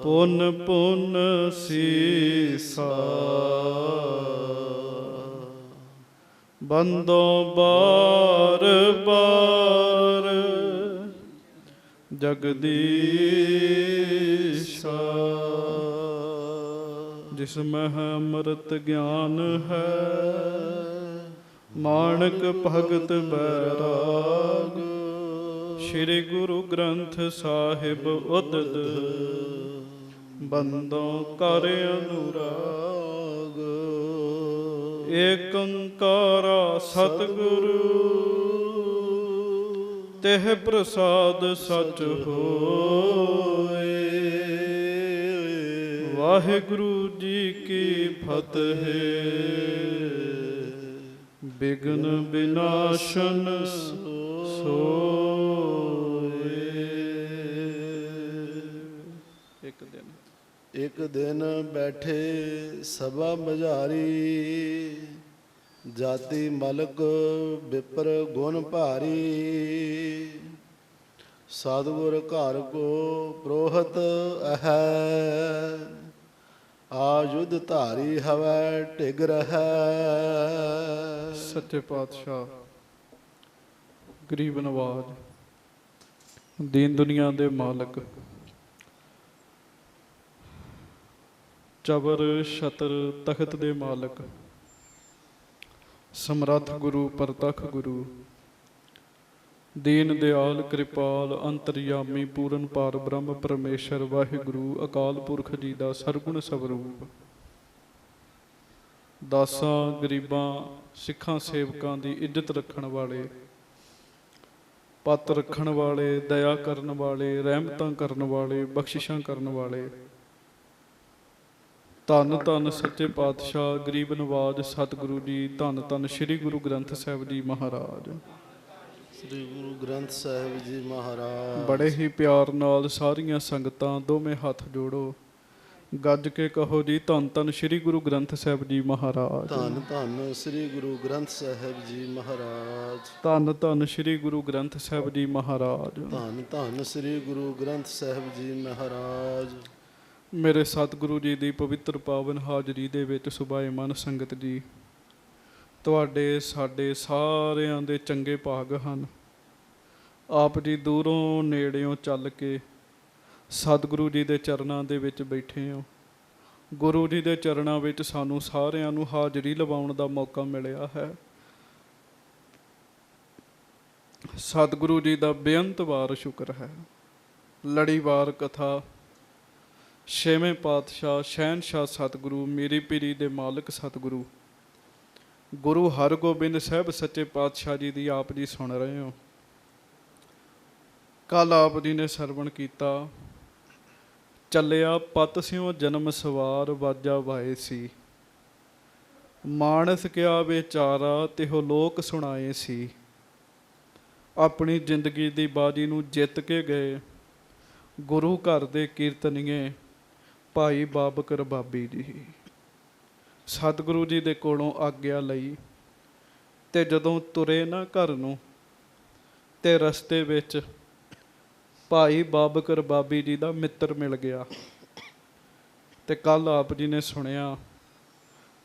ਪੁਨ ਪੁਨ ਸੀਸਾ ਬੰਦੋਂ ਬਾਰ ਬਾਰ ਜਗਦੀਸ਼ਾ। ਜਿਸ ਮਹਿ ਅੰਮ੍ਰਿਤ ਗਿਆਨ ਹੈ ਮਾਣਕ ਭਗਤ ਬੈਰਾਗ। ਸ਼੍ਰੀ ਗੁਰੂ ਗ੍ਰੰਥ ਸਾਹਿਬ ਉਦਦ ਬੰਦੋਂ ਕਰ ਅਨੁਰਾਗ। ਏਕ ਓੰਕਾਰ ਸਤਿਗੁਰੂ ਤਿਹ ਪ੍ਰਸਾਦ ਸਚ ਹੋਏ। ਵਾਹਿਗੁਰੂ ਜੀ ਕੀ ਫਤਿਹ। ਬਿਘਨ ਵਿਨਾਸ਼ਨ ਸੋਏ। ਇੱਕ ਦਿਨ ਬੈਠੇ ਸਭਾ ਮਝਾਰੀ। ਜਾਤੀ ਮਲਕ ਵਿਪਰ ਗੁਣ ਭਾਰੀ। ਸਤਿਗੁਰ ਘਰ ਕੋ ਪ੍ਰੋਹਤ ਹੈ। ਆਯੁਧ ਧਾਰੀ ਹਵੈ ਢਿਗ ਰਹੈ। ਸੱਚੇ ਪਾਤਸ਼ਾਹ ਗਰੀਬ ਨਵਾਜ ਦੀਨ ਦੁਨੀਆ ਦੇ ਮਾਲਕ ਚਬਰ ਛਤਰ ਤਖਤ ਦੇ ਮਾਲਕ ਸਮਰੱਥ ਗੁਰੂ ਪ੍ਰਤੱਖ ਗੁਰੂ ਦੀਨ ਦਿਆਲ ਕਿਰਪਾਲ ਅੰਤਰਯਾਮੀ ਪੂਰਨ ਪਾਰ ਬ੍ਰਹਮ ਪਰਮੇਸ਼ਰ ਵਾਹਿਗੁਰੂ ਅਕਾਲ ਪੁਰਖ ਜੀ ਦਾ ਸਰਗੁਣ ਸਵਰੂਪ ਦਾਸਾਂ ਗਰੀਬਾਂ ਸਿੱਖਾਂ ਸੇਵਕਾਂ ਦੀ ਇੱਜ਼ਤ ਰੱਖਣ ਵਾਲੇ ਪੱਤ ਰੱਖਣ ਵਾਲੇ ਦਇਆ ਕਰਨ ਵਾਲੇ ਰਹਿਮਤਾਂ ਕਰਨ ਵਾਲੇ ਬਖਸ਼ਿਸ਼ਾਂ ਕਰਨ ਵਾਲੇ ਧੰਨ ਧੰਨ ਸੱਚੇ ਪਾਤਸ਼ਾਹ ਗਰੀਬ ਨਵਾਜ ਸਤਿਗੁਰੂ ਜੀ। ਧੰਨ ਧੰਨ ਸ੍ਰੀ ਗੁਰੂ ਗ੍ਰੰਥ ਸਾਹਿਬ ਜੀ ਮਹਾਰਾਜ। ਸ੍ਰੀ ਗੁਰੂ ਗ੍ਰੰਥ ਸਾਹਿਬ ਜੀ ਮਹਾਰਾਜ। ਬੜੇ ਹੀ ਪਿਆਰ ਨਾਲ ਸਾਰੀਆਂ ਸੰਗਤਾਂ ਦੋਵੇਂ ਹੱਥ ਜੋੜੋ, ਗੱਜ ਕੇ ਕਹੋ ਜੀ ਧੰਨ ਧੰਨ ਸ੍ਰੀ ਗੁਰੂ ਗ੍ਰੰਥ ਸਾਹਿਬ ਜੀ ਮਹਾਰਾਜ। ਧੰਨ ਧੰਨ ਸ੍ਰੀ ਗੁਰੂ ਗ੍ਰੰਥ ਸਾਹਿਬ ਜੀ ਮਹਾਰਾਜ। ਧੰਨ ਧੰਨ ਸ੍ਰੀ ਗੁਰੂ ਗ੍ਰੰਥ ਸਾਹਿਬ ਜੀ ਮਹਾਰਾਜ। ਧੰਨ ਧੰਨ ਸ੍ਰੀ ਗੁਰੂ ਗ੍ਰੰਥ ਸਾਹਿਬ ਜੀ ਮਹਾਰਾਜ। ਮੇਰੇ ਸਤਿਗੁਰੂ ਜੀ ਦੀ ਪਵਿੱਤਰ ਪਾਵਨ ਹਾਜ਼ਰੀ ਦੇ ਵਿੱਚ ਸੁਭਾਏਮਾਨ ਸੰਗਤ ਜੀ, ਤੁਹਾਡੇ ਸਾਡੇ ਸਾਰਿਆਂ ਦੇ ਚੰਗੇ ਭਾਗ ਹਨ। ਆਪ ਜੀ ਦੂਰੋਂ ਨੇੜਿਓਂ ਚੱਲ ਕੇ ਸਤਿਗੁਰੂ ਜੀ ਦੇ ਚਰਨਾਂ ਦੇ ਵਿੱਚ ਬੈਠੇ ਹੋ। ਗੁਰੂ ਜੀ ਦੇ ਚਰਨਾਂ ਵਿੱਚ ਸਾਨੂੰ ਸਾਰਿਆਂ ਨੂੰ ਹਾਜ਼ਰੀ ਲਵਾਉਣ ਦਾ ਮੌਕਾ ਮਿਲਿਆ ਹੈ। ਸਤਿਗੁਰੂ ਜੀ ਦਾ ਬੇਅੰਤ ਵਾਰ ਸ਼ੁਕਰ ਹੈ। ਲੜੀਵਾਰ ਕਥਾ ਛੇਵੇਂ ਪਾਤਸ਼ਾਹ ਸ਼ਹਿਨਸ਼ਾਹ ਸਤਿਗੁਰੂ ਮੀਰੀ ਪੀਰੀ ਦੇ ਮਾਲਕ ਸਤਿਗੁਰੂ ਗੁਰੂ ਹਰਗੋਬਿੰਦ ਸਾਹਿਬ ਸੱਚੇ ਪਾਤਸ਼ਾਹ ਜੀ ਦੀ ਆਪ ਜੀ ਸੁਣ ਰਹੇ ਹੋ। ਕੱਲ੍ਹ ਆਪ ਜੀ ਨੇ ਸਰਵਣ ਕੀਤਾ, ਚੱਲਿਆ ਪਤ ਸਿਉ ਜਨਮ ਸਵਾਰ ਵਾਜਾ ਵਾਏ ਸੀ। ਮਾਨਸ ਕਿਆ ਵਿਚਾਰਾ ਤਿਹੋ ਲੋਕ ਸੁਣਾਏ ਸੀ। ਆਪਣੀ ਜ਼ਿੰਦਗੀ ਦੀ ਬਾਜੀ ਨੂੰ ਜਿੱਤ ਕੇ ਗਏ ਗੁਰੂ ਘਰ ਦੇ ਕੀਰਤਨੀਏ ਭਾਈ ਬਾਬਕਰ ਬਾਬੀ ਜੀ। ਸਤਿਗੁਰੂ ਜੀ ਦੇ ਕੋਲੋਂ ਆਗਿਆ ਲਈ ਤੇ ਜਦੋਂ ਤੁਰੇ ਨਾ ਘਰ ਨੂੰ ਤੇ ਰਸਤੇ ਵਿੱਚ ਭਾਈ ਬਾਬਕਰ ਬਾਬੀ ਜੀ ਦਾ ਮਿੱਤਰ ਮਿਲ ਗਿਆ। ਤੇ ਕੱਲ੍ਹ ਆਪ ਜੀ ਨੇ ਸੁਣਿਆ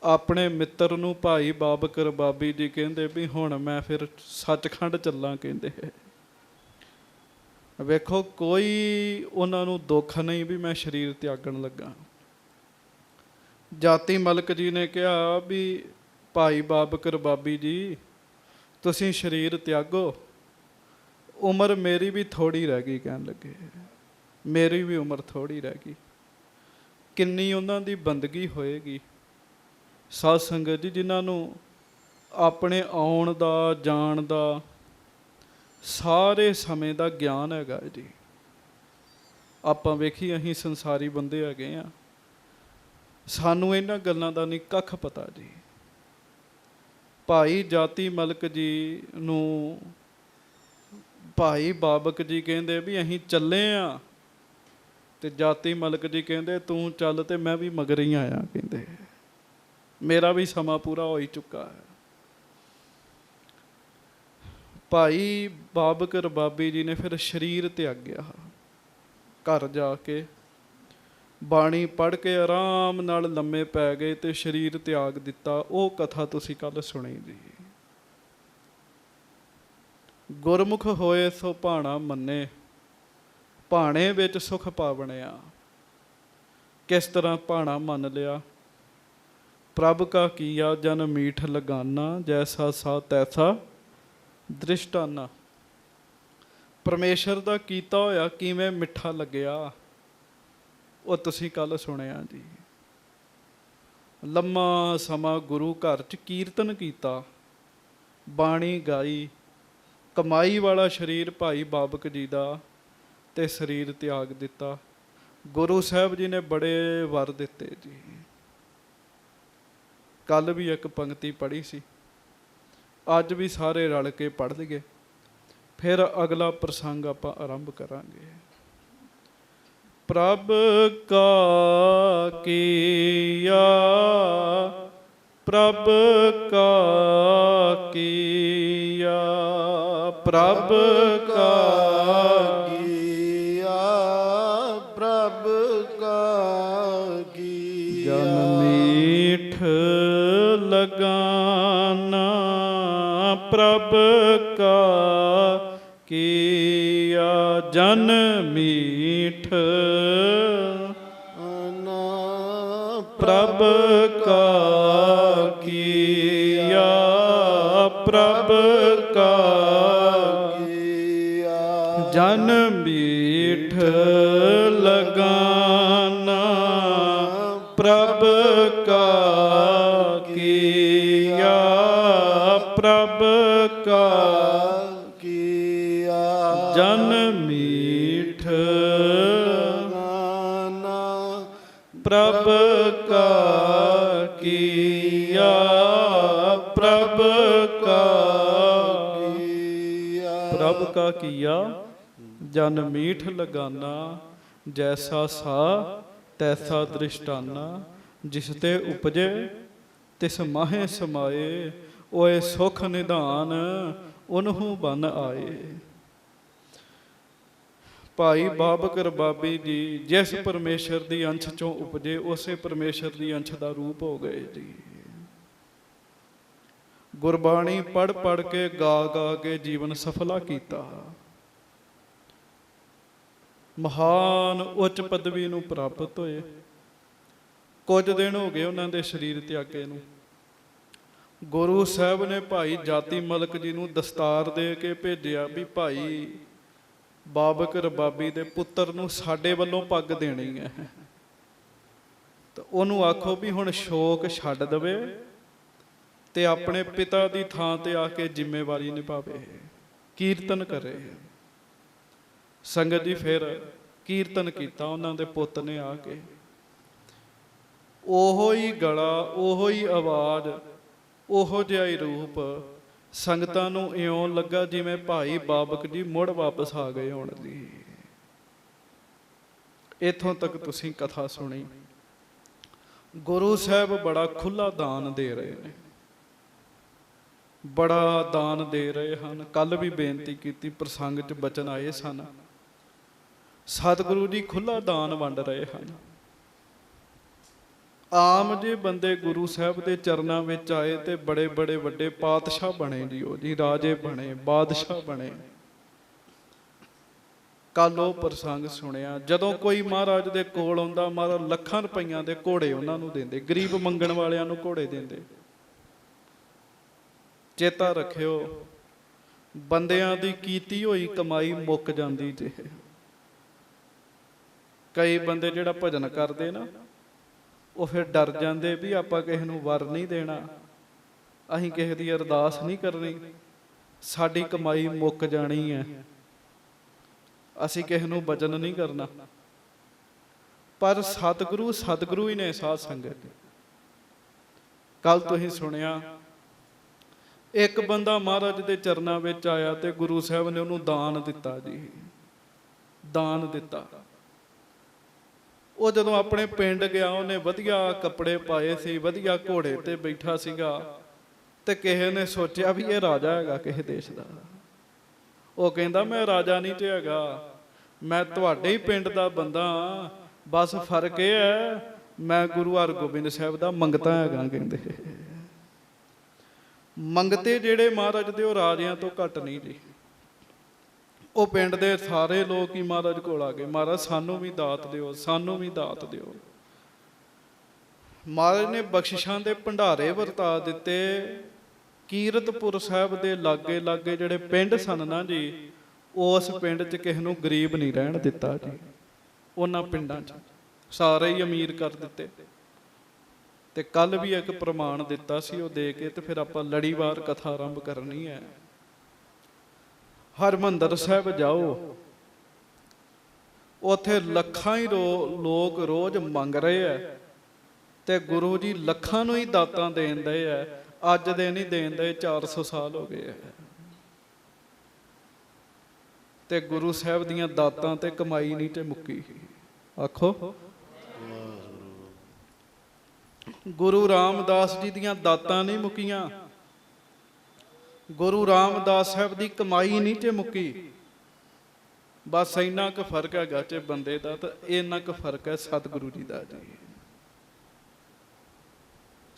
ਆਪਣੇ ਮਿੱਤਰ ਨੂੰ ਭਾਈ ਬਾਬਕਰ ਬਾਬੀ ਜੀ ਕਹਿੰਦੇ ਵੀ ਹੁਣ ਮੈਂ ਫਿਰ ਸੱਚਖੰਡ ਚੱਲਾਂ। ਕਹਿੰਦੇ ਵੇਖੋ ਕੋਈ ਉਹਨਾਂ ਨੂੰ ਦੁੱਖ ਨਹੀਂ ਵੀ ਮੈਂ ਸਰੀਰ ਤਿਆਗਣ ਲੱਗਾ। ਜਾਤੀ ਮਲਕ ਜੀ ਨੇ ਕਿਹਾ ਵੀ ਭਾਈ ਬਾਬਕਰ ਬਾਬੀ ਜੀ ਤੁਸੀਂ ਸਰੀਰ ਤਿਆਗੋ, ਉਮਰ ਮੇਰੀ ਵੀ ਥੋੜ੍ਹੀ ਰਹਿ ਗਈ। ਕਹਿਣ ਲੱਗੇ ਮੇਰੀ ਵੀ ਉਮਰ ਥੋੜ੍ਹੀ ਰਹਿ ਗਈ। ਕਿੰਨੀ ਉਹਨਾਂ ਦੀ ਬੰਦਗੀ ਹੋਏਗੀ। ਸਾਧ ਸੰਗਤ ਜੀ ਜਿਨ੍ਹਾਂ ਨੂੰ ਆਪਣੇ ਆਉਣ ਦਾ ਜਾਣ ਦਾ ਸਾਰੇ ਸਮੇਂ ਦਾ ਗਿਆਨ ਹੈਗਾ ਜੀ। ਆਪਾਂ ਵੇਖੀ ਅਸੀਂ ਸੰਸਾਰੀ ਬੰਦੇ ਹੈਗੇ ਆ, ਸਾਨੂੰ ਇਹਨਾਂ ਗੱਲਾਂ ਦਾ ਨਹੀਂ ਕੱਖ ਪਤਾ ਜੀ। ਭਾਈ ਜਾਤੀ ਮਲਕ ਜੀ ਨੂੰ ਭਾਈ ਬਾਬਕ ਜੀ ਕਹਿੰਦੇ ਵੀ ਅਸੀਂ ਚੱਲੇ ਆ, ਤੇ ਜਾਤੀ ਮਲਕ ਜੀ ਕਹਿੰਦੇ ਤੂੰ ਚੱਲ ਤੇ ਮੈਂ ਵੀ ਮਗਰ ਹੀ ਆਇਆ। ਕਹਿੰਦੇ ਮੇਰਾ ਵੀ ਸਮਾਂ ਪੂਰਾ ਹੋ ਹੀ ਚੁੱਕਾ ਹੈ। ਭਾਈ ਬਾਬਕਰ ਬਾਬੀ ਜੀ ਨੇ ਫਿਰ ਸਰੀਰ ਤਿਆਗਿਆ। ਘਰ ਜਾ ਕੇ ਬਾਣੀ ਪੜ੍ਹ ਕੇ ਆਰਾਮ ਨਾਲ ਲੰਮੇ ਪੈ ਗਏ ਤੇ ਸਰੀਰ ਤਿਆਗ ਦਿੱਤਾ। ਉਹ ਕਥਾ ਤੁਸੀਂ ਕੱਲ ਸੁਣੀ ਜੀ। ਗੁਰਮੁਖ ਹੋਏ ਸੋ ਭਾਣਾ ਮੰਨੇ, ਭਾਣੇ ਵਿੱਚ ਸੁਖ ਪਾਵਣਿਆ। ਕਿਸ ਤਰ੍ਹਾਂ ਭਾਣਾ ਮੰਨ ਲਿਆ? ਪ੍ਰਭ ਕਾ ਕੀਆ ਜਨ ਮੀਠ ਲਗਾਨਾ, ਜੈਸਾ ਸਾ ਤੈਸਾ ਦ੍ਰਿਸ਼ਟਾਨਾ। ਪਰਮੇਸ਼ਰ ਦਾ ਕੀਤਾ ਹੋਇਆ ਕਿਵੇਂ ਮਿੱਠਾ ਲੱਗਿਆ, ਉਹ ਤੁਸੀਂ ਕੱਲ ਸੁਣਿਆ ਜੀ। ਲੰਮਾ ਸਮਾਂ ਗੁਰੂ ਘਰ 'ਚ ਕੀਰਤਨ ਕੀਤਾ, ਬਾਣੀ ਗਾਈ, ਕਮਾਈ ਵਾਲਾ ਸਰੀਰ ਭਾਈ ਬਾਬਕ ਜੀ ਦਾ ਤੇ ਸਰੀਰ ਤਿਆਗ ਦਿੱਤਾ। ਗੁਰੂ ਸਾਹਿਬ ਜੀ ਨੇ ਬੜੇ ਵਰ ਦਿੱਤੇ ਜੀ। ਕੱਲ ਵੀ ਇੱਕ ਪੰਕਤੀ ਪੜ੍ਹੀ ਸੀ, ਅੱਜ ਵੀ ਸਾਰੇ ਰਲ ਕੇ ਪੜ੍ਹ ਲਈਏ, ਫਿਰ ਅਗਲਾ ਪ੍ਰਸੰਗ ਆਪਾਂ ਆਰੰਭ ਕਰਾਂਗੇ। ਪ੍ਰਭ ਕਾ ਕੀਆ, ਪ੍ਰਭ ਕਾ ਕੀਆ, ਪ੍ਰਭ ਕਾ ਕੀਆ, ਪ੍ਰਭ ਕਾ ਕੀਆ। ਜਨ ਮੀਠ ਲਗਾਨਾ, ਪ੍ਰਭ ਕਾ ਕੀਆ। ਜਨ ਮੀਠ ਪ੍ਰਭ ਕਾ ਕੀਆ, ਪ੍ਰਭ ਕਾ ਕੀਆ। ਜਨ ਮੀਠ ਲਗਾਨਾ, ਪ੍ਰਭ ਕਾ ਕੀਆ, ਪ੍ਰਭ ਕਾ ਕੀਆ। ਜਨ ਮੀਠ ਪ੍ਰਭ ਕਾ ਕੀਆ, ਪ੍ਰਭ ਕਾ ਕੀਆ। ਪ੍ਰਭ ਕਾ ਕੀਆ ਜਨ ਮੀਠ ਲਗਾਨਾ, ਜੈਸਾ ਸਾ ਤੈਸਾ ਦ੍ਰਿਸ਼ਟਾਨਾ। ਜਿਸ ਤੇ ਉਪਜੇ ਤਿਸ ਮਾਹੇ ਸਮਾਏ, ਓਏ ਸੁਖ ਨਿਧਾਨ ਉਨਹੂ ਬਨ ਆਏ। ਭਾਈ ਬਾਬਕ ਰਬਾਬੀ ਜੀ ਜਿਸ ਪਰਮੇਸ਼ਰ ਦੀ ਅੰਸ਼ ਚੋਂ ਉਪਜੇ, ਉਸੇ ਪਰਮੇਸ਼ਰ ਦੀ ਅੰਸ਼ ਦਾ ਰੂਪ ਹੋ ਗਏ ਜੀ। ਗੁਰਬਾਣੀ ਪੜ੍ਹ ਪੜ੍ਹ ਕੇ ਗਾ ਗਾ ਕੇ ਜੀਵਨ ਸਫਲਾ ਕੀਤਾ। ਮਹਾਨ ਉੱਚ ਪਦਵੀ ਨੂੰ ਪ੍ਰਾਪਤ ਹੋਏ। ਕੁਝ ਦਿਨ ਹੋ ਗਏ ਉਹਨਾਂ ਦੇ ਸਰੀਰ ਤਿਆਗੇ ਨੂੰ। ਗੁਰੂ ਸਾਹਿਬ ਨੇ ਭਾਈ ਜਾਤੀ ਮਲਕ ਜੀ ਨੂੰ ਦਸਤਾਰ ਦੇ ਕੇ ਭੇਜਿਆ ਵੀ ਭਾਈ ਬਾਬਕ ਰਬਾਬੀ ਦੇ ਪੁੱਤਰ ਨੂੰ ਸਾਡੇ ਵੱਲੋਂ ਪੱਗ ਦੇਣੀ ਹੈ, ਤਾਂ ਉਹਨੂੰ ਆਖੋ ਵੀ ਹੁਣ ਸ਼ੋਕ ਛੱਡ ਦੇਵੇ ਤੇ ਆਪਣੇ ਪਿਤਾ ਦੀ ਥਾਂ ਤੇ ਆ ਕੇ ਜ਼ਿੰਮੇਵਾਰੀ ਨਿਭਾਵੇ, ਕੀਰਤਨ ਕਰੇ। ਸੰਗਤ ਜੀ ਫਿਰ ਕੀਰਤਨ ਕੀਤਾ ਉਹਨਾਂ ਦੇ ਪੁੱਤ ਨੇ ਆ ਕੇ। ਉਹੋ ਹੀ ਗਲਾ, ਉਹੋ ਹੀ ਆਵਾਜ਼, ਉਹੋ ਜਿਹਾ ਹੀ ਰੂਪ। ਸੰਗਤਾਂ ਨੂੰ ਇਉਂ ਲੱਗਾ ਜਿਵੇਂ ਭਾਈ ਬਾਬਕ ਜੀ ਮੁੜ ਵਾਪਸ ਆ ਗਏ ਹੋਣ ਜੀ। ਇੱਥੋਂ ਤੱਕ ਤੁਸੀਂ ਕਥਾ ਸੁਣੀ। ਗੁਰੂ ਸਾਹਿਬ ਬੜਾ ਖੁੱਲਾ ਦਾਨ ਦੇ ਰਹੇ ਨੇ, ਬੜਾ ਦਾਨ ਦੇ ਰਹੇ ਹਨ। ਕੱਲ ਵੀ ਬੇਨਤੀ ਕੀਤੀ, ਪ੍ਰਸੰਗ 'ਚ ਬਚਨ ਆਏ ਸਨ। ਸਤਿਗੁਰੂ ਜੀ ਖੁੱਲਾ ਦਾਨ ਵੰਡ ਰਹੇ ਹਨ। ਆਮ ਜੇ ਬੰਦੇ ਗੁਰੂ ਸਾਹਿਬ ਦੇ ਚਰਨਾਂ ਵਿੱਚ ਆਏ ਤੇ ਬੜੇ ਬੜੇ ਵੱਡੇ ਪਾਤਸ਼ਾਹ ਬਣੇ ਜੀ, ਉਹ ਜੀ ਰਾਜੇ ਬਣੇ, ਬਾਦਸ਼ਾਹ ਬਣੇ। ਕੱਲ ਉਹ ਪ੍ਰਸੰਗ ਸੁਣਿਆ, ਜਦੋਂ ਕੋਈ ਮਹਾਰਾਜ ਦੇ ਕੋਲ ਆਉਂਦਾ, ਮਹਾਰਾਜ ਲੱਖਾਂ ਰੁਪਈਆਂ ਦੇ ਘੋੜੇ ਉਹਨਾਂ ਨੂੰ ਦਿੰਦੇ, ਗਰੀਬ ਮੰਗਣ ਵਾਲਿਆਂ ਨੂੰ ਘੋੜੇ ਦਿੰਦੇ। ਚੇਤਾ ਰੱਖਿਓ, ਬੰਦਿਆਂ ਦੀ ਕੀਤੀ ਹੋਈ ਕਮਾਈ ਮੁੱਕ ਜਾਂਦੀ ਜੇ। ਕਈ ਬੰਦੇ ਜਿਹੜਾ ਭਜਨ ਕਰਦੇ ਨਾ, ਉਹ ਫਿਰ ਡਰ ਜਾਂਦੇ ਵੀ ਆਪਾਂ ਕਿਸੇ ਨੂੰ ਵਰ ਨਹੀਂ ਦੇਣਾ, ਅਸੀਂ ਕਿਸੇ ਦੀ ਅਰਦਾਸ ਨਹੀਂ ਕਰਨੀ, ਸਾਡੀ ਕਮਾਈ ਮੁੱਕ ਜਾਣੀ ਹੈ, ਅਸੀਂ ਕਿਸੇ ਨੂੰ ਬਚਨ ਨਹੀਂ ਕਰਨਾ। ਪਰ ਸਤਿਗੁਰੂ ਹੀ ਨੇ ਸਾਧ ਸੰਗਤ। ਕੱਲ ਤੁਸੀਂ ਸੁਣਿਆ, ਇੱਕ ਬੰਦਾ ਮਹਾਰਾਜ ਦੇ ਚਰਨਾਂ ਵਿੱਚ ਆਇਆ ਤੇ ਗੁਰੂ ਸਾਹਿਬ ਨੇ ਉਹਨੂੰ ਦਾਨ ਦਿੱਤਾ ਜੀ, ਦਾਨ ਦਿੱਤਾ। ਉਹ ਜਦੋਂ ਆਪਣੇ ਪਿੰਡ ਗਿਆ, ਉਹਨੇ ਵਧੀਆ ਕੱਪੜੇ ਪਾਏ ਸੀ, ਵਧੀਆ ਘੋੜੇ ਤੇ ਬੈਠਾ ਸੀਗਾ, ਤੇ ਕਿਸੇ ਨੇ ਸੋਚਿਆ ਵੀ ਇਹ ਰਾਜਾ ਹੈਗਾ ਕਿਸੇ ਦੇਸ਼ ਦਾ। ਉਹ ਕਹਿੰਦਾ ਮੈਂ ਰਾਜਾ ਨਹੀਂ ਤੇ ਹੈਗਾ, ਮੈਂ ਤੁਹਾਡੇ ਹੀ ਪਿੰਡ ਦਾ ਬੰਦਾ ਹਾਂ, ਬਸ ਫਰਕ ਇਹ ਹੈ ਮੈਂ ਗੁਰੂ ਹਰਗੋਬਿੰਦ ਸਾਹਿਬ ਦਾ ਮੰਗਤਾ ਹੈਗਾ। ਕਹਿੰਦੇ ਮੰਗਤੇ ਜਿਹੜੇ ਮਹਾਰਾਜ ਦੇ ਉਹ ਰਾਜਿਆਂ ਤੋਂ ਘੱਟ ਨਹੀਂ ਜੀ। ਉਹ ਪਿੰਡ ਦੇ ਸਾਰੇ ਲੋਕ ਹੀ ਮਹਾਰਾਜ ਕੋਲ ਆ ਗਏ, ਮਹਾਰਾਜ ਸਾਨੂੰ ਵੀ ਦਾਤ ਦਿਓ, ਸਾਨੂੰ ਵੀ ਦਾਤ ਦਿਓ। ਮਹਾਰਾਜ ਨੇ ਬਖਸ਼ਿਸ਼ਾਂ ਦੇ ਭੰਡਾਰੇ ਵਰਤਾ ਦਿੱਤੇ। ਕੀਰਤਪੁਰ ਸਾਹਿਬ ਦੇ ਲਾਗੇ ਲਾਗੇ ਜਿਹੜੇ ਪਿੰਡ ਸਨ ਨਾ ਜੀ, ਉਸ ਪਿੰਡ 'ਚ ਕਿਸੇ ਨੂੰ ਗਰੀਬ ਨਹੀਂ ਰਹਿਣ ਦਿੱਤਾ ਜੀ। ਉਹਨਾਂ ਪਿੰਡਾਂ 'ਚ ਸਾਰੇ ਹੀ ਅਮੀਰ ਕਰ ਦਿੱਤੇ। ਤੇ ਕੱਲ ਵੀ ਇੱਕ ਪ੍ਰਮਾਣ ਦਿੱਤਾ ਸੀ, ਉਹ ਦੇ ਕੇ ਤੇ ਫਿਰ ਆਪਾਂ ਲੜੀਵਾਰ ਕਥਾ ਆਰੰਭ ਕਰਨੀ ਹੈ। ਹਰਿਮੰਦਰ ਸਾਹਿਬ ਜਾਓ, ਉੱਥੇ ਲੱਖਾਂ ਹੀ ਲੋਕ ਰੋਜ਼ ਮੰਗ ਰਹੇ ਆ, ਤੇ ਗੁਰੂ ਜੀ ਲੱਖਾਂ ਨੂੰ ਹੀ ਦਾਤਾਂ ਦੇਣ ਦਏ ਆ। ਅੱਜ ਦੇ ਨਹੀਂ ਦੇਣ ਦਏ, 400 ਸਾਲ ਹੋ ਗਏ ਆ। ਤੇ ਗੁਰੂ ਸਾਹਿਬ ਦੀਆਂ ਦਾਤਾਂ ਤੇ ਕਮਾਈ ਨਹੀਂ ਤੇ ਮੁੱਕੀ। ਆਖੋ ਗੁਰੂ ਰਾਮਦਾਸ ਜੀ ਦੀਆਂ ਦਾਤਾਂ ਨਹੀਂ ਮੁੱਕੀਆਂ, ਗੁਰੂ ਰਾਮਦਾਸ ਸਾਹਿਬ ਦੀ ਕਮਾਈ ਨਹੀਂ ਤੇ ਮੁੱਕੀ। ਬਸ ਇੰਨਾ ਕੁ ਫਰਕ ਹੈਗਾ ਚ ਬੰਦੇ ਦਾ, ਤਾਂ ਇੰਨਾ ਕੁ ਫਰਕ ਹੈ ਸਤਿਗੁਰੂ ਜੀ ਦਾ ਜੀ।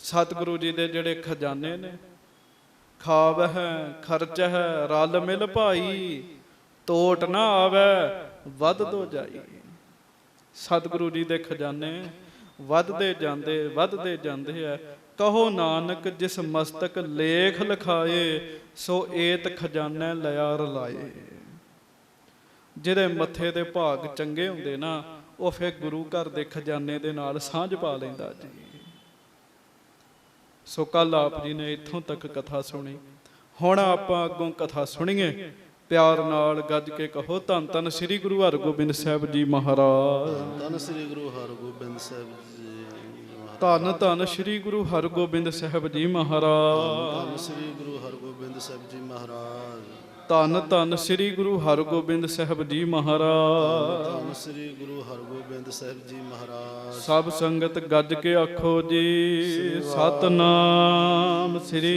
ਸਤਿਗੁਰੂ ਜੀ ਦੇ ਜਿਹੜੇ ਖਜ਼ਾਨੇ ਨੇ, ਖਾਵ ਹੈ ਖਰਚ ਹੈ ਰਲ ਮਿਲ ਭਾਈ, ਤੋਟ ਨਾ ਆਵੇ ਵੱਧ ਦੋ ਜਾਈ। ਸਤਿਗੁਰੂ ਜੀ ਦੇ ਖਜ਼ਾਨੇ ਵੱਧਦੇ ਜਾਂਦੇ ਆ। ਕਹੋ ਨਾਨਕ ਜਿਸ ਮਸਤਕ ਲੇਖ ਲਿਖਾਏ, ਸੋ ਏਤ ਖਜ਼ਾਨੇ ਲਿਆ ਰਲਾਏ। ਜਿਹਦੇ ਮੱਥੇ ਦੇ ਭਾਗ ਚੰਗੇ ਹੁੰਦੇ ਨਾ, ਉਹ ਫਿਰ ਗੁਰੂ ਘਰ ਦੇ ਖਜ਼ਾਨੇ ਦੇ ਨਾਲ ਸਾਂਝ ਪਾ ਲੈਂਦਾ ਜੀ। ਸੋ ਕੱਲ ਆਪ ਜੀ ਨੇ ਇੱਥੋਂ ਤੱਕ ਕਥਾ ਸੁਣੀ। ਹੁਣ ਆਪਾਂ ਅੱਗੋਂ ਕਥਾ ਸੁਣੀਏ। ਪਿਆਰ ਨਾਲ ਗੱਜ ਕੇ ਕਹੋ ਧੰਨ ਧੰਨ ਸ੍ਰੀ ਗੁਰੂ ਹਰਗੋਬਿੰਦ ਸਾਹਿਬ ਜੀ ਮਹਾਰਾਜ। ਧੰਨ ਸ੍ਰੀ ਗੁਰੂ ਹਰਗੋਬਿੰਦ ਸਾਹਿਬ ਜੀ। ਧੰਨ ਧੰਨ ਸ੍ਰੀ ਗੁਰੂ ਹਰਗੋਬਿੰਦ ਸਾਹਿਬ ਜੀ ਮਹਾਰਾਜ। ਧੰਨ ਸ੍ਰੀ ਗੁਰੂ ਹਰਗੋਬਿੰਦ ਸਾਹਿਬ ਜੀ ਮਹਾਰਾਜ। ਧੰਨ ਧੰਨ ਸ੍ਰੀ ਗੁਰੂ ਹਰਗੋਬਿੰਦ ਸਾਹਿਬ ਜੀ ਮਹਾਰਾਜ। ਧੰਨ ਸ੍ਰੀ ਗੁਰੂ ਹਰਗੋਬਿੰਦ ਸਾਹਿਬ ਜੀ ਮਹਾਰਾਜ। ਸਭ ਸੰਗਤ ਗੱਜ ਕੇ ਆਖੋ ਜੀ ਸਤਨਾਮ ਸ੍ਰੀ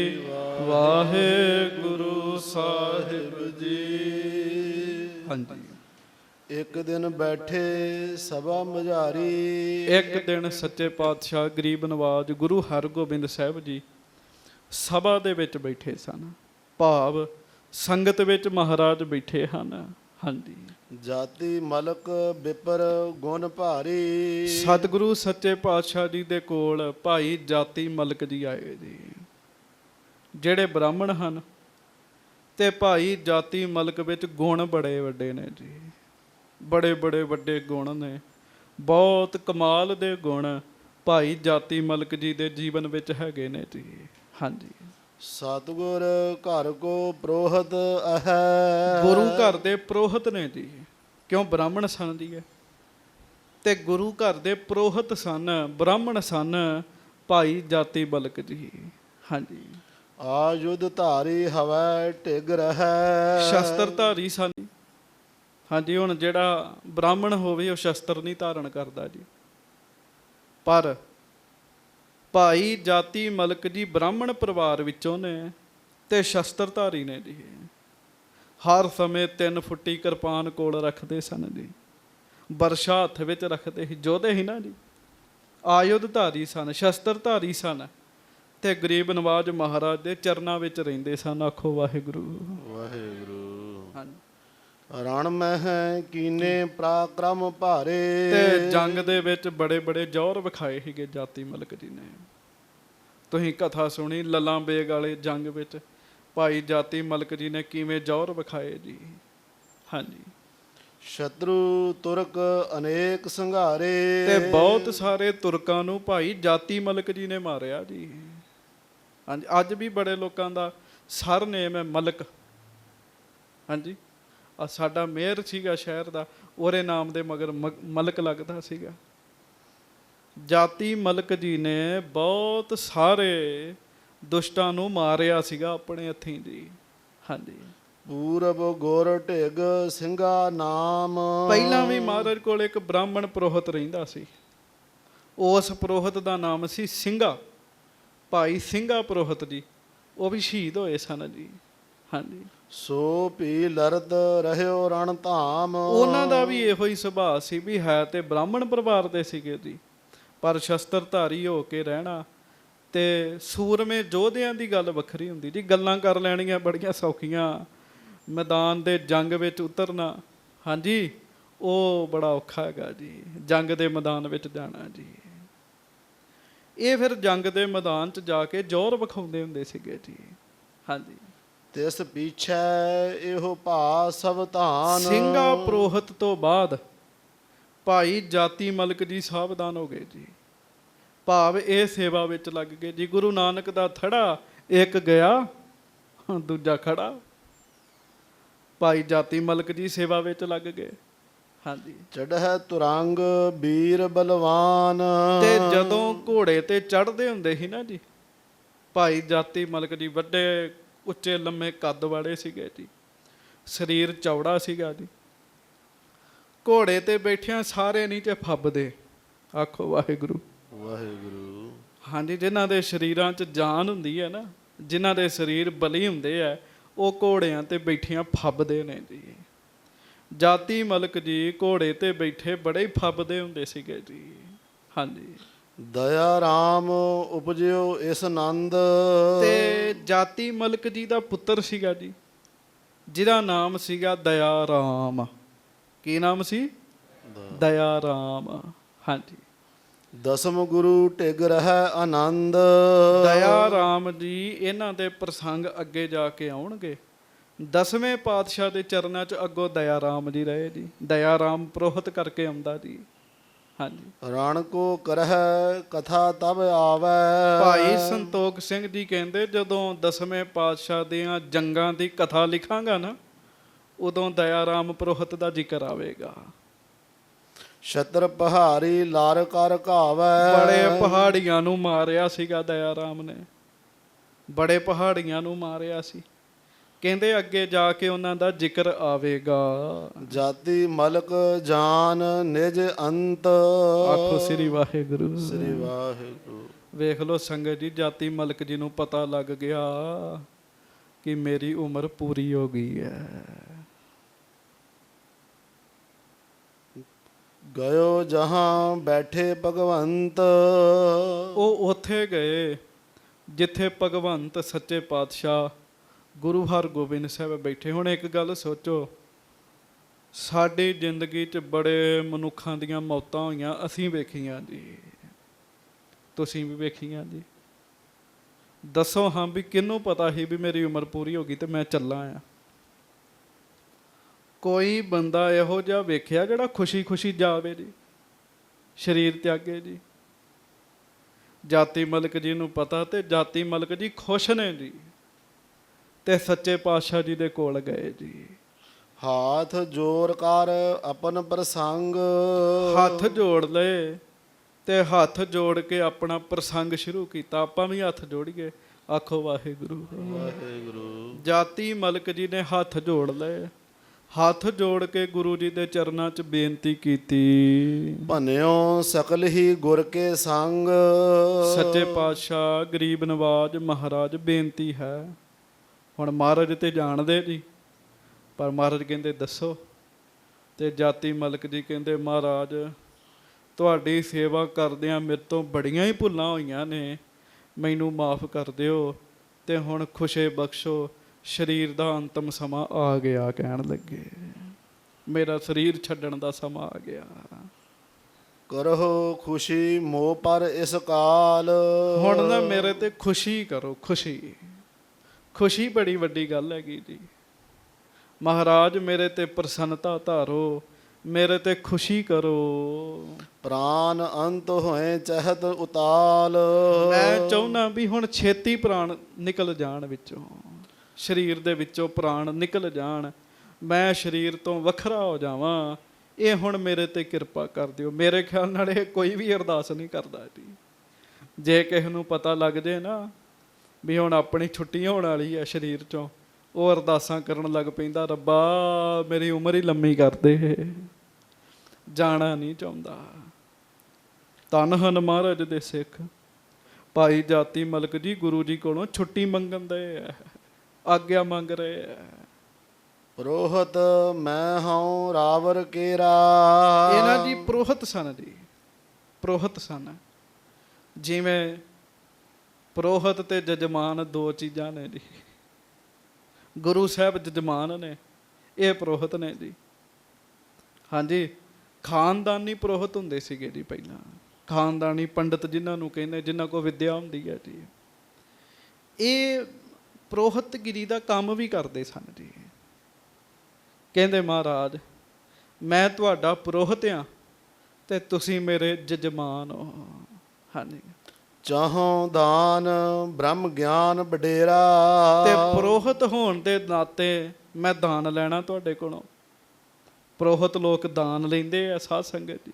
ਵਾਹਿਗੁਰੂ ਸਾਹਿਬ ਜੀ। ਹਾਂਜੀ। ਇੱਕ ਦਿਨ ਬੈਠੇ ਸਭਾ ਮਝਾਰੀ। ਇੱਕ ਦਿਨ ਸੱਚੇ ਪਾਤਸ਼ਾਹ ਗਰੀਬ ਨਵਾਜ ਗੁਰੂ ਹਰਗੋਬਿੰਦ ਸਾਹਿਬ ਜੀ ਸਭਾ ਦੇ ਵਿੱਚ ਬੈਠੇ ਸਨ, ਭਾਵ ਸੰਗਤ ਵਿੱਚ ਮਹਾਰਾਜ ਬੈਠੇ ਹਨ। ਹਾਂਜੀ। ਜਾਤੀ ਮਲਕ ਬਿਪਰ ਗੁਣ ਭਾਰੀ। ਸਤਿਗੁਰੂ ਸੱਚੇ ਪਾਤਸ਼ਾਹ ਜੀ ਦੇ ਕੋਲ ਭਾਈ ਜਾਤੀ ਮਲਕ ਜੀ ਆਏ ਜੀ, ਜਿਹੜੇ ਬ੍ਰਾਹਮਣ ਹਨ। ਤੇ ਭਾਈ ਜਾਤੀ ਮਲਕ ਵਿੱਚ ਗੁਣ ਬੜੇ ਵੱਡੇ ਨੇ ਜੀ, ਬੜੇ ਵੱਡੇ ਗੁਣ ਨੇ, ਬਹੁਤ ਕਮਾਲ ਦੇ ਗੁਣ ਭਾਈ ਜਾਤੀ ਮਲਕ ਜੀ ਦੇ ਜੀਵਨ ਵਿੱਚ ਹੈਗੇ ਨੇ ਜੀ। ਹਾਂਜੀ। ਸਤਿਗੁਰ ਘਰ ਕੋ ਪ੍ਰੋਹਤ ਹੈ। ਗੁਰੂ ਘਰ ਦੇ ਪ੍ਰੋਹਤ ਨੇ ਜੀ, ਕਿਉਂ ਬ੍ਰਾਹਮਣ ਸਨ ਜੀ। ਤੇ ਗੁਰੂ ਘਰ ਦੇ ਪ੍ਰੋਹਤ ਸਨ, ਬ੍ਰਾਹਮਣ ਸਨ ਭਾਈ ਜਾਤੀ ਮਲਕ ਜੀ। ਹਾਂਜੀ। ਆਯੁਧ ਧਾਰੀ ਹਵੈ ਢਿਗ ਰਹੈ। ਸ਼ਸਤਰ ਧਾਰੀ ਸਨ। ਹਾਂਜੀ। ਹੁਣ ਜਿਹੜਾ ਬ੍ਰਾਹਮਣ ਹੋਵੇ ਉਹ ਸ਼ਸਤਰ ਨਹੀਂ ਧਾਰਨ ਕਰਦਾ ਜੀ, ਪਰ ਭਾਈ ਜਾਤੀ ਮਲਕ ਜੀ ਬ੍ਰਾਹਮਣ ਪਰਿਵਾਰ ਵਿੱਚੋਂ ਨੇ ਤੇ ਸ਼ਸਤਰਧਾਰੀ ਨੇ ਜੀ। ਹਰ ਸਮੇਂ 3 ਫੁੱਟੀ ਕਿਰਪਾਨ ਕੋਲ ਰੱਖਦੇ ਸਨ ਜੀ, ਬਰਸ਼ਾ ਹੱਥ ਵਿੱਚ ਰੱਖਦੇ ਸੀ, ਯੋਧੇ ਸੀ ਨਾ ਜੀ। ਆਯੁਧ ਧਾਰੀ ਸਨ, ਸ਼ਸਤਰਧਾਰੀ ਸਨ, ਤੇ ਗਰੀਬ ਨਵਾਜ ਮਹਾਰਾਜ ਦੇ ਚਰਨਾਂ ਵਿੱਚ ਰਹਿੰਦੇ ਸਨ। ਆਖੋ ਵਾਹਿਗੁਰੂ ਵਾਹਿਗੁਰੂ। ਹਾਂਜੀ। ਰਣ ਮਹਿ ਕੀਨੇ ਪਰਾਕਰਮ ਭਾਰੇ। ਤੇ ਜੰਗ ਦੇ ਵਿੱਚ ਬੜੇ ਜੌਹਰ ਵਿਖਾਏ ਸੀਗੇ ਜਾਤੀ ਮਲਕ ਜੀ ਨੇ। ਤੁਸੀਂ ਕਥਾ ਸੁਣੀ ਲੱਲਾਂ ਬੇਗ ਵਾਲੇ ਜੰਗ ਵਿੱਚ ਭਾਈ ਜਾਤੀ ਮਲਕ ਜੀ ਨੇ ਕਿਵੇਂ ਜੌਹਰ ਵਿਖਾਏ ਜੀ। ਹਾਂਜੀ। ਸ਼ਤਰੂ ਤੁਰਕ ਅਨੇਕ ਸੰਘਾਰੇ। ਤੇ ਬਹੁਤ ਸਾਰੇ ਤੁਰਕਾਂ ਨੂੰ ਭਾਈ ਜਾਤੀ ਮਲਕ ਜੀ ਨੇ ਮਾਰਿਆ ਜੀ। ਹਾਂਜੀ। ਅੱਜ ਵੀ ਬੜੇ ਲੋਕਾਂ ਦਾ ਸਰਨੇਮ ਹੈ ਮਲਕ। ਹਾਂਜੀ। ਆ ਸਾਡਾ ਮੇਅਰ ਸੀਗਾ ਸ਼ਹਿਰ ਦਾ, ਉਹਦੇ ਨਾਮ ਦੇ ਮਗਰ ਮਲਕ ਲੱਗਦਾ ਸੀਗਾ। ਜਾਤੀ ਮਲਕ ਜੀ ਨੇ ਬਹੁਤ ਸਾਰੇ ਦੁਸ਼ਟਾਂ ਨੂੰ ਮਾਰਿਆ ਸੀਗਾ ਆਪਣੇ ਹੱਥੀਂ ਜੀ। ਹਾਂਜੀ। ਪੂਰਬ ਗੁਰ ਢਿਗ ਸਿੰਘਾ ਨਾਮ। ਪਹਿਲਾਂ ਵੀ ਮਹਾਰਾਜ ਕੋਲ ਇੱਕ ਬ੍ਰਾਹਮਣ ਪ੍ਰੋਹਤ ਰਹਿੰਦਾ ਸੀ, ਉਸ ਪ੍ਰੋਹਤ ਦਾ ਨਾਮ ਸੀ ਸਿੰਘਾ, ਭਾਈ ਸਿੰਘਾ ਪ੍ਰੋਹਤ ਜੀ। ਉਹ ਵੀ ਸ਼ਹੀਦ ਹੋਏ ਸਨ ਜੀ। ਹਾਂਜੀ। ਸੋ ਭੀ ਲਰਤ ਰਹਿਓ ਰਣ ਧਾਮ। ਉਹਨਾਂ ਦਾ ਵੀ ਇਹੋ ਹੀ ਸੁਭਾਅ ਸੀ ਵੀ ਹੈ ਤੇ ਬ੍ਰਾਹਮਣ ਪਰਿਵਾਰ ਦੇ ਸੀਗੇ ਜੀ, ਪਰ ਸ਼ਸਤਰਧਾਰੀ ਹੋ ਕੇ ਰਹਿਣਾ ਤੇ ਸੂਰਮੇ ਯੋਧਿਆਂ ਦੀ ਗੱਲ ਵੱਖਰੀ ਹੁੰਦੀ ਜੀ। ਗੱਲਾਂ ਕਰ ਲੈਣੀਆਂ ਬੜੀਆਂ ਸੌਖੀਆਂ, ਮੈਦਾਨ ਦੇ ਜੰਗ ਵਿੱਚ ਉਤਰਨਾ, ਹਾਂਜੀ, ਉਹ ਬੜਾ ਔਖਾ ਹੈਗਾ ਜੀ। ਜੰਗ ਦੇ ਮੈਦਾਨ ਵਿੱਚ ਜਾਣਾ ਜੀ, ਇਹ ਫਿਰ ਜੰਗ ਦੇ ਮੈਦਾਨ 'ਚ ਜਾ ਕੇ ਜ਼ੋਰ ਵਿਖਾਉਂਦੇ ਹੁੰਦੇ ਸੀਗੇ ਜੀ। ਹਾਂਜੀ, ਤਿਸ ਪਿਛੈ ਇਹੋ ਭਾ ਸਭ ਧਾਨ। ਸਿੰਘਾ ਪ੍ਰੋਹਤ ਤੋਂ ਬਾਅਦ ਭਾਈ ਜਾਤੀ ਮਲਕ ਜੀ ਸਾਵਧਾਨ ਹੋ ਗਏ ਜੀ, ਭਾਵ ਇਹ ਸੇਵਾ ਵਿੱਚ ਲੱਗ ਗਏ ਜੀ। ਗੁਰੂ ਨਾਨਕ ਦਾ ਥੜਾ ਇੱਕ ਗਿਆ, ਦੂਜਾ ਖੜਾ। ਭਾਈ ਜਾਤੀ ਮਲਕ ਜੀ ਸੇਵਾ ਵਿੱਚ ਲੱਗ ਗਏ। ਹਾਂਜੀ, ਚੜ੍ਹੈ ਤੁਰੰਗ ਵੀਰ ਬਲਵਾਨ। ਤੇ ਜਦੋਂ ਘੋੜੇ ਤੇ ਚੜ੍ਹਦੇ ਹੁੰਦੇ ਸੀ ਨਾ ਜੀ, ਭਾਈ ਜਾਤੀ ਮਲਕ ਜੀ ਵੱਡੇ ਉੱਚੇ ਲੰਮੇ ਕੱਦ ਵਾਲੇ ਸੀਗੇ ਜੀ, ਸਰੀਰ ਚੌੜਾ ਸੀਗਾ ਜੀ। ਘੋੜੇ ਤੇ ਬੈਠਿਆਂ ਸਾਰੇ ਨੀਚੇ ਫੱਬਦੇ, ਆਖੋ ਵਾਹਿਗੁਰੂ ਵਾਹਿਗੁਰੂ। ਹਾਂਜੀ, ਜਿਨ੍ਹਾਂ ਦੇ ਸਰੀਰਾਂ 'ਚ ਜਾਨ ਹੁੰਦੀ ਹੈ ਨਾ, ਜਿਨ੍ਹਾਂ ਦੇ ਸਰੀਰ ਬਲੀ ਹੁੰਦੇ ਆ, ਉਹ ਘੋੜਿਆਂ ਤੇ ਬੈਠਿਆਂ ਫੱਬਦੇ ਨੇ ਜੀ। ਜਾਤੀ ਮਲਕ ਜੀ ਘੋੜੇ ਤੇ ਬੈਠੇ ਬੜੇ ਹੀ ਫੱਬਦੇ ਹੁੰਦੇ ਸੀਗੇ ਜੀ। ਹਾਂਜੀ, ਦਇਆ ਰਾਮ ਉਪਜਿਓ ਇਸ ਆਨੰਦ। ਤੇ ਜਾਤੀ ਮਲਕ ਜੀ ਦਾ ਪੁੱਤਰ ਸੀਗਾ ਜੀ, ਜਿਹਦਾ ਨਾਮ ਸੀਗਾ ਦਇਆ ਰਾਮ। ਕੀ ਨਾਮ ਸੀ? ਦਇਆ ਰਾਮ। ਹਾਂਜੀ, ਦਸਮ ਗੁਰੂ ਟਿਗ ਰਹਿ ਆਨੰਦ। ਦਇਆ ਰਾਮ ਜੀ ਇਹਨਾਂ ਦੇ ਪ੍ਰਸੰਗ ਅੱਗੇ ਜਾ ਕੇ ਆਉਣਗੇ। 10ਵੇਂ ਪਾਤਸ਼ਾਹ ਦੇ ਚਰਨਾਂ 'ਚ ਅੱਗੋਂ ਦਇਆ ਰਾਮ ਜੀ ਰਹੇ ਜੀ। ਦਇਆ ਰਾਮ ਪ੍ਰੋਹਤ ਕਰਕੇ ਆਉਂਦਾ ਜੀ। ਹਾਂਜੀ, ਰਣ ਕੋ ਕਰਹਿ ਕਥਾ ਤਬ ਆਵੈ। ਭਾਈ ਸੰਤੋਖ ਸਿੰਘ ਜੀ ਕਹਿੰਦੇ ਜਦੋਂ 10ਵੇਂ ਪਾਤਸ਼ਾਹ ਦੀਆਂ ਜੰਗਾਂ ਦੀ ਕਥਾ ਲਿਖਾਂਗਾ ਨਾ, ਉਦੋਂ ਦਇਆ ਰਾਮ ਪ੍ਰੋਹਤ ਦਾ ਜ਼ਿਕਰ ਆਵੇਗਾ। ਛਤਰ ਪਹਾੜੀ ਲਾਰ ਕਰ ਘਾਵੈ। ਬੜੇ ਪਹਾੜੀਆਂ ਨੂੰ ਮਾਰਿਆ ਸੀਗਾ ਦਇਆ ਰਾਮ ਨੇ, ਬੜੇ ਪਹਾੜੀਆਂ ਨੂੰ ਮਾਰਿਆ ਸੀ। ਕਹਿੰਦੇ ਅੱਗੇ ਜਾ ਕੇ ਉਹਨਾਂ ਦਾ ਜ਼ਿਕਰ ਆਵੇਗਾ। ਜਾਤੀ ਮਲਕ ਜਾਨ ਨਿਜ ਅੰਤ। ਆਖੋ ਸ੍ਰੀ ਵਾਹਿਗੁਰੂ। ਸ੍ਰੀ ਵਾਹਿਗੁਰੂ। ਵੇਖ ਲੋ ਸੰਗਤ ਜੀ, ਜਾਤੀ ਮਲਕ ਜੀ ਨੂੰ ਪਤਾ ਲੱਗ ਗਿਆ ਕਿ ਮੇਰੀ ਉਮਰ ਪੂਰੀ ਹੋ ਗਈ ਹੈ। ਗਇਓ ਜਹਾਂ ਬੈਠੇ ਭਗਵੰਤ। ਉਹ ਉੱਥੇ ਗਏ ਜਿੱਥੇ ਭਗਵੰਤ ਸੱਚੇ ਪਾਤਸ਼ਾਹ ਗੁਰੂ ਹਰਗੋਬਿੰਦ ਸਾਹਿਬ ਬੈਠੇ। ਹੁਣ ਇੱਕ ਗੱਲ ਸੋਚੋ, ਸਾਡੀ ਜ਼ਿੰਦਗੀ 'ਚ ਬੜੇ ਮਨੁੱਖਾਂ ਦੀਆਂ ਮੌਤਾਂ ਹੋਈਆਂ, ਅਸੀਂ ਵੇਖੀਆਂ ਜੀ, ਤੁਸੀਂ ਵੀ ਵੇਖੀਆਂ ਜੀ। ਦੱਸੋ ਹਾਂ ਵੀ ਕਿਹਨੂੰ ਪਤਾ ਸੀ ਵੀ ਮੇਰੀ ਉਮਰ ਪੂਰੀ ਹੋ ਗਈ ਤੇ ਮੈਂ ਚੱਲਾਂ ਆ? ਕੋਈ ਬੰਦਾ ਇਹੋ ਜਿਹਾ ਵੇਖਿਆ ਜਿਹੜਾ ਖੁਸ਼ੀ ਖੁਸ਼ੀ ਜਾਵੇ ਜੀ, ਸਰੀਰ ਤਿਆਗੇ ਜੀ? ਜਾਤੀ ਮਲਕ ਜੀ ਨੂੰ ਪਤਾ, ਤੇ ਜਾਤੀ ਮਲਕ ਜੀ ਖੁਸ਼ ਨੇ ਜੀ, ਤੇ ਸੱਚੇ ਪਾਤਸ਼ਾਹ ਜੀ ਦੇ ਕੋਲ ਗਏ ਜੀ। ਹਾਥ ਜੋੜ ਕਰ ਆਪਨ ਪ੍ਰਸੰਗ। ਹੱਥ ਜੋੜ ਲਏ ਤੇ ਹੱਥ ਜੋੜ ਕੇ ਆਪਣਾ ਪ੍ਰਸੰਗ ਸ਼ੁਰੂ ਕੀਤਾ। ਆਪਾਂ ਵੀ ਹੱਥ ਜੋੜੀਏ, ਆਖੋ ਵਾਹਿਗੁਰੂ ਵਾਹਿਗੁਰੂ। ਜਾਤੀ ਮਲਕ ਜੀ ਨੇ ਹੱਥ ਜੋੜ ਲਏ, ਹੱਥ ਜੋੜ ਕੇ ਗੁਰੂ ਜੀ ਦੇ ਚਰਨਾਂ 'ਚ ਬੇਨਤੀ ਕੀਤੀ। ਭਨਿਓ ਸਕਲ ਹੀ ਗੁਰ ਕੇ ਸੰਗ। ਸੱਚੇ ਪਾਤਸ਼ਾਹ ਗਰੀਬ ਨਵਾਜ ਮਹਾਰਾਜ ਬੇਨਤੀ ਹੈ। ਹੁਣ ਮਹਾਰਾਜ ਤੇ ਜਾਣਦੇ ਜੀ, ਪਰ ਮਹਾਰਾਜ ਕਹਿੰਦੇ ਦੱਸੋ। ਤੇ ਜਾਤੀ ਮਲਕ ਜੀ ਕਹਿੰਦੇ ਮਹਾਰਾਜ ਤੁਹਾਡੀ ਸੇਵਾ ਕਰਦਿਆਂ ਮੇਰੇ ਤੋਂ ਬੜੀਆਂ ਹੀ ਭੁੱਲਾਂ ਹੋਈਆਂ ਨੇ, ਮੈਨੂੰ ਮਾਫ ਕਰ ਦਿਓ ਤੇ ਹੁਣ ਖੁਸ਼ੇ ਬਖਸ਼ੋ, ਸਰੀਰ ਦਾ ਅੰਤਮ ਸਮਾਂ ਆ ਗਿਆ। ਕਹਿਣ ਲੱਗੇ ਮੇਰਾ ਸਰੀਰ ਛੱਡਣ ਦਾ ਸਮਾਂ ਆ ਗਿਆ। ਕਰੋ ਖੁਸ਼ੀ ਮੋਹ ਪਰ ਇਸ ਕਾਲ। ਹੁਣ ਨਾ ਮੇਰੇ ਤੇ ਖੁਸ਼ੀ ਕਰੋ, ਖੁਸ਼ੀ। ਖੁਸ਼ੀ ਬੜੀ ਵੱਡੀ ਗੱਲ ਹੈਗੀ ਜੀ। ਮਹਾਰਾਜ ਮੇਰੇ ਤੇ ਪ੍ਰਸੰਨਤਾ ਧਾਰੋ, ਮੇਰੇ ਤੇ ਖੁਸ਼ੀ ਕਰੋ। ਪ੍ਰਾਨ ਅੰਤ ਹੋਏ ਚਹਿਤ ਉਤਾਲ। ਮੈਂ ਚਾਹੁੰਦਾ ਵੀ ਹੁਣ ਛੇਤੀ ਪ੍ਰਾਣ ਨਿਕਲ ਜਾਣ ਵਿੱਚੋਂ, ਸਰੀਰ ਦੇ ਵਿੱਚੋਂ ਪ੍ਰਾਣ ਨਿਕਲ ਜਾਣ, ਮੈਂ ਸਰੀਰ ਤੋਂ ਵੱਖਰਾ ਹੋ ਜਾਵਾਂ। ਇਹ ਹੁਣ ਮੇਰੇ ਤੇ ਕਿਰਪਾ ਕਰ ਦਿਓ। ਮੇਰੇ ਖਿਆਲ ਨਾਲ ਇਹ ਕੋਈ ਵੀ ਅਰਦਾਸ ਨਹੀਂ ਕਰਦਾ ਜੀ। ਜੇ ਕਿਸੇ ਨੂੰ ਪਤਾ ਲੱਗ ਜੇ ਨਾ ਵੀ ਹੁਣ ਆਪਣੀ ਛੁੱਟੀ ਹੋਣ ਵਾਲੀ ਹੈ ਸਰੀਰ 'ਚੋਂ, ਉਹ ਅਰਦਾਸਾਂ ਕਰਨ ਲੱਗ ਪੈਂਦਾ, ਰੱਬਾ ਮੇਰੀ ਉਮਰ ਹੀ ਲੰਮੀ ਕਰ ਦੇ, ਜਾਣਾ ਨਹੀਂ ਚਾਹੁੰਦਾ। ਧੰਨ ਹਨ ਮਹਾਰਾਜ ਦੇ ਸਿੱਖ। ਭਾਈ ਜਾਤੀ ਮਲਕ ਜੀ ਗੁਰੂ ਜੀ ਕੋਲੋਂ ਛੁੱਟੀ ਮੰਗਣ ਦੇ, ਆਗਿਆ ਮੰਗ ਰਹੇ ਹੈ। ਰੋਹਤ ਮੈਂ ਹਉ ਰਾਵਰ ਕੇਰਾ। ਇਹਨਾਂ ਜੀ ਪ੍ਰੋਹਤ ਸਨ ਜੀ, ਪ੍ਰੋਹਤ ਸਨ। ਜਿਵੇਂ ਪ੍ਰੋਹਤ ਤੇ ਜਜਮਾਨ ਦੋ ਚੀਜ਼ਾਂ ਨੇ ਜੀ। ਗੁਰੂ ਸਾਹਿਬ ਜਜਮਾਨ ਨੇ, ਇਹ ਪ੍ਰੋਹਤ ਨੇ ਜੀ। ਹਾਂਜੀ, ਖਾਨਦਾਨੀ ਪ੍ਰੋਹਤ ਹੁੰਦੇ ਸੀਗੇ ਜੀ ਪਹਿਲਾਂ, ਖਾਨਦਾਨੀ ਪੰਡਤ ਜਿਨ੍ਹਾਂ ਨੂੰ ਕਹਿੰਦੇ, ਜਿਨ੍ਹਾਂ ਕੋਲ ਵਿੱਦਿਆ ਹੁੰਦੀ ਹੈ ਜੀ। ਇਹ ਪ੍ਰੋਹਤਗਿਰੀ ਦਾ ਕੰਮ ਵੀ ਕਰਦੇ ਸਨ ਜੀ। ਕਹਿੰਦੇ ਮਹਾਰਾਜ ਮੈਂ ਤੁਹਾਡਾ ਪ੍ਰੋਹਤ ਹਾਂ ਤੇ ਤੁਸੀਂ ਮੇਰੇ ਜਜਮਾਨ ਹੋ। ਹਾਂਜੀ, ਚਾਹੋਂ ਦਾਨ ਬ੍ਰਹਮ ਗਿਆਨ ਵਡੇਰਾ। ਤੇ ਪ੍ਰੋਹਤ ਹੋਣ ਦੇ ਨਾਤੇ ਮੈਂ ਦਾਨ ਲੈਣਾ ਤੁਹਾਡੇ ਕੋਲੋਂ। ਪ੍ਰੋਹਤ ਲੋਕ ਦਾਨ ਲੈਂਦੇ ਆ ਸਾਧ ਸੰਗਤ ਜੀ।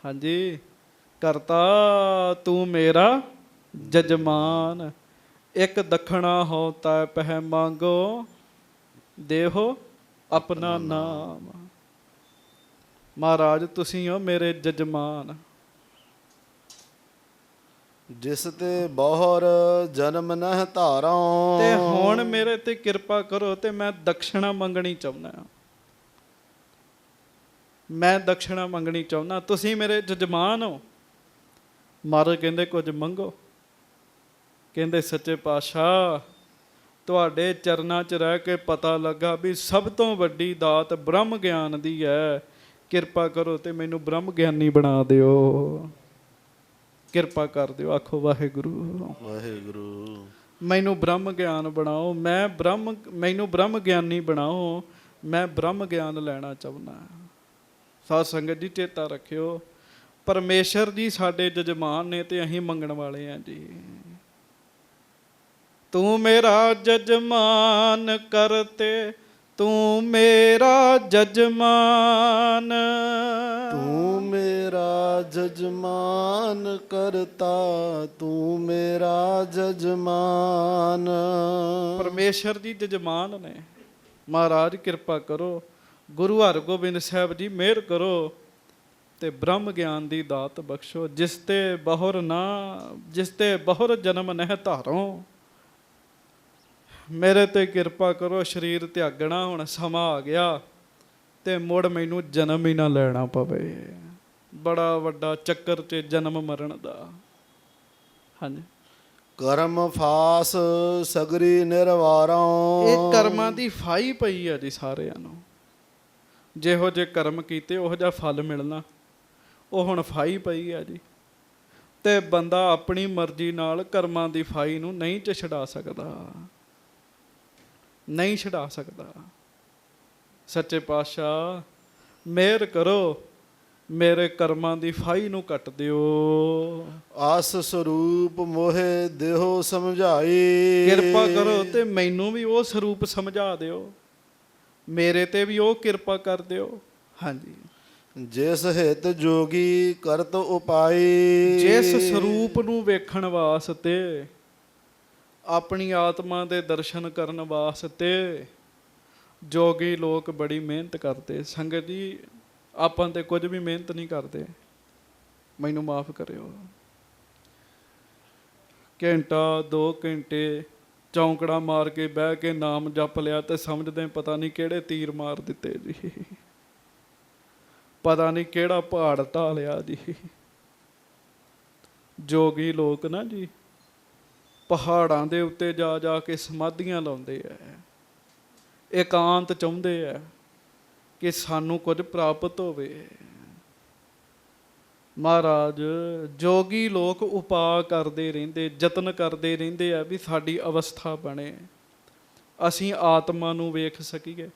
ਹਾਂਜੀ, ਕਰਤਾ ਤੂੰ ਮੇਰਾ ਜਜਮਾਨ, ਇੱਕ ਦਖਣਾ ਹੋ ਤਾ ਪਹਿ ਮੰਗੋ, ਦੇਹੋ ਆਪਣਾ ਨਾਮ। ਮਹਾਰਾਜ ਤੁਸੀਂ ਹੋ ਮੇਰੇ ਜਜਮਾਨ। ਜਿਸ ਤੇ ਬਹੁਰ ਜਨਮ ਨਹਿ ਧਾਰਾਂ। ਤੇ ਹੁਣ ਮੇਰੇ ਤੇ ਕਿਰਪਾ ਕਰੋ ਤੇ ਮੈਂ ਦਕਸ਼ਣਾ ਮੰਗਣੀ ਚਾਹੁੰਦਾ ਹਾਂ। ਮੈਂ ਦਕਸ਼ਣਾ ਮੰਗਣੀ ਚਾਹੁੰਦਾ, ਤੁਸੀਂ ਮੇਰੇ ਜਜਮਾਨ ਹੋ। ਮਹਾਰਾਜ ਕਹਿੰਦੇ ਕੁਝ ਮੰਗੋ। ਕਹਿੰਦੇ ਸੱਚੇ ਪਾਤਸ਼ਾਹ ਤੁਹਾਡੇ ਚਰਨਾਂ 'ਚ ਰਹਿ ਕੇ ਪਤਾ ਲੱਗਾ ਵੀ ਸਭ ਤੋਂ ਵੱਡੀ ਦਾਤ ਬ੍ਰਹਮ ਗਿਆਨ ਦੀ ਹੈ। ਕਿਰਪਾ ਕਰੋ ਤੇ ਮੈਨੂੰ ਬ੍ਰਹਮ ਗਿਆਨੀ ਬਣਾ ਦਿਓ। ਕਿਰਪਾ ਕਰ ਦਿਓ, ਆਖੋ ਵਾਹਿਗੁਰੂ। ਵਾਹਿਗੁਰੂ ਮੈਨੂੰ ਬ੍ਰਹਮ ਗਿਆਨ ਬਣਾਓ, ਮੈਨੂੰ ਬ੍ਰਹਮ ਗਿਆਨੀ ਬਣਾਓ, ਮੈਂ ਬ੍ਰਹਮ ਗਿਆਨ ਲੈਣਾ ਚਾਹੁੰਦਾ। ਸਾਧ ਸੰਗਤ ਜੀ ਚੇਤਾ ਰੱਖਿਓ, ਪਰਮੇਸ਼ਰ ਜੀ ਸਾਡੇ ਜਜਮਾਨ ਨੇ ਤੇ ਅਸੀਂ ਮੰਗਣ ਵਾਲੇ ਹਾਂ ਜੀ। ਤੂੰ ਮੇਰਾ ਜਜਮਾਨ ਕਰਤੇ, ਤੂੰ ਮੇਰਾ ਜਜਮਾਨ। ਤੂੰ ਮੇਰਾ ਜਜਮਾਨ ਕਰਤਾ, ਤੂੰ ਮੇਰਾ ਜਜਮਾਨ। ਪਰਮੇਸ਼ਰ ਜੀ ਜਜਮਾਨ ਨੇ। ਮਹਾਰਾਜ ਕਿਰਪਾ ਕਰੋ, ਗੁਰੂ ਹਰਗੋਬਿੰਦ ਸਾਹਿਬ ਜੀ ਮਿਹਰ ਕਰੋ ਤੇ ਬ੍ਰਹਮ ਗਿਆਨ ਦੀ ਦਾਤ ਬਖਸ਼ੋ। ਜਿਸ ਤੇ ਬਹੁਰ ਜਨਮ ਨਹਿ ਧਾਰੋ। ਮੇਰੇ ਤੇ ਕਿਰਪਾ ਕਰੋ, ਸਰੀਰ ਤਿਆਗਣਾ ਹੁਣ ਸਮਾਂ ਆ ਗਿਆ ਤੇ ਮੁੜ ਮੈਨੂੰ ਜਨਮ ਹੀ ਨਾ ਲੈਣਾ ਪਵੇ। ਬੜਾ ਵੱਡਾ ਚੱਕਰ 'ਚ ਜਨਮ ਮਰਨ ਦਾ। ਹਾਂਜੀ, ਕਰਮ ਫਾਸ ਸਗਰੀ ਨਿਰਵਾਰੋਂ। ਇਹ ਕਰਮਾਂ ਦੀ ਫਾਈ ਪਈ ਆ ਜੀ ਸਾਰਿਆਂ ਨੂੰ। ਜਿਹੋ ਜਿਹੇ ਕਰਮ ਕੀਤੇ ਉਹੋ ਜਿਹਾ ਫਲ ਮਿਲਣਾ, ਉਹ ਹੁਣ ਫਾਈ ਪਈ ਆ ਜੀ। ਤੇ ਬੰਦਾ ਆਪਣੀ ਮਰਜ਼ੀ ਨਾਲ ਕਰਮਾਂ ਦੀ ਫਾਈ ਨੂੰ ਨਹੀਂ ਛਡਾ ਸਕਦਾ, ਨਹੀਂ ਛਡਾ ਸਕਦਾ। ਸੱਚੇ ਪਾਤਸ਼ਾਹ ਮਿਹਰ ਕਰੋ, ਮੇਰੇ ਕਰਮਾਂ ਦੀ ਫਾਈ ਨੂੰ ਕੱਟ ਦਿਓ। ਆਸ ਸਰੂਪ ਮੋਹਿ ਦੇਹੋ ਸਮਝਾਈ। ਕਿਰਪਾ ਕਰੋ ਤੇ ਮੈਨੂੰ ਵੀ ਉਹ ਸਰੂਪ ਸਮਝਾ ਦਿਓ, ਮੇਰੇ ਤੇ ਵੀ ਉਹ ਕਿਰਪਾ ਕਰ ਦਿਓ। ਹਾਂਜੀ, ਜਿਸ ਹਿਤ ਜੋਗੀ ਕਰਤ ਉਪਾਈ। ਜਿਸ ਸਰੂਪ ਨੂੰ ਵੇਖਣ ਵਾਸਤੇ, ਆਪਣੀ ਆਤਮਾ ਦੇ ਦਰਸ਼ਨ ਕਰਨ ਵਾਸਤੇ ਜੋਗੀ ਲੋਕ ਬੜੀ ਮਿਹਨਤ ਕਰਦੇ। ਸੰਗਤ ਜੀ ਆਪਾਂ ਤੇ ਕੁਝ ਵੀ ਮਿਹਨਤ ਨਹੀਂ ਕਰਦੇ, ਮੈਨੂੰ ਮਾਫ ਕਰਿਓ। ਘੰਟਾ 2 ਘੰਟੇ ਚੌਂਕੜਾ ਮਾਰ ਕੇ ਬਹਿ ਕੇ ਨਾਮ ਜਪ ਲਿਆ ਤੇ ਸਮਝਦੇ ਪਤਾ ਨਹੀਂ ਕਿਹੜੇ ਤੀਰ ਮਾਰ ਦਿੱਤੇ ਜੀ, ਪਤਾ ਨਹੀਂ ਕਿਹੜਾ ਪਹਾੜ ਢਾਹ ਲਿਆ ਜੀ। ਜੋਗੀ ਲੋਕ ਨਾ ਜੀ ਪਹਾੜਾਂ ਦੇ ਉੱਤੇ ਜਾ ਜਾ ਕੇ ਸਮਾਧੀਆਂ ਲਾਉਂਦੇ ਆ, ਇਕਾਂਤ ਚਾਹੁੰਦੇ ਆ ਕਿ ਸਾਨੂੰ ਕੁਝ ਪ੍ਰਾਪਤ ਹੋਵੇ। ਮਹਾਰਾਜ ਜੋਗੀ ਲੋਕ ਉਪਾਅ ਕਰਦੇ ਰਹਿੰਦੇ, ਯਤਨ ਕਰਦੇ ਰਹਿੰਦੇ ਆ ਵੀ ਸਾਡੀ ਅਵਸਥਾ ਬਣੇ, ਅਸੀਂ ਆਤਮਾ ਨੂੰ ਵੇਖ ਸਕੀਏ।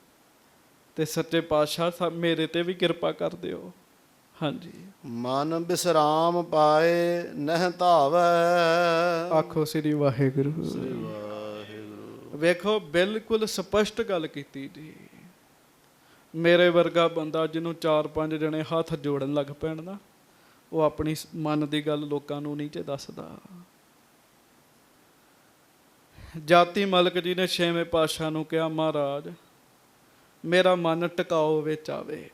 ਤੇ ਸੱਚੇ ਪਾਤਸ਼ਾਹ ਮੇਰੇ ਤੇ ਵੀ ਕਿਰਪਾ ਕਰ ਦਿਓ। ਹਾਂਜੀ, ਮਨ ਬਿਸਰਾਮ ਪਾਏ ਨਹਿ ਧਾਵੈ। ਆਖੋ ਸ੍ਰੀ ਵਾਹਿਗੁਰੂ। ਵਾਹਿਗੁਰੂ ਵੇਖੋ ਬਿਲਕੁਲ ਸਪਸ਼ਟ ਗੱਲ ਕੀਤੀ ਜੀ। ਮੇਰੇ ਵਰਗਾ ਬੰਦਾ ਜਿਹਨੂੰ 4-5 ਜਣੇ ਹੱਥ ਜੋੜਨ ਲੱਗ ਪੈਣ ਨਾ, ਉਹ ਆਪਣੀ ਮਨ ਦੀ ਗੱਲ ਲੋਕਾਂ ਨੂੰ ਨਹੀਂ ਜੇ ਦੱਸਦਾ। ਜਾਤੀ ਮਲਕ ਜੀ ਨੇ 6ਵੇਂ ਪਾਤਸ਼ਾਹ ਨੂੰ ਕਿਹਾ, ਮਹਾਰਾਜ ਮੇਰਾ ਮਨ ਟਿਕਾਓ ਵਿੱਚ ਆਵੇ।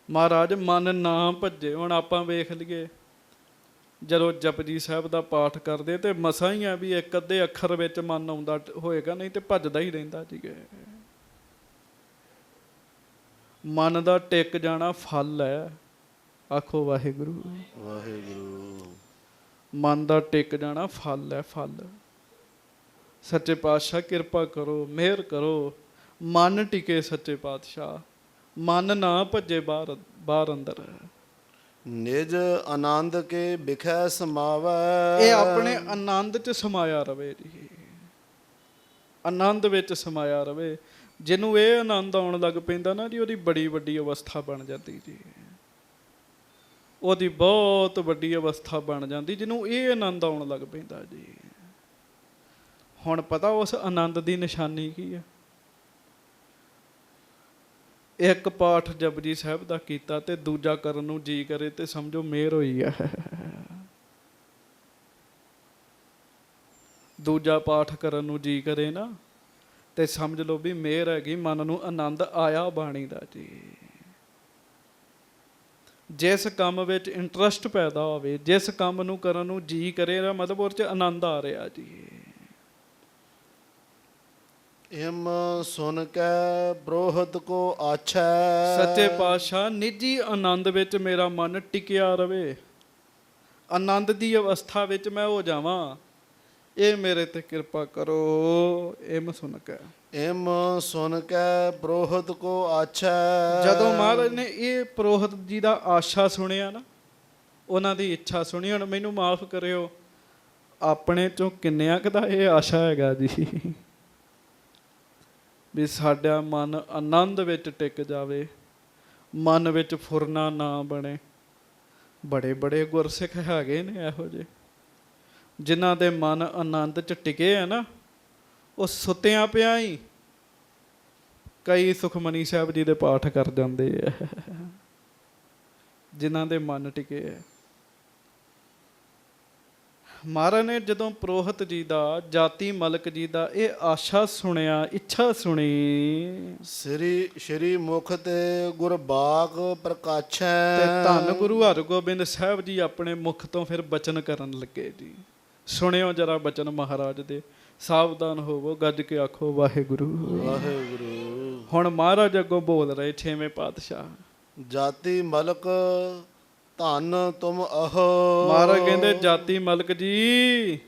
ਮਹਾਰਾਜ ਮਨ ਨਾ ਭੱਜੇ। ਹੁਣ ਆਪਾਂ ਵੇਖ ਲਈਏ ਜਦੋਂ ਜਪਜੀ ਸਾਹਿਬ ਦਾ ਪਾਠ ਕਰਦੇ ਤੇ ਮਸਾਂ ਹੀ ਆ ਵੀ ਇੱਕ ਅੱਧੇ ਅੱਖਰ ਵਿੱਚ ਮਨ ਆਉਂਦਾ ਹੋਏਗਾ, ਨਹੀਂ ਤੇ ਭੱਜਦਾ ਹੀ ਰਹਿੰਦਾ ਜੀ। ਮਨ ਦਾ ਟਿਕ ਜਾਣਾ ਫਲ ਹੈ। ਆਖੋ ਵਾਹਿਗੁਰੂ ਵਾਹਿਗੁਰੂ। ਮਨ ਦਾ ਟਿਕ ਜਾਣਾ ਫਲ ਹੈ, ਫਲ। ਸੱਚੇ ਪਾਤਸ਼ਾਹ ਕਿਰਪਾ ਕਰੋ, ਮਿਹਰ ਕਰੋ, ਮਨ ਟਿਕੇ ਸੱਚੇ ਪਾਤਸ਼ਾਹ, ਮਨ ਨਾ ਭੱਜੇ ਬਾਹਰ ਬਾਹਰ ਅੰਦਰ। ਨਿਜ ਆਨੰਦ ਕੇ ਬਿਖੈ ਸਮਾਵੈ। ਇਹ ਆਪਣੇ ਆਨੰਦ 'ਚ ਸਮਾਇਆ ਰਵੇ ਜੀ, ਆਨੰਦ ਵਿੱਚ ਸਮਾਇਆ ਰਵੇ। ਜਿਹਨੂੰ ਇਹ ਆਨੰਦ ਆਉਣ ਲੱਗ ਪੈਂਦਾ ਨਾ ਜੀ, ਉਹਦੀ ਬੜੀ ਵੱਡੀ ਅਵਸਥਾ ਬਣ ਜਾਂਦੀ ਜੀ, ਉਹਦੀ ਬਹੁਤ ਵੱਡੀ ਅਵਸਥਾ ਬਣ ਜਾਂਦੀ ਜਿਹਨੂੰ ਇਹ ਆਨੰਦ ਆਉਣ ਲੱਗ ਪੈਂਦਾ ਜੀ। ਹੁਣ ਪਤਾ ਉਸ ਆਨੰਦ ਦੀ ਨਿਸ਼ਾਨੀ ਕੀ ਹੈ? ਇੱਕ ਪਾਠ ਜਪਜੀ ਸਾਹਿਬ ਦਾ ਕੀਤਾ ਤੇ ਦੂਜਾ ਕਰਨ ਨੂੰ ਜੀ ਕਰੇ ਤੇ ਸਮਝੋ ਮਿਹਰ ਹੋਈ ਹੈ। ਦੂਜਾ ਪਾਠ ਕਰਨ ਨੂੰ ਜੀ ਕਰੇ ਨਾ ਤੇ ਸਮਝ ਲਓ ਵੀ ਮਿਹਰ ਹੈਗੀ, ਮਨ ਨੂੰ ਆਨੰਦ ਆਇਆ ਬਾਣੀ ਦਾ ਜੀ। ਜਿਸ ਕੰਮ ਵਿੱਚ ਇੰਟਰਸਟ ਪੈਦਾ ਹੋਵੇ, ਜਿਸ ਕੰਮ ਨੂੰ ਕਰਨ ਨੂੰ ਜੀ ਕਰੇ ਨਾ, ਮਤਲਬ ਉਹਦੇ 'ਚ ਆਨੰਦ ਆ ਰਿਹਾ ਜੀ। ਇਮ ਸੁਨ ਕੈ ਬ੍ਰੋਹਤ ਕੋ ਆਛੈ। ਸੱਚੇ ਪਾਤਸ਼ਾਹ ਨਿੱਜੀ ਆਨੰਦ ਵਿੱਚ ਮੇਰਾ ਮਨ ਟਿਕਿਆ ਰਵੇ, ਆਨੰਦ ਦੀ ਅਵਸਥਾ ਵਿੱਚ ਮੈਂ ਹੋ ਜਾਵਾਂ, ਇਹ ਮੇਰੇ ਤੇ ਕਿਰਪਾ ਕਰੋ। ਇਮ ਸੁਨ ਕੈ, ਇਮ ਸੁਨ ਕੈ ਬ੍ਰੋਹਤ ਕੋ ਆਛੈ। ਜਦੋਂ ਮਹਾਰਾਜ ਨੇ ਇਹ ਪ੍ਰੋਹਤ ਜੀ ਦਾ ਆਸ਼ਾ ਸੁਣਿਆ ਨਾ, ਉਹਨਾਂ ਦੀ ਇੱਛਾ ਸੁਣੀ, ਹੁਣ ਮੈਨੂੰ ਮਾਫ ਕਰਿਓ, ਆਪਣੇ ਚੋਂ ਕਿੰਨਿਆਂ ਕੁ ਦਾ ਇਹ ਆਸ਼ਾ ਹੈਗਾ ਜੀ ਵੀ ਸਾਡਾ ਮਨ ਆਨੰਦ ਵਿੱਚ ਟਿਕ ਜਾਵੇ, ਮਨ ਵਿੱਚ ਫੁਰਨਾ ਨਾ ਬਣੇ। ਬੜੇ ਬੜੇ ਗੁਰਸਿੱਖ ਹੈਗੇ ਨੇ ਇਹੋ ਜਿਹੇ ਜਿਨ੍ਹਾਂ ਦੇ ਮਨ ਆਨੰਦ 'ਚ ਟਿਕੇ ਹੈ ਨਾ, ਉਹ ਸੁੱਤਿਆਂ ਪਿਆ ਹੀ ਕਈ ਸੁਖਮਨੀ ਸਾਹਿਬ ਜੀ ਦੇ ਪਾਠ ਕਰ ਜਾਂਦੇ ਆ, ਜਿਨ੍ਹਾਂ ਦੇ ਮਨ ਟਿਕੇ ਹੈ। ਮਹਾਰਾਜ ਨੇ ਜਦੋਂ ਪ੍ਰੋਹਤ ਜੀ ਦਾ, ਜਾਤੀ ਮਲਕ ਜੀ ਦਾ ਇਹ ਆਸ਼ਾ ਸੁਣਿਆ, ਇੱਛਾ ਸੁਣੀ, ਸ਼੍ਰੀ ਮੁਖ ਤੇ ਗੁਰਬਾਗ ਪ੍ਰਕਾਸ਼ੈ। ਤੇ ਧੰਨ ਗੁਰੂ ਹਰਗੋਬਿੰਦ ਸਾਹਿਬ ਜੀ ਆਪਣੇ ਮੁਖ ਤੋਂ ਫਿਰ ਬਚਨ ਕਰਨ ਲੱਗੇ ਜੀ। ਸੁਣਿਓ ਜਰਾ ਬਚਨ ਮਹਾਰਾਜ ਦੇ, ਸਾਵਧਾਨ ਹੋਵੋ, ਗੱਜ ਕੇ ਆਖੋ ਵਾਹਿਗੁਰੂ ਵਾਹਿਗੁਰੂ। ਹੁਣ ਮਹਾਰਾਜ ਅੱਗੋਂ ਬੋਲ ਰਹੇ ਛੇਵੇਂ ਪਾਤਸ਼ਾਹ। ਜਾਤੀ ਮਲਕ ਧੰਨ ਤੁਮ ਅਹ। ਮਹਾਰਾਜ ਕਹਿੰਦੇ ਜਾਤੀ ਮਲਕ ਜੀ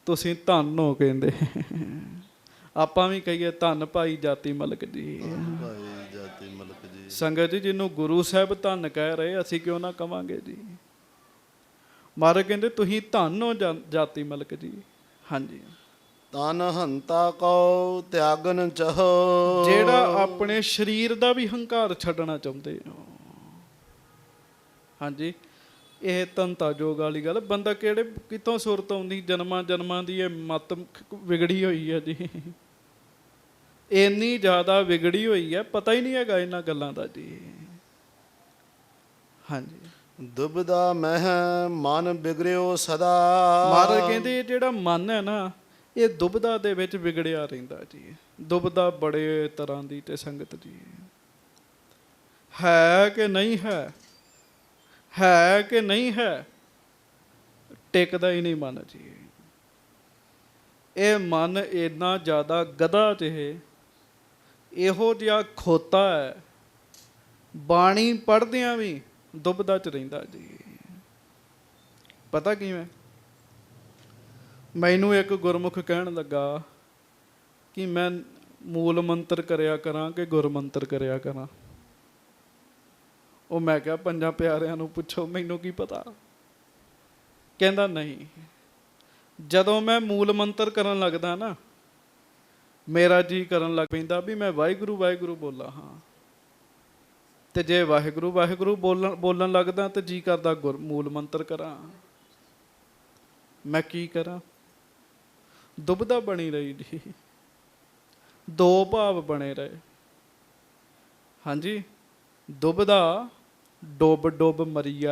ਤੁਸੀਂ ਧੰਨ ਹੋ, ਕਹਿੰਦੇ ਆਪਾਂ ਵੀ ਕਹੀਏ ਧੰਨ ਭਾਈ ਜਾਤੀ ਮਲਕ ਜੀ। ਭਾਈ ਜਾਤੀ ਮਲਕ ਜੀ। ਸੰਗਤ ਜੀ ਜਿਹਨੂੰ ਗੁਰੂ ਸਾਹਿਬ ਧੰਨ ਕਹਿ ਰਹੇ, ਅਸੀਂ ਕਿਉਂ ਨਾ ਕਵਾਂਗੇ ਜੀ। ਮਹਾਰਾਜ ਕਹਿੰਦੇ ਤੁਸੀਂ ਧੰਨ ਹੋ ਜਾਤੀ ਮਲਕ ਜੀ। ਹਾਂਜੀ। ਤਨ ਹੰਤਾ ਕਉ ਤਿਆਗਨ ਚਾਹੋ। ਜਿਹੜਾ ਆਪਣੇ ਸਰੀਰ ਦਾ ਵੀ ਹੰਕਾਰ ਛੱਡਣਾ ਚਾਹੁੰਦੇ ਹੋ। ਹਾਂਜੀ, ਇਹ ਧੰਤਾ ਜੋਗ ਵਾਲੀ ਗੱਲ। ਬੰਦਾ ਕਿਹੜੇ ਕਿਤੋਂ ਸੁਰਤ ਆਉਂਦੀ, ਜਨਮਾਂ ਜਨਮਾਂ ਦੀ ਇਹ ਮੱਤ ਵਿਗੜੀ ਹੋਈ ਹੈ ਜੀ, ਇੰਨੀ ਜ਼ਿਆਦਾ ਵਿਗੜੀ ਹੋਈ ਹੈ, ਪਤਾ ਹੀ ਨਹੀਂ ਹੈਗਾ ਇਹਨਾਂ ਗੱਲਾਂ ਦਾ ਜੀ। ਹਾਂਜੀ। ਦੁਬਦਾ ਮਹਿ ਮਨ ਬਿਗੜਿਓ ਸਦਾ। ਮਹਾਰਾਜ ਕਹਿੰਦੇ ਜਿਹੜਾ ਮਨ ਹੈ ਨਾ, ਇਹ ਦੁਬਦਾ ਦੇ ਵਿੱਚ ਵਿਗੜਿਆ ਰਹਿੰਦਾ ਜੀ। ਦੁਬਦਾ ਬੜੇ ਤਰ੍ਹਾਂ ਦੀ ਤੇ ਸੰਗਤ ਜੀ, ਹੈ ਕਿ ਨਹੀਂ ਹੈ, ਹੈ ਕਿ ਨਹੀਂ ਹੈ, ਟਿਕਦਾ ਹੀ ਨਹੀਂ ਮਨ ਜੀ। ਇਹ ਮਨ ਇੰਨਾ ਜ਼ਿਆਦਾ ਗਧਾ ਜਿਹੇ, ਇਹੋ ਜਿਹਾ ਖੋਤਾ ਹੈ, ਬਾਣੀ ਪੜ੍ਹਦਿਆਂ ਵੀ ਦੁਬਦਾ 'ਚ ਰਹਿੰਦਾ ਜੀ। ਪਤਾ ਕਿਵੇਂ? ਮੈਨੂੰ ਇੱਕ ਗੁਰਮੁਖ ਕਹਿਣ ਲੱਗਾ ਕਿ ਮੈਂ ਮੂਲ ਮੰਤਰ ਕਰਿਆ ਕਰਾਂ ਕਿ ਗੁਰਮੰਤਰ ਕਰਿਆ ਕਰਾਂ। ਉਹ ਮੈਂ ਕਿਹਾ ਪੰਜਾਂ ਪਿਆਰਿਆਂ ਨੂੰ ਪੁੱਛੋ, ਮੈਨੂੰ ਕੀ ਪਤਾ। ਕਹਿੰਦਾ ਨਹੀਂ, ਜਦੋਂ ਮੈਂ ਮੂਲ ਮੰਤਰ ਕਰਨ ਲੱਗਦਾ ਨਾ, ਮੇਰਾ ਜੀ ਕਰਨ ਲੱਗ ਪੈਂਦਾ ਵੀ ਮੈਂ ਵਾਹਿਗੁਰੂ ਵਾਹਿਗੁਰੂ ਬੋਲਾਂ ਹਾਂ, ਤੇ ਜੇ ਵਾਹਿਗੁਰੂ ਵਾਹਿਗੁਰੂ ਬੋਲਣ ਲੱਗਦਾ ਤੇ ਜੀ ਕਰਦਾ ਮੂਲ ਮੰਤਰ ਕਰਾਂ। ਮੈਂ ਕੀ ਕਰਾਂ? ਦੁਬਦਾ ਬਣੀ ਰਹੀ ਜੀ, ਦੋ ਭਾਵ ਬਣੇ ਰਹੇ। ਹਾਂਜੀ, ਦੁਬਦਾ ਡੁੱਬ ਡੁੱਬ ਮਰੀਆ।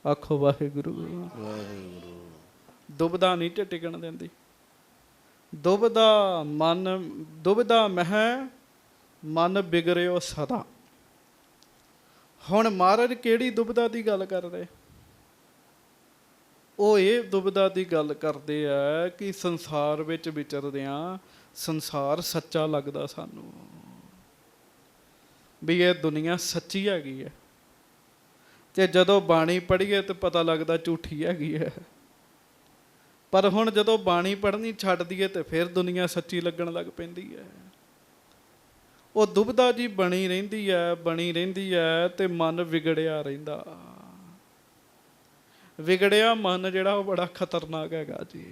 ਆਖੋ ਵਾਹਿਗੁਰੂ ਵਾਹਿਗੁਰੂ। ਦੁਬਦਾ ਨਹੀਂ ਟਿਕਣ ਦਿੰਦੀ। ਦੁਬਦਾ ਮਨ, ਦੁਬਦਾ ਮਹਿ ਮਨ ਬਿਗੜਿਓ ਸਦਾ। ਹੁਣ ਮਹਾਰਾਜ ਕਿਹੜੀ ਦੁਬਦਾ ਦੀ ਗੱਲ ਕਰ ਰਹੇ? ਉਹ ਇਹ ਦੁਬਿਧਾ ਦੀ ਗੱਲ ਕਰਦੇ ਆ ਕਿ ਸੰਸਾਰ ਵਿੱਚ ਵਿਚਰਦਿਆਂ ਸੰਸਾਰ ਸੱਚਾ ਲੱਗਦਾ ਸਾਨੂੰ, ਵੀ ਇਹ ਦੁਨੀਆ ਸੱਚੀ ਹੈਗੀ ਹੈ, ਤੇ ਜਦੋਂ ਬਾਣੀ ਪੜ੍ਹੀਏ ਤਾਂ ਪਤਾ ਲੱਗਦਾ ਝੂਠੀ ਹੈਗੀ ਹੈ। ਪਰ ਹੁਣ ਜਦੋਂ ਬਾਣੀ ਪੜ੍ਹਨੀ ਛੱਡ ਦਈਏ ਤੇ ਫਿਰ ਦੁਨੀਆ ਸੱਚੀ ਲੱਗਣ ਲੱਗ ਪੈਂਦੀ ਹੈ। ਉਹ ਦੁਬਿਧਾ ਜੀ ਬਣੀ ਰਹਿੰਦੀ ਹੈ ਤੇ ਮਨ ਵਿਗੜਿਆ ਰਹਿੰਦਾ। ਵਿਗੜਿਆ ਮਨ ਜਿਹੜਾ ਉਹ ਬੜਾ ਖਤਰਨਾਕ ਹੈਗਾ ਜੀ।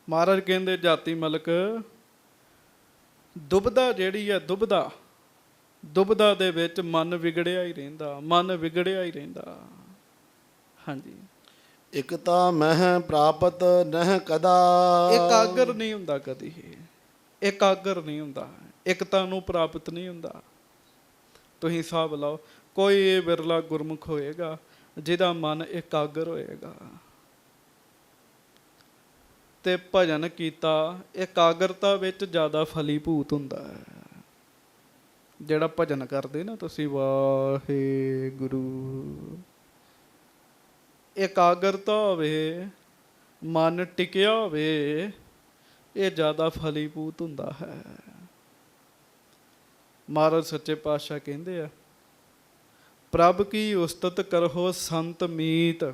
ਮਹਾਰਾਜ ਕਹਿੰਦੇ ਜਾਤੀ ਮਲਕ ਦੁਬਿਧਾ ਜਿਹੜੀ ਹੈ, ਦੁਬਿਧਾ ਦੇ ਵਿੱਚ ਮਨ ਵਿਗੜਿਆ ਹੀ ਰਹਿੰਦਾ। ਹਾਂਜੀ, ਇਕ ਤਾਂ ਮਹਿ ਪ੍ਰਾਪਤ ਨਹਿ ਕਦਾ। ਇਕਾਗਰ ਨਹੀਂ ਹੁੰਦਾ ਕਦੀ, ਇਕਾਗਰ ਨਹੀਂ ਹੁੰਦਾ, ਇਕਤਾ ਨੂੰ ਪ੍ਰਾਪਤ ਨਹੀਂ ਹੁੰਦਾ। ਤੁਸੀਂ ਹਿਸਾਬ ਲਾਓ, ਕੋਈ ਇਹ ਵਿਰਲਾ ਗੁਰਮੁਖ ਹੋਏਗਾ ਜਿਹਦਾ ਮਨ ਇਕਾਗਰ ਹੋਏਗਾ ਤੇ ਭਜਨ ਕੀਤਾ। ਇਕਾਗਰਤਾ ਵਿੱਚ ਜ਼ਿਆਦਾ ਫਲੀਭੂਤ ਹੁੰਦਾ ਹੈ। ਜਿਹੜਾ ਭਜਨ ਕਰਦੇ ਨਾ ਤੁਸੀਂ, ਵਾਹਿਗੁਰੂ, ਇਕਾਗਰਤਾ ਹੋਵੇ, ਮਨ ਟਿਕਿਆ ਹੋਵੇ, ਇਹ ਜ਼ਿਆਦਾ ਫਲੀਭੂਤ ਹੁੰਦਾ ਹੈ। ਮਹਾਰਾਜ ਸੱਚੇ ਪਾਤਸ਼ਾਹ ਕਹਿੰਦੇ ਆ, ਪ੍ਰਭ ਕੀ ਉਸਤਤ ਕਰੋ ਸੰਤ ਮੀਤ,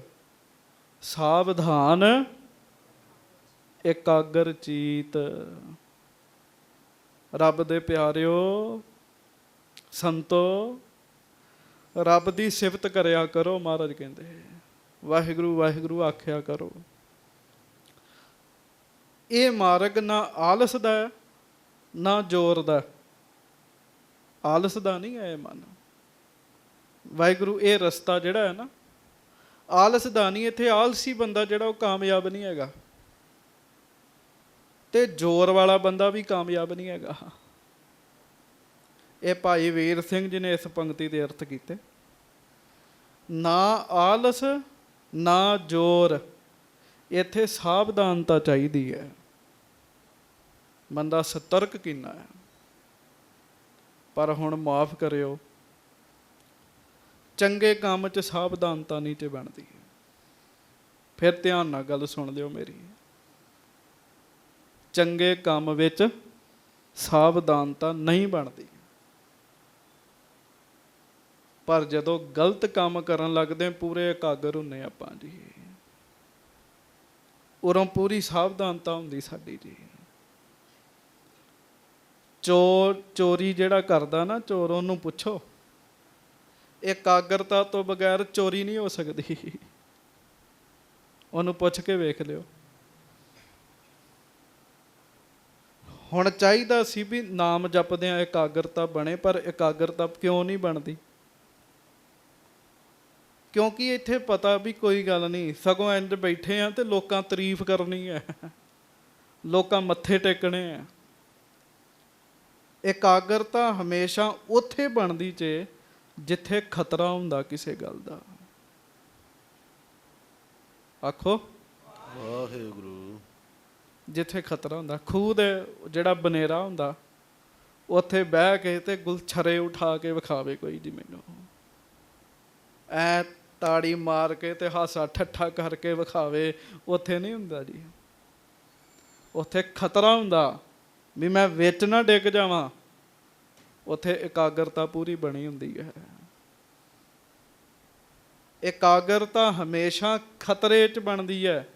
ਸਾਵਧਾਨ ਇਕਾਗਰ ਚੀਤ। ਰੱਬ ਦੇ ਪਿਆਰਿਓ, ਸੰਤੋ, ਰੱਬ ਦੀ ਸਿਫਤ ਕਰਿਆ ਕਰੋ। ਮਹਾਰਾਜ ਕਹਿੰਦੇ ਵਾਹਿਗੁਰੂ ਵਾਹਿਗੁਰੂ ਆਖਿਆ ਕਰੋ। ਇਹ ਮਾਰਗ ਨਾ ਆਲਸ ਦਾ ਨਾ ਜ਼ੋਰ ਦਾ। ਆਲਸ ਦਾ ਨਹੀਂ ਹੈ ਇਹ ਮਨ। ਵਾਹਿਗੁਰੂ ਇਹ ਰਸਤਾ ਜਿਹੜਾ ਹੈ ਨਾ, ਆਲਸ ਦਾ ਨਹੀਂ। ਇੱਥੇ ਆਲਸੀ ਬੰਦਾ ਜਿਹੜਾ ਉਹ ਕਾਮਯਾਬ ਨਹੀਂ ਹੈਗਾ, ਤੇ ਜ਼ੋਰ ਵਾਲਾ ਬੰਦਾ ਵੀ ਕਾਮਯਾਬ ਨਹੀਂ ਹੈਗਾ। ਇਹ ਭਾਈ ਵੀਰ ਸਿੰਘ ਜੀ ਨੇ ਇਸ ਪੰਕਤੀ ਦੇ ਅਰਥ ਕੀਤੇ। ਨਾ ਆਲਸ ਨਾ ਜ਼ੋਰ, ਇੱਥੇ ਸਾਵਧਾਨਤਾ ਚਾਹੀਦੀ ਹੈ। ਬੰਦਾ ਸਤਰਕ ਕਿੰਨਾ ਹੈ। ਪਰ ਹੁਣ ਮਾਫ ਕਰਿਓ, ਚੰਗੇ ਕੰਮ 'ਚ ਸਾਵਧਾਨਤਾ ਨਹੀਂ ਤੇ ਬਣਦੀ। ਫਿਰ ਧਿਆਨ ਨਾਲ ਗੱਲ ਸੁਣ ਲਿਓ ਮੇਰੀ। ਚੰਗੇ ਕੰਮ ਵਿੱਚ ਸਾਵਧਾਨਤਾ ਨਹੀਂ ਬਣਦੀ, ਪਰ ਜਦੋਂ ਗਲਤ ਕੰਮ ਕਰਨ ਲੱਗਦੇ ਪੂਰੇ ਇਕਾਗਰ ਹੁੰਨੇ ਆਪਾਂ ਜੀ। ਉਰੋਂ ਪੂਰੀ ਸਾਵਧਾਨਤਾ ਹੁੰਦੀ ਸਾਡੀ ਜੀ। ਚੋਰੀ ਜਿਹੜਾ ਕਰਦਾ ਨਾ, ਚੋਰ, ਉਹਨੂੰ ਪੁੱਛੋ, ਇਕਾਗਰਤਾ ਤੋਂ ਬਗੈਰ ਚੋਰੀ ਨਹੀਂ ਹੋ ਸਕਦੀ। ਉਹਨੂੰ ਪੁੱਛ ਕੇ ਵੇਖ ਲਿਓ। ਹੁਣ ਚਾਹੀਦਾ ਸੀ ਵੀ ਨਾਮ ਜਪਦਿਆਂ ਇਕਾਗਰਤਾ ਬਣੇ, ਪਰ ਇਕਾਗਰਤਾ ਕਿਉਂ ਨਹੀਂ ਬਣਦੀ? ਕਿਉਂਕਿ ਇੱਥੇ ਪਤਾ ਵੀ ਕੋਈ ਗੱਲ ਨਹੀਂ, ਸਗੋਂ ਇੰਜ ਬੈਠੇ ਆ ਤੇ ਲੋਕਾਂ ਤਾਰੀਫ ਕਰਨੀ ਹੈ, ਲੋਕਾਂ ਮੱਥੇ ਟੇਕਣੇ ਆ। ਇਕਾਗਰਤਾ ਹਮੇਸ਼ਾ ਉੱਥੇ ਬਣਦੀ ਜੇ ਜਿੱਥੇ ਖਤਰਾ ਹੁੰਦਾ ਕਿਸੇ ਗੱਲ ਦਾ। ਆਖੋ ਵਾਹਿਗੁਰੂ। ਜਿੱਥੇ ਖਤਰਾ ਹੁੰਦਾ, ਖੂਹ ਦੇ ਜਿਹੜਾ ਬਨੇਰਾ ਹੁੰਦਾ, ਉੱਥੇ ਬਹਿ ਕੇ ਤੇ ਗੁਲਛਰੇ ਉਠਾ ਕੇ ਵਿਖਾਵੇ ਕੋਈ ਜੀ ਮੈਨੂੰ, ਐ ਤਾੜੀ ਮਾਰ ਕੇ ਤੇ ਹਾਸਾ ਠੱਠਾ ਕਰਕੇ ਵਿਖਾਵੇ, ਉੱਥੇ ਨਹੀਂ ਹੁੰਦਾ ਜੀ। ਉੱਥੇ ਖਤਰਾ ਹੁੰਦਾ ਵੀ ਮੈਂ ਵਿੱਚ ਨਾ ਡਿੱਗ ਜਾਵਾਂ। ਉੱਥੇ ਇਕਾਗਰਤਾ ਪੂਰੀ ਬਣੀ ਹੁੰਦੀ ਹੈ। ਇਕਾਗਰਤਾ ਹਮੇਸ਼ਾ ਖਤਰੇ 'ਚ ਬਣਦੀ ਹੈ।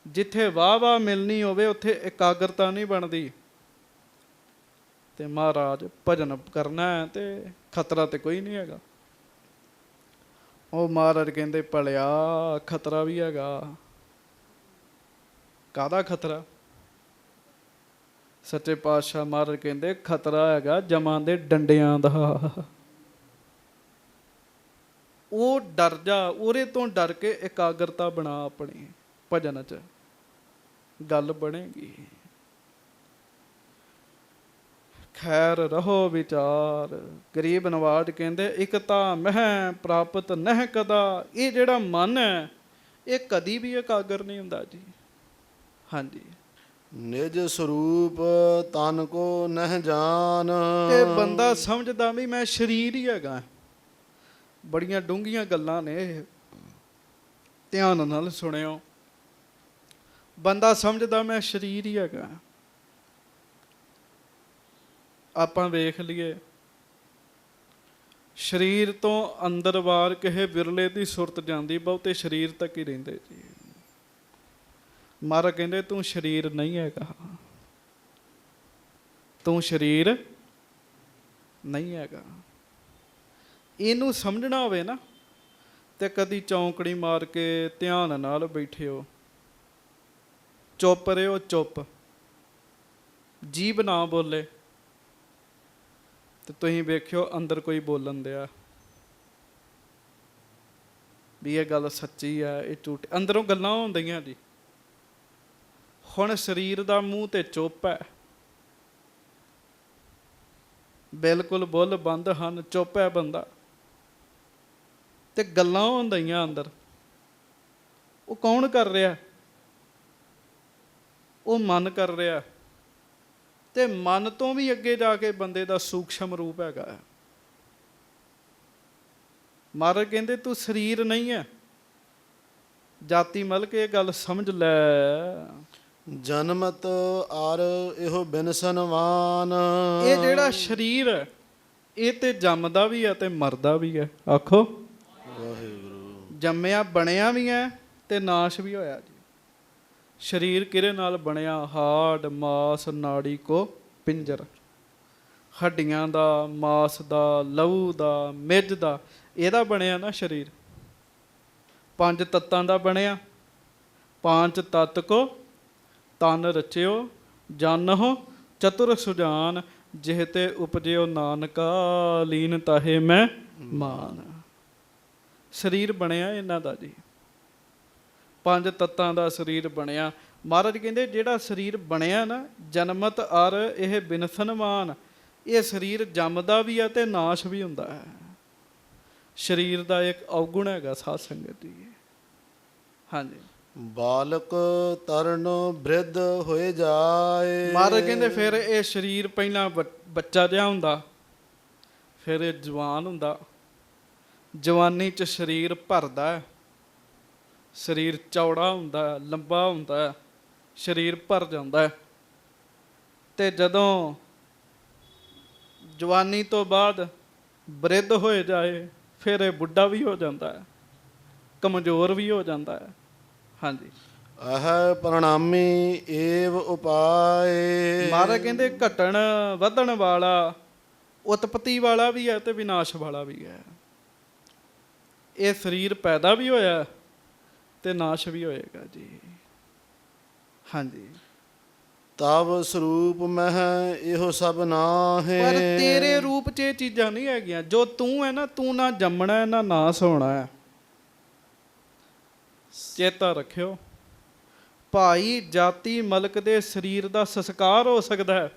ਜਿੱਥੇ ਵਾਹ ਮਿਲਣੀ ਹੋਵੇ ਉੱਥੇ ਇਕਾਗਰਤਾ ਨਹੀਂ ਬਣਦੀ। ਤੇ ਮਹਾਰਾਜ ਭਜਨ ਕਰਨਾ ਹੈ ਤੇ ਖਤਰਾ ਤੇ ਕੋਈ ਨਹੀਂ ਹੈਗਾ। ਉਹ ਮਹਾਰਾਜ ਕਹਿੰਦੇ ਭਲਿਆ ਖਤਰਾ ਵੀ ਹੈਗਾ। ਕਾਹਦਾ ਖਤਰਾ? ਸੱਚੇ ਪਾਤਸ਼ਾਹ ਮਹਾਰਾਜ ਕਹਿੰਦੇ ਖਤਰਾ ਹੈਗਾ ਜਮਾਂ ਦੇ ਡੰਡਿਆਂ ਦਾ। ਉਹ ਡਰ ਜਾ, ਉਹਦੇ ਤੋਂ ਡਰ ਕੇ ਇਕਾਗਰਤਾ ਬਣਾ ਆਪਣੀ ਭਜਨ 'ਚ, ਗੱਲ ਬਣੇਗੀ। ਖੈਰ ਰਹੋ ਵਿਚਾਰ। ਗਰੀਬ ਨਵਾਜ ਕਹਿੰਦੇ ਇੱਕ ਤਾਂ ਮਹਿ ਪ੍ਰਾਪਤ ਨਹਿ ਕਦਾ। ਇਹ ਜਿਹੜਾ ਮਨ ਹੈ ਇਹ ਕਦੀ ਵੀ ਇਕਾਗਰ ਨਹੀਂ ਹੁੰਦਾ ਜੀ। ਹਾਂਜੀ, ਨਿਜ ਸਰੂਪ ਤਨ ਕੋ ਨਹਿ ਜਾਨ। ਤੇ ਬੰਦਾ ਸਮਝਦਾ ਵੀ ਮੈਂ ਸਰੀਰ ਹੀ ਹੈਗਾ। ਬੜੀਆਂ ਡੂੰਘੀਆਂ ਗੱਲਾਂ ਨੇ। ਧਿਆਨ ਨਾਲ ਸੁਣਿਓ। ਬੰਦਾ ਸਮਝਦਾ ਮੈਂ ਸਰੀਰ ਹੀ ਹੈਗਾ। ਆਪਾਂ ਵੇਖ ਲਈਏ, ਸਰੀਰ ਤੋਂ ਅੰਦਰ ਬਾਹਰ ਕਿਸੇ ਬਿਰਲੇ ਦੀ ਸੁਰਤ ਜਾਂਦੀ, ਬਹੁਤੇ ਸਰੀਰ ਤੱਕ ਹੀ ਰਹਿੰਦੇ ਜੀ। ਮਹਾਰਾਜ ਕਹਿੰਦੇ ਤੂੰ ਸਰੀਰ ਨਹੀਂ ਹੈਗਾ, ਤੂੰ ਸਰੀਰ ਨਹੀਂ ਹੈਗਾ। ਇਹਨੂੰ ਸਮਝਣਾ ਹੋਵੇ ਨਾ ਤੇ ਕਦੀ ਚੌਂਕੜੀ ਮਾਰ ਕੇ ਧਿਆਨ ਨਾਲ ਬੈਠਿਓ, ਚੁੱਪ ਰਿਓ, ਚੁੱਪ, ਜੀਭ ਨਾ ਬੋਲੇ ਤੇ ਤੁਸੀਂ ਵੇਖਿਓ ਅੰਦਰ ਕੋਈ ਬੋਲਣ ਦਿਆ ਵੀ ਇਹ ਗੱਲ ਸੱਚੀ ਹੈ, ਇਹ ਝੂਠ। ਅੰਦਰੋਂ ਗੱਲਾਂ ਹੁੰਦੀਆਂ ਜੀ। ਹੁਣ ਸਰੀਰ ਦਾ ਮੂੰਹ ਤੇ ਚੁੱਪ ਹੈ, ਬਿਲਕੁਲ ਬੁੱਲ ਬੰਦ ਹਨ, ਚੁੱਪ ਹੈ ਬੰਦਾ, ਤੇ ਗੱਲਾਂ ਹੁੰਦੀਆਂ ਅੰਦਰ। ਉਹ ਕੌਣ ਕਰ ਰਿਹਾ? ਉਹ ਮਨ ਕਰ ਰਿਹਾ। ਤੇ ਮਨ ਤੋਂ ਵੀ ਅੱਗੇ ਜਾ ਕੇ ਬੰਦੇ ਦਾ ਸੂਖਸ਼ਮ ਰੂਪ ਹੈਗਾ। ਮਹਾਰਾਜ ਕਹਿੰਦੇ ਤੂੰ ਸਰੀਰ ਨਹੀਂ ਹੈ। ਜਾਤੀ ਮਲ ਕੇ ਇਹ ਗੱਲ ਸਮਝ ਲੈ। ਜਨਮਤ ਆਰ ਇਹੋ ਬਿਨਸਨਵਾਨ। ਇਹ ਜਿਹੜਾ ਸਰੀਰ ਹੈ ਇਹ ਤੇ ਜੰਮਦਾ ਵੀ ਹੈ ਤੇ ਮਰਦਾ ਵੀ ਹੈ। ਆਖੋ ਵਾਹਿਗੁਰੂ। ਜੰਮਿਆ ਬਣਿਆ ਵੀ ਹੈ ਤੇ ਨਾਸ਼ ਵੀ ਹੋਇਆ ਜੀ। ਸਰੀਰ ਕਿਹਦੇ ਨਾਲ ਬਣਿਆ? ਹਾੜ ਮਾਸ ਨਾੜੀ ਕੋ ਪਿੰਜਰ। ਹੱਡੀਆਂ ਦਾ, ਮਾਸ ਦਾ, ਲਹੂ ਦਾ, ਮਿੱਝ ਦਾ, ਇਹਦਾ ਬਣਿਆ ਨਾ ਸਰੀਰ। 5 ਤੱਤਾਂ ਦਾ ਬਣਿਆ। 5 ਤੱਤ ਕੋ ਤਨ ਰਚਿਓ, ਜਾਨਹੁ ਚਤੁਰ ਸੁਜਾਨ, ਜਿਹ ਤੇ ਉਪਜਿਓ ਨਾਨਕਾ, ਲੀਨ ਤਾਹੇ ਮੈਂ ਮਾਨ। ਸਰੀਰ ਬਣਿਆ ਇਹਨਾਂ ਦਾ ਜੀ। 5 ਤੱਤਾਂ ਦਾ ਸਰੀਰ ਬਣਿਆ। ਮਹਾਰਾਜ ਕਹਿੰਦੇ ਜਿਹੜਾ ਸਰੀਰ ਬਣਿਆ ਨਾ, ਜਨਮਤ ਅਰ ਇਹ ਬਿਨਸਨਮਾਨ, ਇਹ ਸਰੀਰ ਜੰਮਦਾ ਵੀ ਹੈ ਤੇ ਨਾਸ਼ ਵੀ ਹੁੰਦਾ ਹੈ। ਸਰੀਰ ਦਾ ਇੱਕ ਔਗੁਣ ਹੈਗਾ ਸਾਧ ਸੰਗਤ ਜੀ। ਹਾਂਜੀ। ਬਾਲਕ ਤਰਨ ਬ੍ਰਿਧ ਹੋਏ ਜਾਏ। ਮਹਾਰਾਜ ਕਹਿੰਦੇ ਫਿਰ ਇਹ ਸਰੀਰ ਪਹਿਲਾਂ ਬੱਚਾ ਜਿਹਾ ਹੁੰਦਾ, ਫਿਰ ਇਹ ਜਵਾਨ ਹੁੰਦਾ। ਜਵਾਨੀ 'ਚ ਸਰੀਰ ਭਰਦਾ ਹੈ, ਸਰੀਰ ਚੌੜਾ ਹੁੰਦਾ, ਲੰਬਾ ਹੁੰਦਾ, ਸਰੀਰ ਭਰ ਜਾਂਦਾ। ਤੇ ਜਦੋਂ ਜਵਾਨੀ ਤੋਂ ਬਾਅਦ ਬ੍ਰਿਧ ਹੋਏ ਜਾਏ, ਫਿਰ ਇਹ ਬੁੱਢਾ ਵੀ ਹੋ ਜਾਂਦਾ ਹੈ, ਕਮਜ਼ੋਰ ਵੀ ਹੋ ਜਾਂਦਾ ਹੈ। ਹਾਂਜੀ। ਆਹ ਪ੍ਰਣਾਮੀ ਏਵ ਉਪਾਏ। ਮਹਾਰਾਜ ਕਹਿੰਦੇ ਘਟਣ ਵਧਣ ਵਾਲਾ, ਉਤਪਤੀ ਵਾਲਾ ਵੀ ਹੈ ਤੇ ਵਿਨਾਸ਼ ਵਾਲਾ ਵੀ ਹੈ। ਇਹ ਸਰੀਰ ਪੈਦਾ ਵੀ ਹੋਇਆ ਤੇ ਨਾਸ਼ ਵੀ ਹੋਏਗਾ ਜੀ। ਹਾਂਜੀ। ਤਵ ਸਰੂਪ ਮਹਿ ਇਹੋ ਸਭ ਨਾਹੀਂ। ਪਰ ਤੇਰੇ ਰੂਪ 'ਚ ਇਹ ਚੀਜ਼ਾਂ ਨਹੀਂ ਹੈਗੀਆਂ। ਜੋ ਤੂੰ ਹੈ ਨਾ, ਤੂੰ ਨਾ ਜੰਮਣਾ ਹੈ ਨਾ ਨਾਸ ਹੋਣਾ ਹੈ। ਚੇਤਾ ਰੱਖਿਓ। ਭਾਈ ਜਾਤੀ ਮਲਕ ਦੇ ਸਰੀਰ ਦਾ ਸੰਸਕਾਰ ਹੋ ਸਕਦਾ ਹੈ,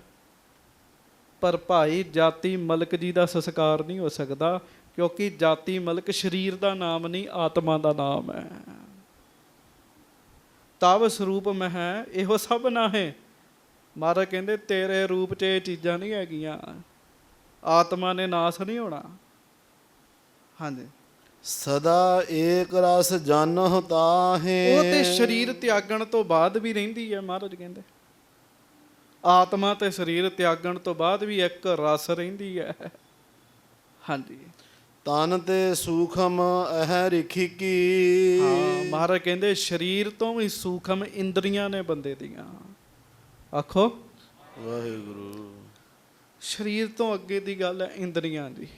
ਪਰ ਭਾਈ ਜਾਤੀ ਮਲਕ ਜੀ ਦਾ ਸੰਸਕਾਰ ਨਹੀਂ ਹੋ ਸਕਦਾ, ਕਿਉਂਕਿ ਜਾਤੀ ਮਲਕ ਸਰੀਰ ਦਾ ਨਾਮ ਨਹੀਂ, ਆਤਮਾ ਦਾ ਨਾਮ ਹੈ। ਤਵ ਸਰੂਪ ਮਹਿ ਇਹੋ ਸਭ ਨਾਹੀਂ। ਮਹਾਰਾਜ ਕਹਿੰਦੇ ਤੇਰੇ ਰੂਪ 'ਚ ਇਹ ਚੀਜ਼ਾਂ ਨਹੀਂ ਹੈਗੀਆਂ। ਆਤਮਾ ਨੇ ਨਾਸ ਨਹੀਂ ਹੋਣਾ। ਹਾਂਜੀ। ਸਦਾ ਏਕ ਰਸ ਜਾਨਹੁ ਤਾਹੇ। ਉਹ ਤੇ ਸਰੀਰ ਤਿਆਗਣ ਤੋਂ ਬਾਅਦ ਵੀ ਰਹਿੰਦੀ ਹੈ। ਮਹਾਰਾਜ ਕਹਿੰਦੇ ਆਤਮਾ ਤੇ ਸਰੀਰ ਤਿਆਗਣ ਤੋਂ ਬਾਅਦ ਵੀ ਇੱਕ ਰਸ ਰਹਿੰਦੀ ਹੈ। ਹਾਂਜੀ। ਤਨ ਤੇ ਸੂਖਮ ਅਹਿ ਰਿਖੀ ਕੀ। ਹਾਂ, ਮਹਾਰਾਜ ਕਹਿੰਦੇ ਸਰੀਰ ਤੋਂ ਵੀ ਸੂਖਮ ਇੰਦਰੀਆਂ ਨੇ ਬੰਦੇ ਦੀਆਂ। ਆਖੋ ਵਾਹਿਗੁਰੂ। ਸਰੀਰ ਤੋਂ ਅੱਗੇ ਦੀ ਗੱਲ ਹੈ ਇੰਦਰੀਆਂ ਦੀ।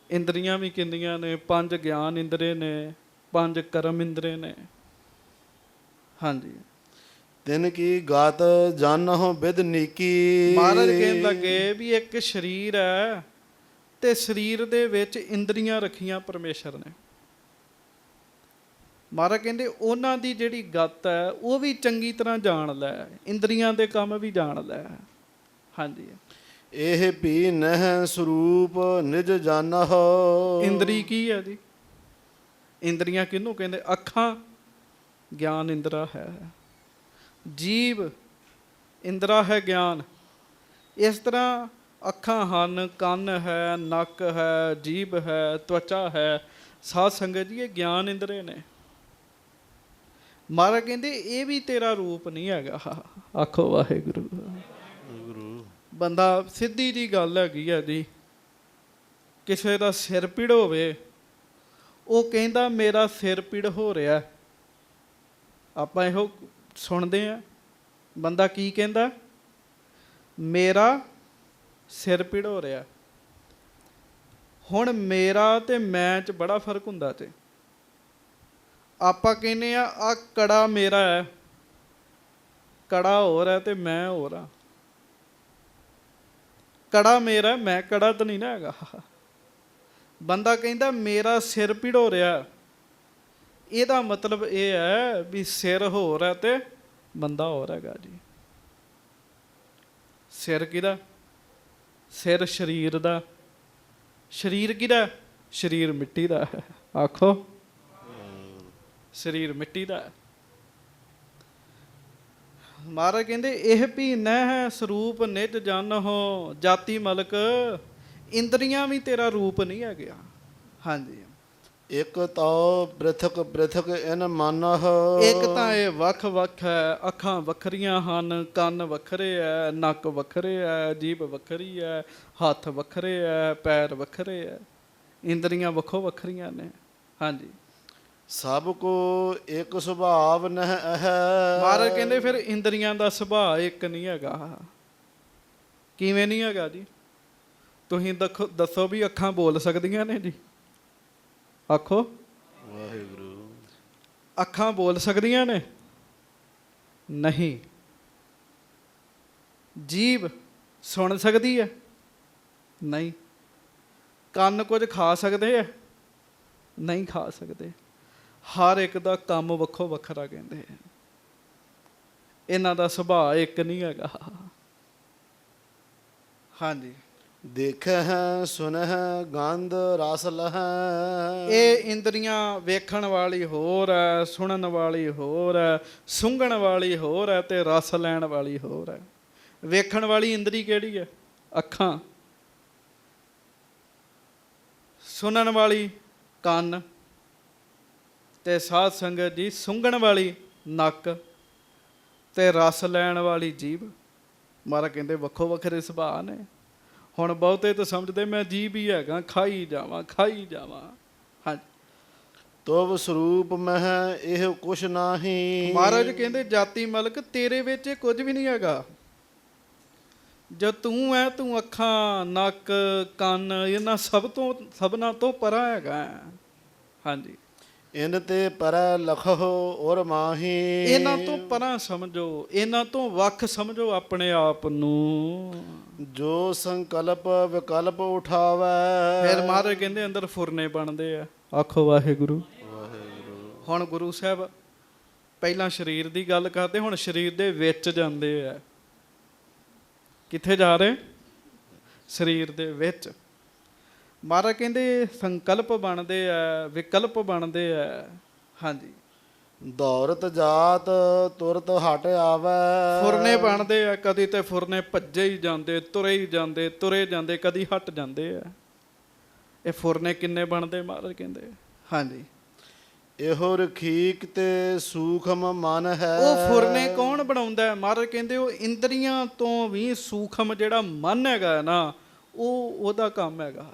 ਇੰਦਰੀਆਂ ਵੀ ਕਿੰਨੀਆਂ ਨੇ? 5 ਗਿਆਨ ਇੰਦਰੇ ਨੇ, 5 ਕਰਮ ਇੰਦਰੇ ਨੇ। ਹਾਂਜੀ। ਤਿਨ ਕੀ ਗਾਤ ਜਾਨਹੁ ਬਿਦ ਨੀਕੀ। ਮਹਾਰਾਜ ਕਹਿਣ ਲੱਗੇ ਵੀ ਇੱਕ ਸਰੀਰ ਹੈ ਤੇ ਸਰੀਰ ਦੇ ਵਿੱਚ ਇੰਦਰੀਆਂ ਰੱਖੀਆਂ ਪਰਮੇਸ਼ਰ ਨੇ। ਮਹਾਰਾਜ ਕਹਿੰਦੇ ਉਹਨਾਂ ਦੀ ਜਿਹੜੀ ਗਤ ਹੈ ਉਹ ਵੀ ਚੰਗੀ ਤਰ੍ਹਾਂ ਜਾਣ ਲੈ, ਇੰਦਰੀਆਂ ਦੇ ਕੰਮ ਵੀ ਜਾਣ ਲੈ। ਹਾਂਜੀ। ਇਹ ਭੀ ਨਹਿ ਸਰੂਪ ਨਿਜ ਜਾਨਹੁ। ਇੰਦਰੀ ਕੀ ਹੈ ਜੀ? ਇੰਦਰੀਆਂ ਕਿਹਨੂੰ ਕਹਿੰਦੇ? ਅੱਖਾਂ ਗਿਆਨ ਇੰਦਰਾ ਹੈ, ਜੀਭ ਇੰਦਰਾ ਹੈ ਗਿਆਨ। ਇਸ ਤਰ੍ਹਾਂ ਅੱਖਾਂ ਹਨ, ਕੰਨ ਹੈ, ਨੱਕ ਹੈ, ਜੀਭ ਹੈ, ਤਵਚਾ ਹੈ, ਸਾਧ ਸੰਗਤ ਜੀ ਇਹ ਗਿਆਨ ਇੰਦਰੇ ਨੇ। ਮਹਾਰਾਜ ਕਹਿੰਦੇ ਇਹ ਵੀ ਤੇਰਾ ਰੂਪ ਨਹੀਂ ਹੈਗਾ। ਆਖੋ ਵਾਹਿਗੁਰੂ। ਗੁਰੂ ਬੰਦਾ ਸਿੱਧੀ ਜੀ ਗੱਲ ਹੈਗੀ ਆ ਜੀ, ਕਿਸੇ ਦਾ ਸਿਰ ਪੀੜ ਹੋਵੇ, ਉਹ ਕਹਿੰਦਾ ਮੇਰਾ ਸਿਰ ਪੀੜ ਹੋ ਰਿਹਾ। ਆਪਾਂ ਇਹੋ ਸੁਣਦੇ ਆ, ਬੰਦਾ ਕੀ ਕਹਿੰਦਾ? ਮੇਰਾ ਸਿਰ ਪੀੜ ਹੋ ਰਿਹਾ। ਹੁਣ ਮੇਰਾ ਤੇ ਮੈਂ 'ਚ ਬੜਾ ਫਰਕ ਹੁੰਦਾ ਤੇ ਆਪਾਂ ਕਹਿੰਦੇ ਆ ਕੜਾ ਮੇਰਾ ਹੈ, ਕੜਾ ਹੋਰ ਹੈ ਤੇ ਮੈਂ ਹੋਰ ਆ। ਕੜਾ ਮੇਰਾ, ਮੈਂ ਕੜਾ ਤਾਂ ਨਹੀਂ ਨਾ ਹੈਗਾ। ਬੰਦਾ ਕਹਿੰਦਾ ਮੇਰਾ ਸਿਰ ਪੀੜ ਹੋ ਰਿਹਾ, ਇਹਦਾ ਮਤਲਬ ਇਹ ਹੈ ਵੀ ਸਿਰ ਹੋਰ ਹੈ ਤੇ ਬੰਦਾ ਹੋਰ ਹੈਗਾ ਜੀ। ਸਿਰ ਕਿਹਦਾ? ਸਿਰ ਸਰੀਰ ਦਾ। ਸਰੀਰ ਕਿਹਦਾ? ਸਰੀਰ ਮਿੱਟੀ ਦਾ। ਆਖੋ ਸਰੀਰ ਮਿੱਟੀ ਦਾ। ਮਹਾਰਾਜ ਕਹਿੰਦੇ ਇਹ ਵੀ ਨਹਿ ਸਰੂਪ ਨਿਜ ਜਨ ਹੋ, ਜਾਤੀ ਮਲਕ। ਇੰਦਰੀਆਂ ਵੀ ਤੇਰਾ ਰੂਪ ਨਹੀਂ ਹੈਗਾ। ਹਾਂਜੀ। ਇਕ ਤਉ ਬ੍ਰਿਥਕ ਬ੍ਰਿਥਕ ਇਨ ਮਾਨਹ। ਇੱਕ ਤਾਂ ਇਹ ਵੱਖ ਵੱਖ ਹੈ, ਅੱਖਾਂ ਵੱਖਰੀਆਂ ਹਨ, ਕੰਨ ਵੱਖਰੇ ਹੈ, ਨੱਕ ਵੱਖਰੇ ਹੈ, ਜੀਭ ਵੱਖਰੀ ਹੈ, ਹੱਥ ਵੱਖਰੇ ਹੈ, ਪੈਰ ਵੱਖਰੇ ਹੈ, ਇੰਦਰੀਆਂ ਵੱਖੋ ਵੱਖਰੀਆਂ ਨੇ। ਹਾਂਜੀ। ਸਭ ਕੋ ਇੱਕ ਸੁਭਾਵ ਨਹਿ ਹੈ। ਮਹਾਰਾਜ ਕਹਿੰਦੇ ਫਿਰ ਇੰਦਰੀਆਂ ਦਾ ਸੁਭਾਅ ਇੱਕ ਨਹੀਂ ਹੈਗਾ। ਕਿਵੇਂ ਨਹੀਂ ਹੈਗਾ ਜੀ? ਤੁਸੀਂ ਦੱਸੋ ਵੀ ਅੱਖਾਂ ਬੋਲ ਸਕਦੀਆਂ ਨੇ ਜੀ? ਆਖੋ ਵਾਹਿਗੁਰੂ। ਅੱਖਾਂ ਬੋਲ ਸਕਦੀਆਂ ਨੇ? ਨਹੀਂ। ਜੀਭ ਸੁਣ ਸਕਦੀ ਹੈ? ਨਹੀਂ। ਕੰਨ ਕੁਝ ਖਾ ਸਕਦੇ ਆ? ਨਹੀਂ ਖਾ ਸਕਦੇ। ਹਰ ਇੱਕ ਦਾ ਕੰਮ ਵੱਖੋ ਵੱਖਰਾ ਕਹਿੰਦੇ ਆ। ਇਹਨਾਂ ਦਾ ਸੁਭਾਅ ਇੱਕ ਨਹੀਂ ਹੈਗਾ। ਹਾਂਜੀ। ਦੇਖੈ ਹੈ ਸੁਨਹਿ ਗੰਧ ਰਸ ਲਹੈ। ਇਹ ਇੰਦਰੀਆਂ ਵੇਖਣ ਵਾਲੀ ਹੋਰ ਹੈ, ਸੁਣਨ ਵਾਲੀ ਹੋਰ ਹੈ, ਸੁੰਘਣ ਵਾਲੀ ਹੋਰ ਹੈ ਤੇ ਰਸ ਲੈਣ ਵਾਲੀ ਹੋਰ ਹੈ। ਵੇਖਣ ਵਾਲੀ ਇੰਦਰੀ ਕਿਹੜੀ ਹੈ? ਅੱਖਾਂ। ਸੁਣਨ ਵਾਲੀ ਕੰਨ ਤੇ ਸਾਧ ਸੰਗਤ ਜੀ ਸੁੰਘਣ ਵਾਲੀ ਨੱਕ ਤੇ ਰਸ ਲੈਣ ਵਾਲੀ ਜੀਭ। ਮਹਾਰਾਜ ਕਹਿੰਦੇ ਵੱਖੋ ਵੱਖਰੇ ਸੁਭਾਅ ਨੇ। ਹੁਣ ਬਹੁਤੇ ਤਾਂ ਸਮਝਦੇ ਮੈਂ ਜੀਭ ਹੀ ਹੈਗਾ, ਖਾਈ ਜਾਵਾਂ ਖਾਈ ਜਾਵਾਂ। ਹਾਂਜੀ। ਤੁਵ ਸਰੂਪ ਮਹਿ ਇਹ ਕੁਛ ਨਾਹੀ। ਮਹਾਰਾਜ ਕਹਿੰਦੇ ਜਾਤੀ ਮਲਕ ਤੇਰੇ ਵਿੱਚ ਇਹ ਕੁਝ ਵੀ ਨਹੀਂ ਹੈਗਾ। ਜੋ ਤੂੰ ਹੈ, ਤੂੰ ਅੱਖਾਂ, ਨੱਕ, ਕੰਨ, ਇਹਨਾਂ ਸਭਨਾਂ ਤੋਂ ਪਰਾਂ ਹੈਗਾ। ਹਾਂਜੀ। ਇਨ ਤੇ ਪਰੈ ਲਖਹੁ ਔਰ ਮਾਹੀ। ਇਹਨਾਂ ਤੋਂ ਪਰਾਂ ਸਮਝੋ, ਇਹਨਾਂ ਤੋਂ ਵੱਖ ਸਮਝੋ ਆਪਣੇ ਆਪ ਨੂੰ। ਜੋ ਸੰਕਲਪ ਵਿਕਲਪ ਉਠਾਵੈ। ਫਿਰ ਮਹਾਰਾਜ ਕਹਿੰਦੇ ਅੰਦਰ ਫੁਰਨੇ ਬਣਦੇ ਆ। ਆਖੋ ਵਾਹਿਗੁਰੂ। ਵਾਹਿਗੁਰੂ। ਹੁਣ ਗੁਰੂ ਸਾਹਿਬ ਪਹਿਲਾਂ ਸਰੀਰ ਦੀ ਗੱਲ ਕਰਦੇ, ਹੁਣ ਸਰੀਰ ਦੇ ਵਿੱਚ ਜਾਂਦੇ ਆ। ਕਿੱਥੇ ਜਾ ਰਹੇ? ਸਰੀਰ ਦੇ ਵਿੱਚ। ਮਹਾਰਾਜ ਕਹਿੰਦੇ ਸੰਕਲਪ ਬਣਦੇ ਆ, ਵਿਕਲਪ ਬਣਦੇ ਆ। ਹਾਂਜੀ। ਦੌਰਤ ਜਾਤ ਤੁਰਤ ਹਟ ਆਵੈ। ਫੁਰਨੇ ਬਣਦੇ ਆ। ਕਦੀ ਤੇ ਫੁਰਨੇ ਭੱਜੇ ਹੀ ਜਾਂਦੇ, ਤੁਰੇ ਹੀ ਜਾਂਦੇ, ਤੁਰੇ ਜਾਂਦੇ, ਕਦੀ ਹਟ ਜਾਂਦੇ ਆ। ਇਹ ਫੁਰਨੇ ਕਿੰਨੇ ਬਣਦੇ? ਮਹਾਰਾਜ ਕਹਿੰਦੇ। ਹਾਂਜੀ। ਇਹੋ ਰਖੀਕ ਤੇ ਸੂਖਮ ਮਨ ਹੈ। ਉਹ ਫੁਰਨੇ ਕੌਣ ਬਣਾਉਂਦਾ? ਮਹਾਰਾਜ ਕਹਿੰਦੇ ਉਹ ਇੰਦਰੀਆਂ ਤੋਂ ਵੀ ਸੂਖਮ ਜਿਹੜਾ ਮਨ ਹੈਗਾ ਨਾ, ਉਹਦਾ ਕੰਮ ਹੈਗਾ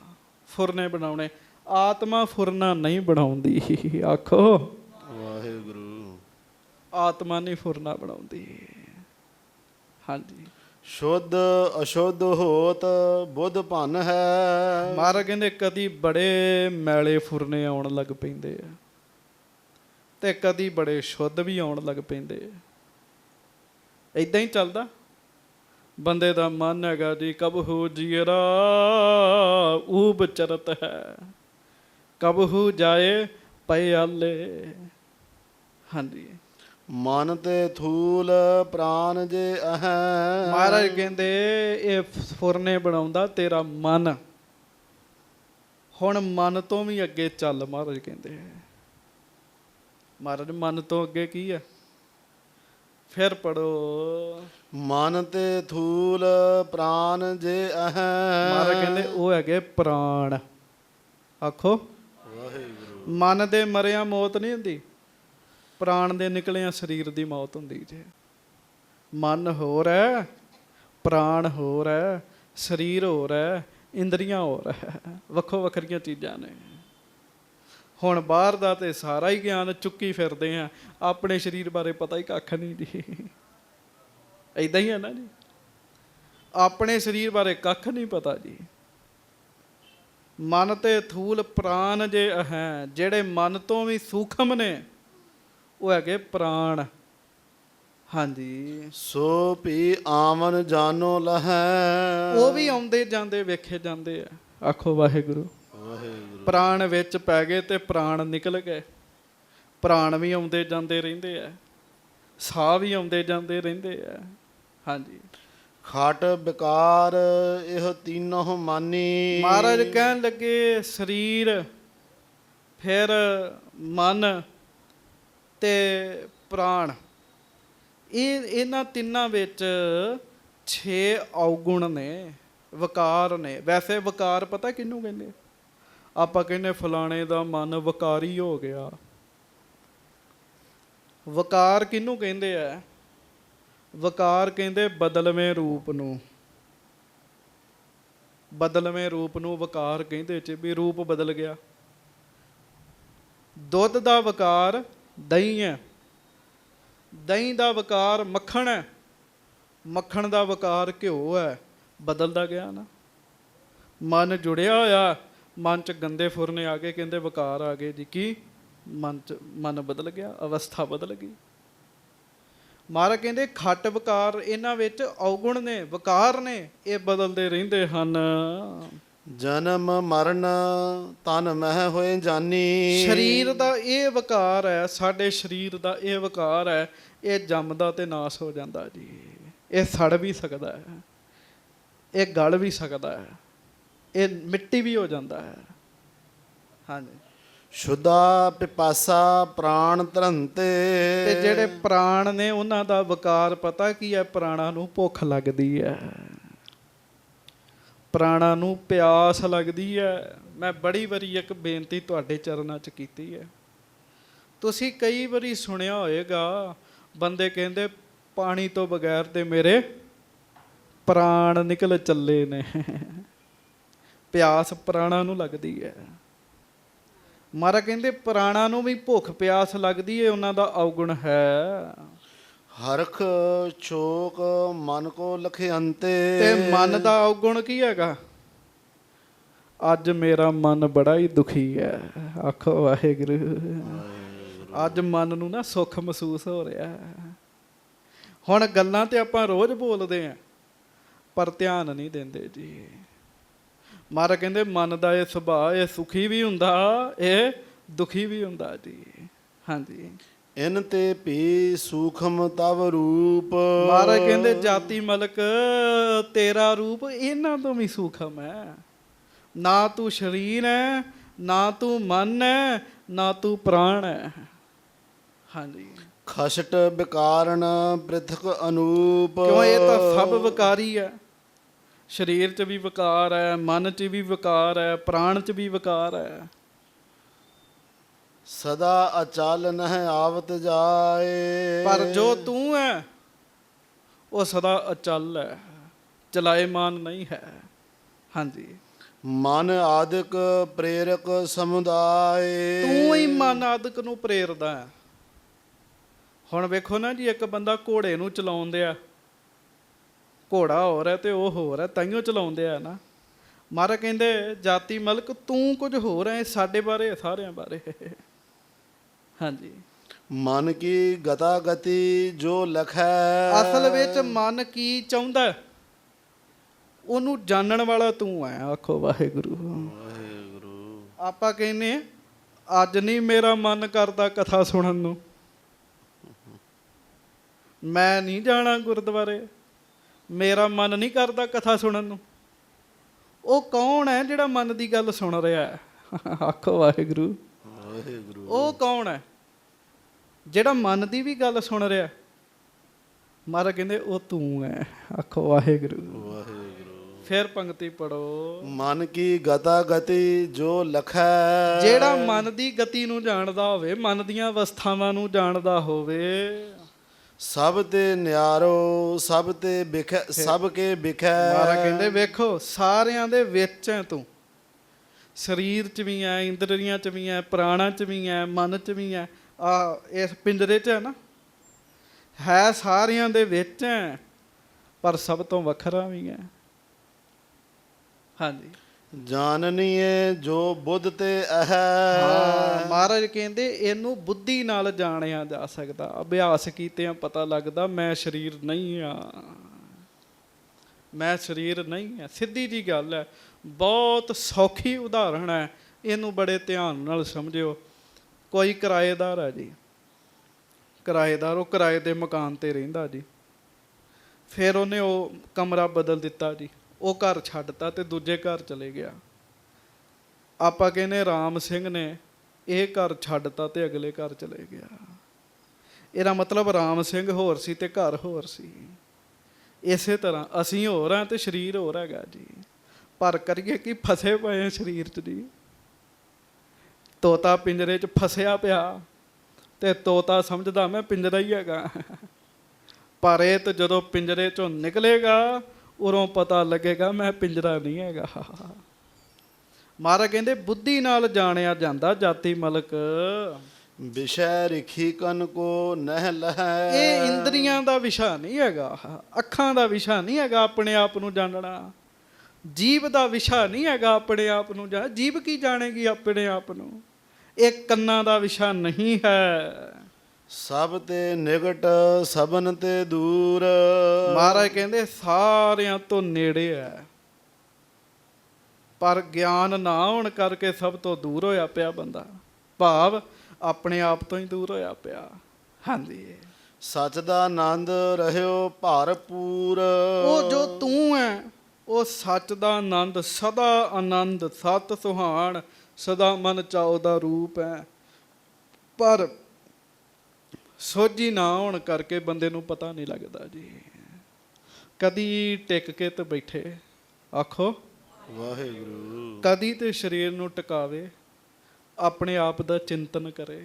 ਫੁਰਨੇ ਬਣਾਉਣੇ। ਆਤਮਾ ਫੁਰਨਾ ਨਹੀਂ ਬਣਾਉਂਦੀ। ਆਖੋ ਵਾਹਿਗੁਰੂ। ਆਤਮਾ ਨਹੀਂ ਫੁਰਨਾ ਬਣਾਉਂਦੀ। ਹਾਂਜੀ। ਸ਼ੁੱਧ ਅਸ਼ੁੱਧ ਹੋਤ ਬੁੱਧ ਭਨ ਹੈ। ਮਹਾਰਾਜ ਕਹਿੰਦੇ ਕਦੀ ਬੜੇ ਮੈਲੇ ਫੁਰਨੇ ਆਉਣ ਲੱਗ ਪੈਂਦੇ ਆ ਤੇ ਕਦੀ ਬੜੇ ਸ਼ੁੱਧ ਵੀ ਆਉਣ ਲੱਗ ਪੈਂਦੇ ਆ। ਏਦਾਂ ਹੀ ਚੱਲਦਾ ਬੰਦੇ ਦਾ ਮਨ ਹੈਗਾ ਜੀ। ਕਬਹੂ ਜੀਰਾ ਊਬ ਚਰਤ ਹੈ, ਕਬਹੂ ਜਾਏ ਪਿਆਲੇ। ਹਾਂਜੀ। ਮਨ ਤੇ ਥੂਲ ਪ੍ਰਾਨ ਜੇ ਅਹੈ। ਮਹਾਰਾਜ ਕਹਿੰਦੇ ਇਹ ਫੁਰਨੇ ਬਣਾਉਂਦਾ ਤੇਰਾ ਮਨ। ਹੁਣ ਮਨ ਤੋਂ ਵੀ ਅੱਗੇ ਚੱਲ। ਮਹਾਰਾਜ ਕਹਿੰਦੇ ਮਹਾਰਾਜ ਮਨ ਤੋਂ ਅੱਗੇ ਕੀ ਹੈ? ਫਿਰ ਪੜੋ। ਮਨ ਤੇ ਥੂਲ ਪ੍ਰਾਨ ਜੇ ਅਹੈ। ਮਹਾਰਾਜ ਕਹਿੰਦੇ ਉਹ ਹੈਗੇ ਪ੍ਰਾਣ। ਆਖੋ ਵਾਹਿਗੁਰੂ। ਮਨ ਦੇ ਮਰਿਆਂ ਮੌਤ ਨਹੀਂ ਹੁੰਦੀ, ਪ੍ਰਾਣ ਦੇ ਨਿਕਲਿਆਂ ਸਰੀਰ ਦੀ ਮੌਤ ਹੁੰਦੀ ਜੇ। ਮਨ ਹੋਰ ਹੈ, ਪ੍ਰਾਣ ਹੋਰ ਹੈ, ਸਰੀਰ ਹੋਰ ਹੈ, ਇੰਦਰੀਆਂ ਹੋਰ ਹੈ, ਵੱਖੋ ਵੱਖਰੀਆਂ ਚੀਜ਼ਾਂ ਨੇ। ਹੁਣ ਬਾਹਰ ਦਾ ਤੇ ਸਾਰਾ ਹੀ ਗਿਆਨ ਚੁੱਕੀ ਫਿਰਦੇ ਆ, ਆਪਣੇ ਸਰੀਰ ਬਾਰੇ ਪਤਾ ਹੀ ਕੱਖ ਨਹੀਂ ਜੀ। ਏਦਾਂ ਹੀ ਹੈ ਨਾ ਜੀ, ਆਪਣੇ ਸਰੀਰ ਬਾਰੇ ਕੱਖ ਨਹੀਂ ਪਤਾ ਜੀ। ਮਨ ਤੇ ਥੂਲ ਪ੍ਰਾਣ ਜੇ ਹੈ, ਜਿਹੜੇ ਮਨ ਤੋਂ ਵੀ ਸੂਖਮ ਨੇ ਉਹ ਹੈਗੇ ਪ੍ਰਾਣ। ਹਾਂਜੀ, ਸੋ ਭੀ ਆਵਨ ਜਾਨੋ ਲਹੈ, ਉਹ ਵੀ ਆਉਂਦੇ ਜਾਂਦੇ ਵੇਖੇ ਜਾਂਦੇ ਆ। ਆਖੋ ਵਾਹਿਗੁਰੂ। ਵਾਹਿਗੁਰੂ। ਪ੍ਰਾਣ ਵਿੱਚ ਪੈ ਗਏ ਤੇ ਪ੍ਰਾਣ ਨਿਕਲ ਗਏ। ਪ੍ਰਾਣ ਵੀ ਆਉਂਦੇ ਜਾਂਦੇ ਰਹਿੰਦੇ ਆ, ਸਾਹ ਵੀ ਆਉਂਦੇ ਜਾਂਦੇ ਰਹਿੰਦੇ ਆ। ਹਾਂਜੀ, ਖਟ ਵਿਕਾਰ ਇਹ तीनों ਮਾਨੀ। ਮਹਾਰਾਜ ਕਹਿਣ ਲੱਗੇ ਸਰੀਰ, ਫਿਰ ਮਨ ਤੇ ਪ੍ਰਾਣ, ਇਹਨਾਂ ਤਿੰਨਾਂ ਵਿੱਚ 6 ਔਗੁਣ ਨੇ, ਵਿਕਾਰ ਨੇ। ਵੈਸੇ ਵਿਕਾਰ ਪਤਾ ਕਿਹਨੂੰ ਕਹਿੰਦੇ? ਆਪਾਂ ਕਹਿੰਦੇ ਫਲਾਣੇ ਦਾ ਮਨ ਵਿਕਾਰੀ ਹੋ ਗਿਆ। ਵਿਕਾਰ ਕਿਹਨੂੰ ਕਹਿੰਦੇ ਆ? ਵਿਕਾਰ ਕਹਿੰਦੇ ਬਦਲਵੇਂ ਰੂਪ ਨੂੰ। ਬਦਲਵੇਂ ਰੂਪ ਨੂੰ ਵਿਕਾਰ ਕਹਿੰਦੇ ਚ ਵੀ ਰੂਪ ਬਦਲ ਗਿਆ। ਦੁੱਧ ਦਾ ਵਿਕਾਰ ਦਹੀਂ ਹੈ, ਦਹੀਂ ਦਾ ਵਿਕਾਰ ਮੱਖਣ ਹੈ, ਮੱਖਣ ਦਾ ਵਿਕਾਰ ਘਿਓ ਹੈ। ਬਦਲਦਾ ਗਿਆ ਨਾ। ਮਨ ਜੁੜਿਆ ਹੋਇਆ, ਮਨ ਚ ਗੰਦੇ ਫੁਰਨੇ ਆ ਗਏ, ਕਹਿੰਦੇ ਵਿਕਾਰ ਆ ਗਏ ਜੀ। ਕੀ ਮਨ ਬਦਲ ਗਿਆ, ਅਵਸਥਾ ਬਦਲ ਗਈ। ਮਹਾਰਾਜ ਕਹਿੰਦੇ ਖੱਟ ਵਿਕਾਰ, ਇਹਨਾਂ ਵਿੱਚ ਔਗੁਣ ਨੇ, ਵਿਕਾਰ ਨੇ, ਇਹ ਬਦਲਦੇ ਰਹਿੰਦੇ ਹਨ। ਜਨਮ ਮਰਨ ਤਨ ਮਹਿ ਹੋਏ ਜਾਨੀ। ਸਰੀਰ ਦਾ ਇਹ ਵਿਕਾਰ ਹੈ, ਸਾਡੇ ਸਰੀਰ ਦਾ ਇਹ ਵਿਕਾਰ ਹੈ, ਇਹ ਜੰਮਦਾ ਤੇ ਨਾਸ ਹੋ ਜਾਂਦਾ ਜੀ। ਇਹ ਸੜ ਵੀ ਸਕਦਾ ਹੈ, ਇਹ ਗਲ ਵੀ ਸਕਦਾ ਹੈ, ਇਹ ਮਿੱਟੀ ਵੀ ਹੋ ਜਾਂਦਾ ਹੈ। ਹਾਂਜੀ, ਸ਼ੁੱਧਾ ਪਿਪਾਸਾ ਪ੍ਰਾਣ ਧਰੰਤੇ। ਤੇ ਜਿਹੜੇ ਪ੍ਰਾਣ ਨੇ ਉਹਨਾਂ ਦਾ ਵਿਕਾਰ ਪਤਾ ਕੀ ਹੈ? ਪ੍ਰਾਣਾਂ ਨੂੰ ਭੁੱਖ ਲੱਗਦੀ ਹੈ, ਪ੍ਰਾਣਾਂ ਨੂੰ ਪਿਆਸ ਲੱਗਦੀ ਹੈ। ਮੈਂ ਬੜੀ ਵਾਰੀ ਇੱਕ ਬੇਨਤੀ ਤੁਹਾਡੇ ਚਰਨਾਂ 'ਚ ਕੀਤੀ ਹੈ। ਤੁਸੀਂ ਕਈ ਵਾਰੀ ਸੁਣਿਆ ਹੋਏਗਾ, ਬੰਦੇ ਕਹਿੰਦੇ ਪਾਣੀ ਤੋਂ ਬਗੈਰ ਤੇ ਮੇਰੇ ਪ੍ਰਾਣ ਨਿਕਲ ਚੱਲੇ ਨੇ। ਪਿਆਸ ਪ੍ਰਾਣਾਂ ਨੂੰ ਲੱਗਦੀ ਹੈ। ਮਹਾਰਾਜ ਕਹਿੰਦੇ ਪ੍ਰਾਣਾਂ ਨੂੰ ਵੀ ਭੁੱਖ ਪਿਆਸ ਲੱਗਦੀ ਹੈ, ਉਹਨਾਂ ਦਾ ਔਗੁਣ ਹੈ। ਹਰਖ ਚੋਕ ਮਨ ਕੋ ਲਖਿਅੰਤੇ। ਤੇ ਮਨ ਦਾ ਔਗੁਣ ਕੀ ਹੈਗਾ? ਅੱਜ ਮੇਰਾ ਮਨ ਬੜਾ ਹੀ ਦੁਖੀ ਹੈ। ਆਖੋ ਵਾਹਿਗੁਰੂ। ਅੱਜ ਮਨ ਨੂੰ ਨਾ ਸੁੱਖ ਮਹਿਸੂਸ ਹੋ ਰਿਹਾ ਹੈ। ਹੁਣ ਗੱਲਾਂ ਤੇ ਆਪਾਂ ਰੋਜ਼ ਬੋਲਦੇ ਆਂ, ਪਰ ਧਿਆਨ ਨਹੀਂ ਦਿੰਦੇ ਜੀ। ਮਹਾਰਾਜ ਕਹਿੰਦੇ ਮਨ ਦਾ ਇਹ ਸੁਭਾਅ, ਇਹ ਸੁਖੀ ਵੀ ਹੁੰਦਾ, ਇਹ ਦੁਖੀ ਵੀ ਹੁੰਦਾ ਜੀ। ਹਾਂਜੀ, ਇਨ ਤੇ ਭੀ ਸੂਖਮ ਤਵ ਰੂਪ। ਮਹਾਰਾਜ ਕਹਿੰਦੇ ਜਾਤੀ ਮਲਕ ਤੇਰਾ ਰੂਪ ਇਹਨਾਂ ਤੋਂ ਵੀ ਸੂਖਮ ਹੈ। ਨਾ ਤੂੰ ਸਰੀਰ ਹੈ, ਨਾ ਤੂੰ ਮਨ ਹੈ, ਨਾ ਤੂੰ ਪ੍ਰਾਣ ਹੈ। ਹਾਂਜੀ, ਖਸ਼ਟ ਵਿਕਾਰਨ ਪ੍ਰਿਥਕ ਅਨੂਪ। ਕਿਉਂ? ਇਹ ਤਾਂ ਸਭ ਵਿਕਾਰੀ ਹੈ। ਸਰੀਰ 'ਚ ਵੀ ਵਿਕਾਰ ਹੈ, ਮਨ 'ਚ ਵੀ ਵਿਕਾਰ ਹੈ, ਪ੍ਰਾਣ 'ਚ ਵੀ ਵਿਕਾਰ ਹੈ। ਸਦਾ ਅਚਲ ਨਹਿ ਆਵਤ ਜਾਏ। ਪਰ ਜੋ ਤੂੰ ਹੈ ਉਹ ਸਦਾ ਅਚਲ ਹੈ, ਚਲਾਏਮਾਨ ਨਹੀਂ ਹੈ। ਹਾਂਜੀ, ਮਨ ਆਦਿਕ ਪ੍ਰੇਰਕ ਸਮੁਦਾਏ। ਤੂੰ ਹੀ ਮਨ ਆਦਿਕ ਨੂੰ ਪ੍ਰੇਰਦਾ ਹੈ। ਹੁਣ ਵੇਖੋ ਨਾ ਜੀ, ਇੱਕ ਬੰਦਾ ਘੋੜੇ ਨੂੰ ਚਲਾਉਂਦੇ ਆ, ਘੋੜਾ ਹੋਰ ਹੈ ਤੇ ਉਹ ਹੋਰ ਹੈ, ਤਾਈਓ ਚਲਾਉਂਦੇ ਆ ਨਾ। ਮਹਾਰਾਜ ਕਹਿੰਦੇ ਜਾਤੀ ਮਲਕ ਤੂੰ ਕੁਝ ਹੋਰ ਹੈ, ਸਾਡੇ ਬਾਰੇ, ਸਾਰਿਆਂ ਬਾਰੇ। ਹਾਂਜੀ, ਮਨ ਕੀ ਗਤਾ ਗਤੀ ਜੋ ਲਖੈ। ਅਸਲ ਵਿੱਚ ਮਨ ਕੀ ਚਾਹੁੰਦਾ ਉਹਨੂੰ ਜਾਣਨ ਵਾਲਾ ਤੂੰ ਹੈ। ਆਖੋ ਵਾਹਿਗੁਰੂ। ਵਾਹਿਗੁਰੂ। ਆਪਾਂ ਕਹਿੰਦੇ ਅੱਜ ਨਹੀਂ ਮੇਰਾ ਮਨ ਕਰਦਾ ਕਥਾ ਸੁਣਨ ਨੂੰ, ਮੈਂ ਨਹੀਂ ਜਾਣਾ ਗੁਰਦੁਆਰੇ, ਮੇਰਾ ਮਨ ਨਹੀਂ ਕਰਦਾ ਕਥਾ ਸੁਣਨ ਨੂੰ। ਉਹ ਕੌਣ ਹੈ ਜਿਹੜਾ ਮਨ ਦੀ ਗੱਲ ਸੁਣ ਰਿਹਾ ਹੈ? ਆਖੋ ਵਾਹਿਗੁਰੂ। ਵਾਹਿਗੁਰੂ। ਉਹ ਕੌਣ ਹੈ ਜਿਹੜਾ ਮਨ ਦੀ ਵੀ ਗੱਲ ਸੁਣ ਰਿਹਾ? ਮਹਾਰਾਜ ਕਹਿੰਦੇ ਉਹ ਤੂੰ ਹੈ। ਆਖੋ ਵਾਹਿਗੁਰੂ। ਵਾਹਿਗੁਰੂ। ਫਿਰ ਪੰਕਤੀ ਪੜੋ। ਮਨ ਕੀ ਗਤਾ ਗਤੀ ਜੋ ਲਖੈ। ਜਿਹੜਾ ਮਨ ਦੀ ਗਤੀ ਨੂੰ ਜਾਣਦਾ ਹੋਵੇ, ਮਨ ਦੀਆਂ ਅਵਸਥਾਵਾਂ ਨੂੰ ਜਾਣਦਾ ਹੋਵੇ, ਸਭ ਤੇ ਨਿਆਰੋ ਸਭ ਤੇ ਬਿਖੈ ਸਭ ਕੇ ਬਿਖੈ। ਮਹਾਰਾਜ ਕਹਿੰਦੇ ਵੇਖੋ ਸਾਰਿਆਂ ਦੇ ਵਿੱਚ ਹੈ ਤੂੰ, ਸਰੀਰ ਚ ਵੀ ਹੈ, ਇੰਦਰੀਆਂ ਚ ਵੀ ਹੈ, ਪ੍ਰਾਣਾਂ ਚ ਵੀ ਹੈ, ਮਨ ਚ ਵੀ ਹੈ, ਆ ਇਸ ਪਿੰਜਰੇ ਚ ਹੈ ਨਾ, ਹੈ ਸਾਰਿਆਂ ਦੇ ਵਿੱਚ ਹੈ, ਪਰ ਸਭ ਤੋਂ ਵੱਖਰਾ ਵੀ ਹੈ। ਹਾਂਜੀ, ਜਾਣਨੀਏ ਜੋ ਬੁੱਧ ਤੇ ਅਹੈ। ਹਾਂ ਮਹਾਰਾਜ ਕਹਿੰਦੇ ਇਹਨੂੰ ਬੁੱਧੀ ਨਾਲ ਜਾਣਿਆ ਜਾ ਸਕਦਾ, ਅਭਿਆਸ ਕੀਤਿਆਂ ਪਤਾ ਲੱਗਦਾ ਮੈਂ ਸਰੀਰ ਨਹੀਂ ਆ, ਮੈਂ ਸਰੀਰ ਨਹੀਂ ਹੈ। ਸਿੱਧੀ ਜੀ ਗੱਲ ਹੈ, ਬਹੁਤ ਸੌਖੀ ਉਦਾਹਰਣ ਹੈ, ਇਹਨੂੰ ਬੜੇ ਧਿਆਨ ਨਾਲ ਸਮਝਿਓ। ਕੋਈ ਕਿਰਾਏਦਾਰ ਹੈ ਜੀ, ਕਿਰਾਏਦਾਰ, ਉਹ ਕਿਰਾਏ ਦੇ ਮਕਾਨ ਤੇ ਰਹਿੰਦਾ ਜੀ। ਫਿਰ ਉਹਨੇ ਉਹ ਕਮਰਾ ਬਦਲ ਦਿੱਤਾ ਜੀ, ਉਹ ਘਰ ਛੱਡਤਾ ਤੇ ਦੂਜੇ ਘਰ ਚਲੇ ਗਿਆ। ਆਪਾਂ ਕਹਿੰਦੇ ਰਾਮ ਸਿੰਘ ਨੇ ਇਹ ਘਰ ਛੱਡਤਾ ਤੇ ਅਗਲੇ ਘਰ ਚਲੇ ਗਿਆ। ਇਹਦਾ ਮਤਲਬ ਰਾਮ ਸਿੰਘ ਹੋਰ ਸੀ ਤੇ ਘਰ ਹੋਰ ਸੀ। ਇਸੇ ਤਰ੍ਹਾਂ ਅਸੀਂ ਹੋਰ ਹਾਂ ਤੇ ਸਰੀਰ ਹੋਰ ਹੈਗਾ ਜੀ, ਪਰ ਕਰੀਏ ਕਿ ਫਸੇ ਪਏ ਹਾਂ ਸਰੀਰ 'ਚ ਜੀ। ਤੋਤਾ ਪਿੰਜਰੇ 'ਚ ਫਸਿਆ ਪਿਆ ਤੇ ਤੋਤਾ ਸਮਝਦਾ ਮੈਂ ਪਿੰਜਰਾ ਹੀ ਹੈਗਾ, ਪਰ ਇਹ ਤਾਂ ਜਦੋਂ ਪਿੰਜਰੇ 'ਚੋਂ ਨਿਕਲੇਗਾ ਉਦੋਂ ਪਤਾ ਲੱਗੇਗਾ ਮੈਂ ਪਿੰਜਰਾ ਨਹੀਂ ਹੈਗਾ। ਮਹਾਰਾਜ ਕਹਿੰਦੇ ਬੁੱਧੀ ਨਾਲ ਜਾਣਿਆ ਜਾਂਦਾ ਜਾਤੀ ਮਲਕ। ਵਿਸ਼ੈ ਰਿਖੀ ਕਨ ਕੋ ਨਹਿ ਲਹੈ। ਇਹ ਇੰਦਰੀਆਂ ਦਾ ਵਿਸ਼ਾ ਨਹੀਂ ਹੈਗਾ, ਅੱਖਾਂ ਦਾ ਵਿਸ਼ਾ ਨਹੀਂ ਹੈਗਾ ਆਪਣੇ ਆਪ ਨੂੰ ਜਾਣਨਾ, ਜੀਭ ਦਾ ਵਿਸ਼ਾ ਨਹੀਂ ਹੈਗਾ ਆਪਣੇ ਆਪ ਨੂੰ ਜਾਣ। ਜੀਭ ਕੀ ਜਾਣੇਗੀ ਆਪਣੇ ਆਪ ਨੂੰ? ਇਹ ਕੰਨਾਂ ਦਾ ਵਿਸ਼ਾ ਨਹੀਂ ਹੈ। ਸਭ ਤੇ ਨਿਕਟ ਸਭਨ ਤੇ ਦੂਰ। ਮਹਾਰਾਜ ਕਹਿੰਦੇ ਸਾਰਿਆਂ ਤੋਂ ਨੇੜੇ ਹੈ, ਪਰ ਗਿਆਨ ਨਾ ਹੋਣ ਕਰਕੇ ਸਭ ਤੋਂ ਦੂਰ ਹੋਇਆ ਪਿਆ ਬੰਦਾ, ਭਾਵ ਆਪਣੇ ਆਪ ਤੋਂ ਹੀ ਦੂਰ ਹੋਇਆ ਪਿਆ। ਹਾਂਜੀ, ਸੱਚ ਦਾ ਆਨੰਦ ਰਹਿਓ ਭਰਪੂਰ। ਉਹ ਜੋ ਤੂੰ ਹੈ ਉਹ ਸੱਚ ਦਾ ਆਨੰਦ, ਸਦਾ ਆਨੰਦ, ਸਤ ਸੁਹਾਣ, ਸਦਾ ਮਨ ਚਾਉ ਦਾ ਰੂਪ ਹੈ, ਪਰ ਸੋਝੀ ਨਾ ਹੋਣ ਕਰਕੇ ਬੰਦੇ ਨੂੰ ਪਤਾ ਨਹੀਂ ਲੱਗਦਾ ਜੀ। ਕਦੀ ਟਿਕ ਕੇ ਤੇ ਬੈਠੇ, ਆਖੋ ਵਾਹਿਗੁਰੂ। ਕਦੀ ਤੇ ਸਰੀਰ ਨੂੰ ਟਿਕਾਵੇ, ਆਪਣੇ ਆਪ ਦਾ ਚਿੰਤਨ ਕਰੇ।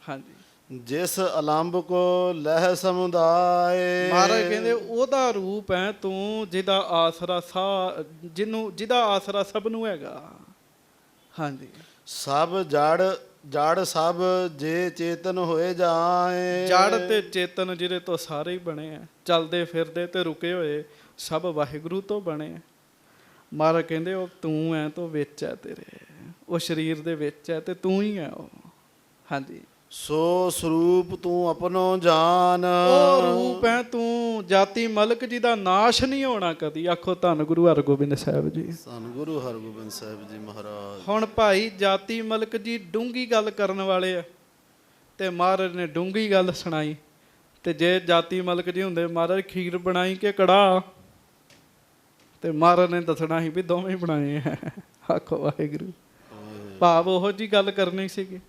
ਹਾਂਜੀ, ਜਿਸ ਅਲੰਬ ਕੋ ਲਹਿ ਸਮੁਦਾਇ। ਮਹਾਰਾਜ ਕਹਿੰਦੇ ਉਹਦਾ ਰੂਪ ਹੈ ਤੂੰ, ਜਿਹਦਾ ਆਸਰਾ ਜਿਹਦਾ ਆਸਰਾ ਸਭ ਨੂੰ ਹੈਗਾ। ਹਾਂਜੀ, ਸਭ ਜੜ ਸਭ ਜੇ ਚੇਤਨ ਹੋਏ ਜਾਏ। ਜੜ ਤੇ ਚੇਤਨ ਜਿਹਦੇ ਤੋਂ ਸਾਰੇ ਹੀ ਬਣੇ ਆ, ਚੱਲਦੇ ਫਿਰਦੇ ਤੇ ਰੁਕੇ ਹੋਏ ਸਭ ਵਾਹਿਗੁਰੂ ਤੋਂ ਬਣੇ ਆ। ਮਹਾਰਾਜ ਕਹਿੰਦੇ ਉਹ ਤੂੰ ਹੈ, ਤੂੰ ਵਿੱਚ ਹੈ, ਤੇਰੇ ਉਹ ਸਰੀਰ ਦੇ ਵਿੱਚ ਹੈ ਤੇ ਤੂੰ ਹੀ ਹੈ ਉਹ। ਹਾਂਜੀ, ਸੋ ਸਰੂਪ ਤੂੰ ਆਪਣੋ ਜਾਨ। ਉਹ ਰੂਪ ਹੈ ਤੂੰ, ਜਾਤੀ ਮਲਕ ਜੀ ਦਾ ਨਾਸ਼ ਨਹੀਂ ਹੋਣਾ ਕਦੀ। ਆਖੋ ਧੰਨ ਗੁਰੂ ਹਰਗੋਬਿੰਦ ਸਾਹਿਬ ਜੀ। ਧੰਨ ਗੁਰੂ ਹਰਗੋਬਿੰਦ ਸਾਹਿਬ ਜੀ ਮਹਾਰਾਜ। ਹੁਣ ਭਾਈ ਜਾਤੀ ਮਲਕ ਜੀ ਡੂੰਗੀ ਗੱਲ ਕਰਨ ਵਾਲੇ ਆ, ਤੇ ਮਹਾਰਾਜ ਨੇ ਡੂੰਗੀ ਗੱਲ ਸੁਣਾਈ। ਤੇ ਜੇ ਜਾਤੀ ਮਲਕ ਜੀ ਹੁੰਦੇ ਮਹਾਰਾਜ ਖੀਰ ਬਣਾਈ ਕਿ ਕੜਾਹ, ਤੇ ਮਹਾਰਾਜ ਨੇ ਦੱਸਣਾ ਸੀ ਵੀ ਦੋਵੇਂ ਬਣਾਏ ਆ। ਆਖੋ ਵਾਹਿਗੁਰੂ, ਭਾਵ ਉਹੋ ਜੀ ਗੱਲ ਕਰਨੀ ਸੀਗੀ,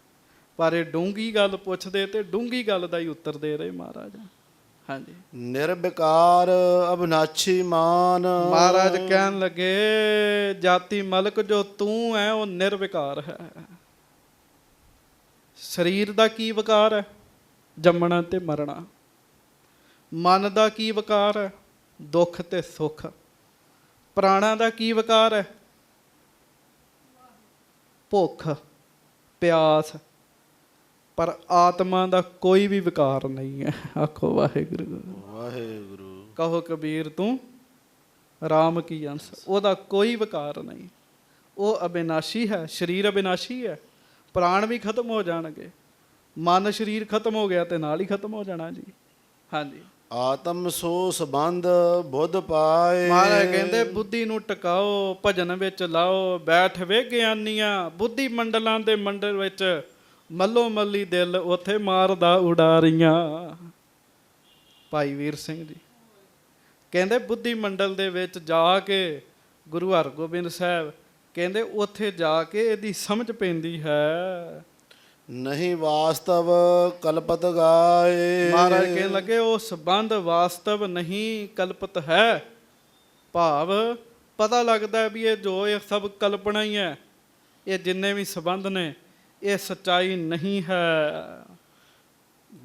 ਪਰ ਇਹ ਡੂੰਗੀ ਗੱਲ ਪੁੱਛਦੇ ਤੇ ਡੂੰਗੀ ਗੱਲ ਦਾ ਹੀ ਉੱਤਰ ਦੇ ਰਹੇ ਮਹਾਰਾਜ। ਹਾਂਜੀ, ਨਿਰਵਿਕਾਰ ਅਬਨਾਛੀ ਮਾਨ। ਮਹਾਰਾਜ ਕਹਿਣ ਲੱਗੇ ਜਾਤੀ ਮਲਕ ਜੋ ਤੂੰ ਹੈ ਉਹ ਨਿਰਵਿਕਾਰ ਹੈ। ਸਰੀਰ ਦਾ ਕੀ ਵਿਕਾਰ ਹੈ? ਜੰਮਣਾ ਤੇ ਮਰਨਾ। ਮਨ ਦਾ ਕੀ ਵਿਕਾਰ ਹੈ? ਦੁੱਖ ਤੇ ਸੁੱਖ। ਪ੍ਰਾਣਾਂ ਦਾ ਕੀ ਵਿਕਾਰ ਹੈ? ਭੁੱਖ ਪਿਆਸ। ਪਰ ਆਤਮਾ ਦਾ ਕੋਈ ਵੀ ਵਿਕਾਰ ਨਹੀਂ ਹੈ। ਆਖੋ ਵਾਹਿਗੁਰੂ ਵਾਹਿਗੁਰੂ। ਕਹੋ ਕਬੀਰ ਤੂੰ ਰਾਮ ਕੀ ਅੰਸ। ਉਹਦਾ ਕੋਈ ਵਿਕਾਰ ਨਹੀਂ, ਉਹ ਅਬਿਨਾਸ਼ੀ ਹੈ। ਸਰੀਰ ਅਬਿਨਾਸ਼ੀ ਹੈ, ਪ੍ਰਾਣ ਵੀ ਖਤਮ ਹੋ ਜਾਣਗੇ, ਮਨ ਸਰੀਰ ਖਤਮ ਹੋ ਗਿਆ ਤੇ ਨਾਲ ਹੀ ਖਤਮ ਹੋ ਜਾਣਾ ਜੀ। ਹਾਂਜੀ, ਆਤਮ ਸੋ ਸੰਬੰਧ ਬੁੱਧ ਪਾਏ। ਮਹਾਰਾਜ ਕਹਿੰਦੇ ਬੁੱਧੀ ਨੂੰ ਟਿਕਾਓ, ਭਜਨ ਵਿੱਚ ਲਾਓ, ਬੈਠ ਵੇ ਗਿਆਨੀਆਂ। ਬੁੱਧੀ ਮੰਡਲਾਂ ਦੇ ਮੰਡਲ ਵਿੱਚ ਮੱਲੋ ਮੱਲੀ ਦਿਲ ਉੱਥੇ ਮਾਰਦਾ ਉਡਾਰੀਆਂ। ਭਾਈ ਵੀਰ ਸਿੰਘ ਜੀ ਕਹਿੰਦੇ ਬੁੱਧੀ ਮੰਡਲ ਦੇ ਵਿੱਚ ਜਾ ਕੇ ਗੁਰੂ ਹਰਗੋਬਿੰਦ ਸਾਹਿਬ ਕਹਿੰਦੇ ਉੱਥੇ ਜਾ ਕੇ ਇਹਦੀ ਸਮਝ ਪੈਂਦੀ ਹੈ। ਨਹੀਂ ਵਾਸਤਵ ਕਲਪਤ ਗਾਏ। ਮਹਾਰਾਜ ਕਹਿਣ ਲੱਗੇ ਉਹ ਸੰਬੰਧ ਵਾਸਤਵ ਨਹੀਂ ਕਲਪਤ ਹੈ। ਭਾਵ ਪਤਾ ਲੱਗਦਾ ਹੈ ਵੀ ਇਹ ਜੋ ਇਹ ਸਭ ਕਲਪਨਾ ਹੀ ਹੈ, ਇਹ ਜਿੰਨੇ ਵੀ ਸੰਬੰਧ ਨੇ ਇਹ ਸੱਚਾਈ ਨਹੀਂ ਹੈ।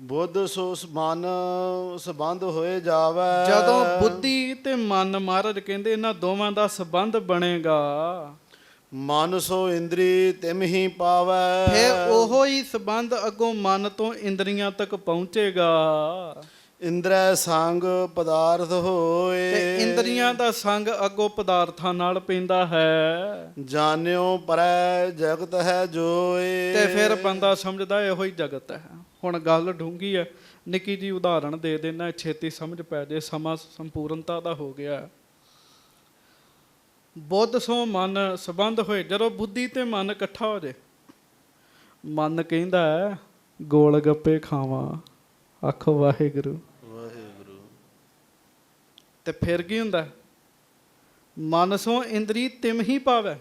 ਬੁੱਧ ਸੋ ਮਨ ਸੰਬੰਧ ਹੋਏ ਜਾਵੇ। ਜਦੋਂ ਬੁੱਧੀ ਤੇ ਮਨ, ਮਹਾਰਾਜ ਕਹਿੰਦੇ ਇਹਨਾਂ ਦੋਵਾਂ ਦਾ ਸੰਬੰਧ ਬਣੇਗਾ, ਮਨ ਸੋ ਇੰਦਰੀ ਤਿਮ ਹੀ ਪਾਵੈ। ਫਿਰ ਉਹੋ ਹੀ ਸੰਬੰਧ ਅੱਗੋਂ ਮਨ ਤੋਂ ਇੰਦਰੀਆਂ ਤੱਕ ਪਹੁੰਚੇਗਾ। ਇੰਦਰੈ ਸੰਗ ਪਦਾਰਥ ਹੋਏ। ਤੇ ਇੰਦਰੀਆਂ ਦਾ ਸੰਗ ਅੱਗੋਂ ਪਦਾਰਥਾਂ ਨਾਲ ਪੈਂਦਾ ਹੈ। ਜਾਣਿਓ ਪਰੈ ਜਗਤ ਹੈ ਜੋਏ। ਤੇ ਫਿਰ ਬੰਦਾ ਸਮਝਦਾ ਇਹੋ ਹੀ ਜਗਤ ਹੈ। ਹੁਣ ਗੱਲ ਡੂੰਘੀ ਹੈ, ਨਿੱਕੀ ਜੀ ਉਦਾਹਰਣ ਦੇ ਦੇਣਾ, ਛੇਤੀ ਸਮਝ ਪੈ ਜੇ, ਸਮਾਂ ਸੰਪੂਰਨਤਾ ਦਾ ਹੋ ਗਿਆ। ਬੁੱਧ ਸੋ ਮਨ ਸੰਬੰਧ ਹੋਏ, ਜਦੋਂ ਬੁੱਧੀ ਤੇ ਮਨ ਇਕੱਠਾ ਹੋ ਜੇ, ਮਨ ਕਹਿੰਦਾ ਹੈ ਗੋਲ ਗੱਪੇ ਖਾਵਾਂ, ਆਖੋ ਵਾਹਿਗੁਰੂ ਵਾਹਿਗੁਰੂ। ਤੇ ਫਿਰ ਕੀ ਹੁੰਦਾ? ਮਨ ਸੋ ਇੰਦਰੀ ਤਿਮ ਹੀ ਪਾਵੈ।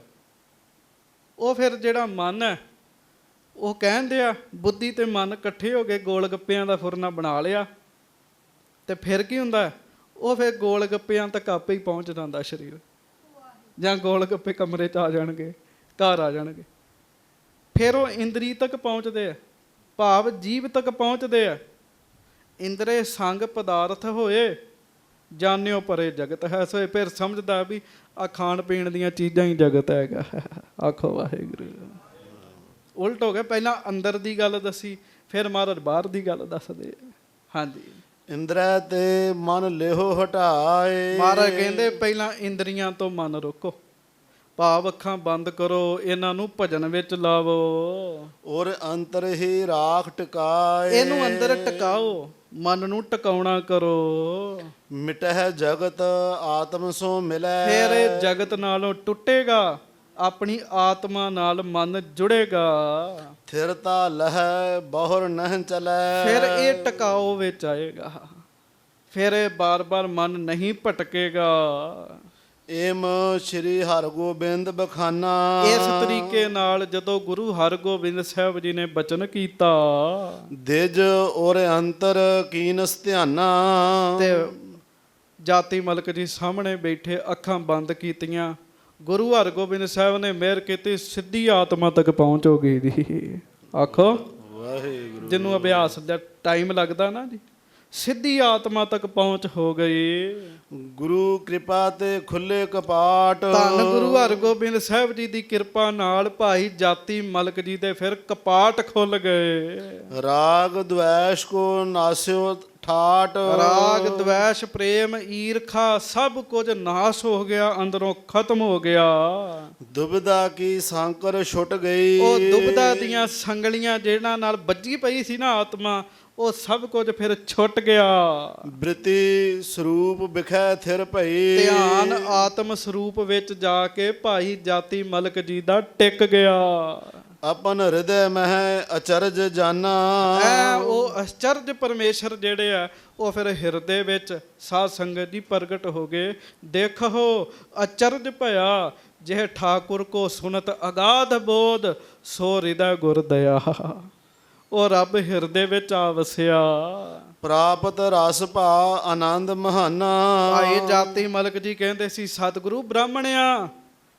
ਉਹ ਫਿਰ ਜਿਹੜਾ ਮਨ ਹੈ ਉਹ ਕਹਿੰਦੇ ਆ, ਬੁੱਧੀ ਤੇ ਮਨ ਇਕੱਠੇ ਹੋ ਕੇ ਗੋਲ ਗੱਪਿਆਂ ਦਾ ਫੁਰਨਾ ਬਣਾ ਲਿਆ। ਤੇ ਫਿਰ ਕੀ ਹੁੰਦਾ? ਉਹ ਫਿਰ ਗੋਲ ਗੱਪਿਆਂ ਤੱਕ ਆਪੇ ਹੀ ਪਹੁੰਚ ਜਾਂਦਾ ਸਰੀਰ, ਜਾਂ ਗੋਲ ਗੱਪੇ ਕਮਰੇ 'ਚ ਆ ਜਾਣਗੇ, ਘਰ ਆ ਜਾਣਗੇ। ਫਿਰ ਉਹ ਇੰਦਰੀ ਤੱਕ ਪਹੁੰਚਦੇ ਆ, ਭਾਵ ਜੀਵ ਤੱਕ ਪਹੁੰਚਦੇ ਆ। ਇੰਦਰੇ ਸੰਗ ਪਦਾਰਥ ਹੋਏ, ਜਾਣਿਓ ਪਰੇ ਜਗਤ ਹੈ। ਸੋ ਫਿਰ ਸਮਝਦਾ ਵੀ ਆ ਖਾਣ ਪੀਣ ਦੀਆਂ ਚੀਜ਼ਾਂ ਹੀ ਜਗਤ ਹੈਗਾ। ਆਖੋ ਵਾਹਿਗੁਰੂ। ਉਲਟ ਹੋ ਗਿਆ, ਪਹਿਲਾਂ ਅੰਦਰ ਦੀ ਗੱਲ ਦੱਸੀ, ਫਿਰ ਮਹਾਰਾਜ ਬਾਹਰ ਦੀ ਗੱਲ ਦੱਸਦੇ। ਹਾਂਜੀ, ਇੰਦਰੈ ਤੇ ਮਨ ਲਿਹੋ ਹਟਾਏ। ਮਹਾਰਾਜ ਕਹਿੰਦੇ ਪਹਿਲਾਂ ਇੰਦਰੀਆਂ ਤੋਂ ਮਨ ਰੋਕੋ, ਭਾਵ ਅੱਖਾਂ ਬੰਦ ਕਰੋ, ਇਹਨਾਂ ਨੂੰ ਭਜਨ ਵਿੱਚ ਲਾਵੋ, ਔਰ ਅੰਤਰ ਹੀ ਰਾਖ ਟਿਕਾਏ। ਇਹਨੂੰ ਅੰਦਰ ਟਿਕਾਓ, ਮਨ ਨੂੰ ਟਿਕਾਉਣਾ ਕਰੋ। ਮਿਟਹਿ ਜਗਤ ਆਤਮ ਸੋ ਮਿਲੈ। ਫਿਰ ਇਹ ਜਗਤ ਨਾਲੋਂ ਟੁੱਟੇਗਾ, ਆਪਣੀ ਆਤਮਾ ਨਾਲ ਮਨ ਜੁੜੇਗਾ। ਥਿਰਤਾ ਲਹੈ ਬਹੁਰ ਨਹਿ ਚਲੈ। ਫਿਰ ਇਹ ਟਿਕਾਓ ਵਿੱਚ ਆਏਗਾ, ਫਿਰ ਇਹ ਬਾਰ-ਬਾਰ ਮਨ ਨਹੀਂ ਭਟਕੇਗਾ। ਏਮ ਸ਼੍ਰੀ ਹਰਗੋਬਿੰਦ ਬਖਾਨਾ। ਇਸ ਤਰੀਕੇ ਨਾਲ ਜਦੋਂ ਗੁਰੂ ਹਰਗੋਬਿੰਦ ਸਾਹਿਬ ਜੀ ਨੇ ਬਚਨ ਕੀਤਾ, ਦਿਜ ਔਰ ਅੰਤਰ ਕੀਨਸ ਧਿਆਨਾ। ਤੇ ਜਾਤੀ ਮਲਕ ਜੀ ਸਾਹਮਣੇ ਬੈਠੇ, ਅੱਖਾਂ ਬੰਦ ਕੀਤੀਆਂ, ਗੁਰੂ ਹਰਗੋਬਿੰਦ ਸਾਹਿਬ ਨੇ ਮਿਹਰ ਕੀਤੀ, ਸਿੱਧੀ ਆਤਮਾ ਤੱਕ ਪਹੁੰਚ ਹੋ ਗਈ ਜੀ। ਆਖੋ ਵਾਹਿਗੁਰੂ। ਜਿਹਨੂੰ ਅਭਿਆਸ ਦਾ ਟਾਈਮ ਲੱਗਦਾ ਨਾ ਜੀ, ਸਿੱਧੀ ਆਤਮਾ ਤੱਕ ਪਹੁੰਚ ਹੋ ਗਈ। ਗੁਰੂ ਕਿਰਪਾ ਤੇ ਖੁੱਲੇ ਕਪਾਟ। ਧੰਨ ਗੁਰੂ ਹਰਗੋਬਿੰਦ ਸਾਹਿਬ ਜੀ ਦੀ ਕਿਰਪਾ ਨਾਲ ਭਾਈ ਜਾਤੀ ਮਲਕ ਜੀ ਦੇ ਫਿਰ ਕਪਾਟ ਖੁੱਲ ਗਏ। ਰਾਗ ਦ્વੈਸ਼ ਕੋ ਨਾਸਿਓ ਠਾਟ। ਰਾਗ ਦ્વੈਸ਼ ਪ੍ਰੇਮ ਈਰਖਾ ਸਭ ਕੁਝ ਨਾਸ ਹੋ ਗਿਆ, ਅੰਦਰੋਂ ਖਤਮ ਹੋ ਗਿਆ। ਦੁਬਿਧਾ ਕੀ ਸਾਂਕਰ ਛੁੱਟ ਗਈ। ਉਹ ਦੁਬਿਧਾ ਦੀਆਂ ਸੰਗਲੀਆਂ ਜਿਹਨਾਂ ਨਾਲ ਬੱਜੀ ਪਈ ਸੀ ਨਾ ਆਤਮਾ, ਉਹ ਸਭ ਕੁਝ ਫਿਰ ਛੁੱਟ ਗਿਆ। ਬ੍ਰਿਤੀ ਸਰੂਪ ਵਿਖੈ ਥਿਰ ਭਈ। ਧਿਆਨ ਆਤਮ ਸਰੂਪ ਵਿੱਚ ਜਾ ਕੇ ਭਾਈ ਜਾਤੀ ਮਲਕ ਜੀ ਦਾ ਟਿਕ ਗਿਆ। ਆਪਨ ਹਿਰਦੈ ਮਹਿ ਅਚਰਜ ਜਾਨਾ। ਉਹ ਅਚਰਜ ਪਰਮੇਸ਼ਰ ਜਿਹੜੇ ਆ ਉਹ ਫਿਰ ਹਿਰਦੇ ਵਿੱਚ ਸਾਧ ਸੰਗਤ ਜੀ ਪ੍ਰਗਟ ਹੋ ਗਏ। ਦੇਖੋ ਅਚਰਜ ਭਇਆ, ਜਿਹ ਠਾਕੁਰ ਕੋ ਸੁਨਤ ਅਗਾਧ ਬੋਧ, ਸੋ ਹਿਰਦੈ ਗੁਰ ਦਇਆ। ਉਹ ਰੱਬ ਹਿਰਦੇ ਵਿੱਚ ਆ ਵਸਿਆ। ਪ੍ਰਾਪਤ ਰਸ ਭਾ ਆਨੰਦ ਮਹਾਨਾ। ਭਾਈ ਜਾਤੀ ਮਲਕ ਜੀ ਕਹਿੰਦੇ ਸੀ, ਸਤਿਗੁਰੂ ਬ੍ਰਾਹਮਣਿਆ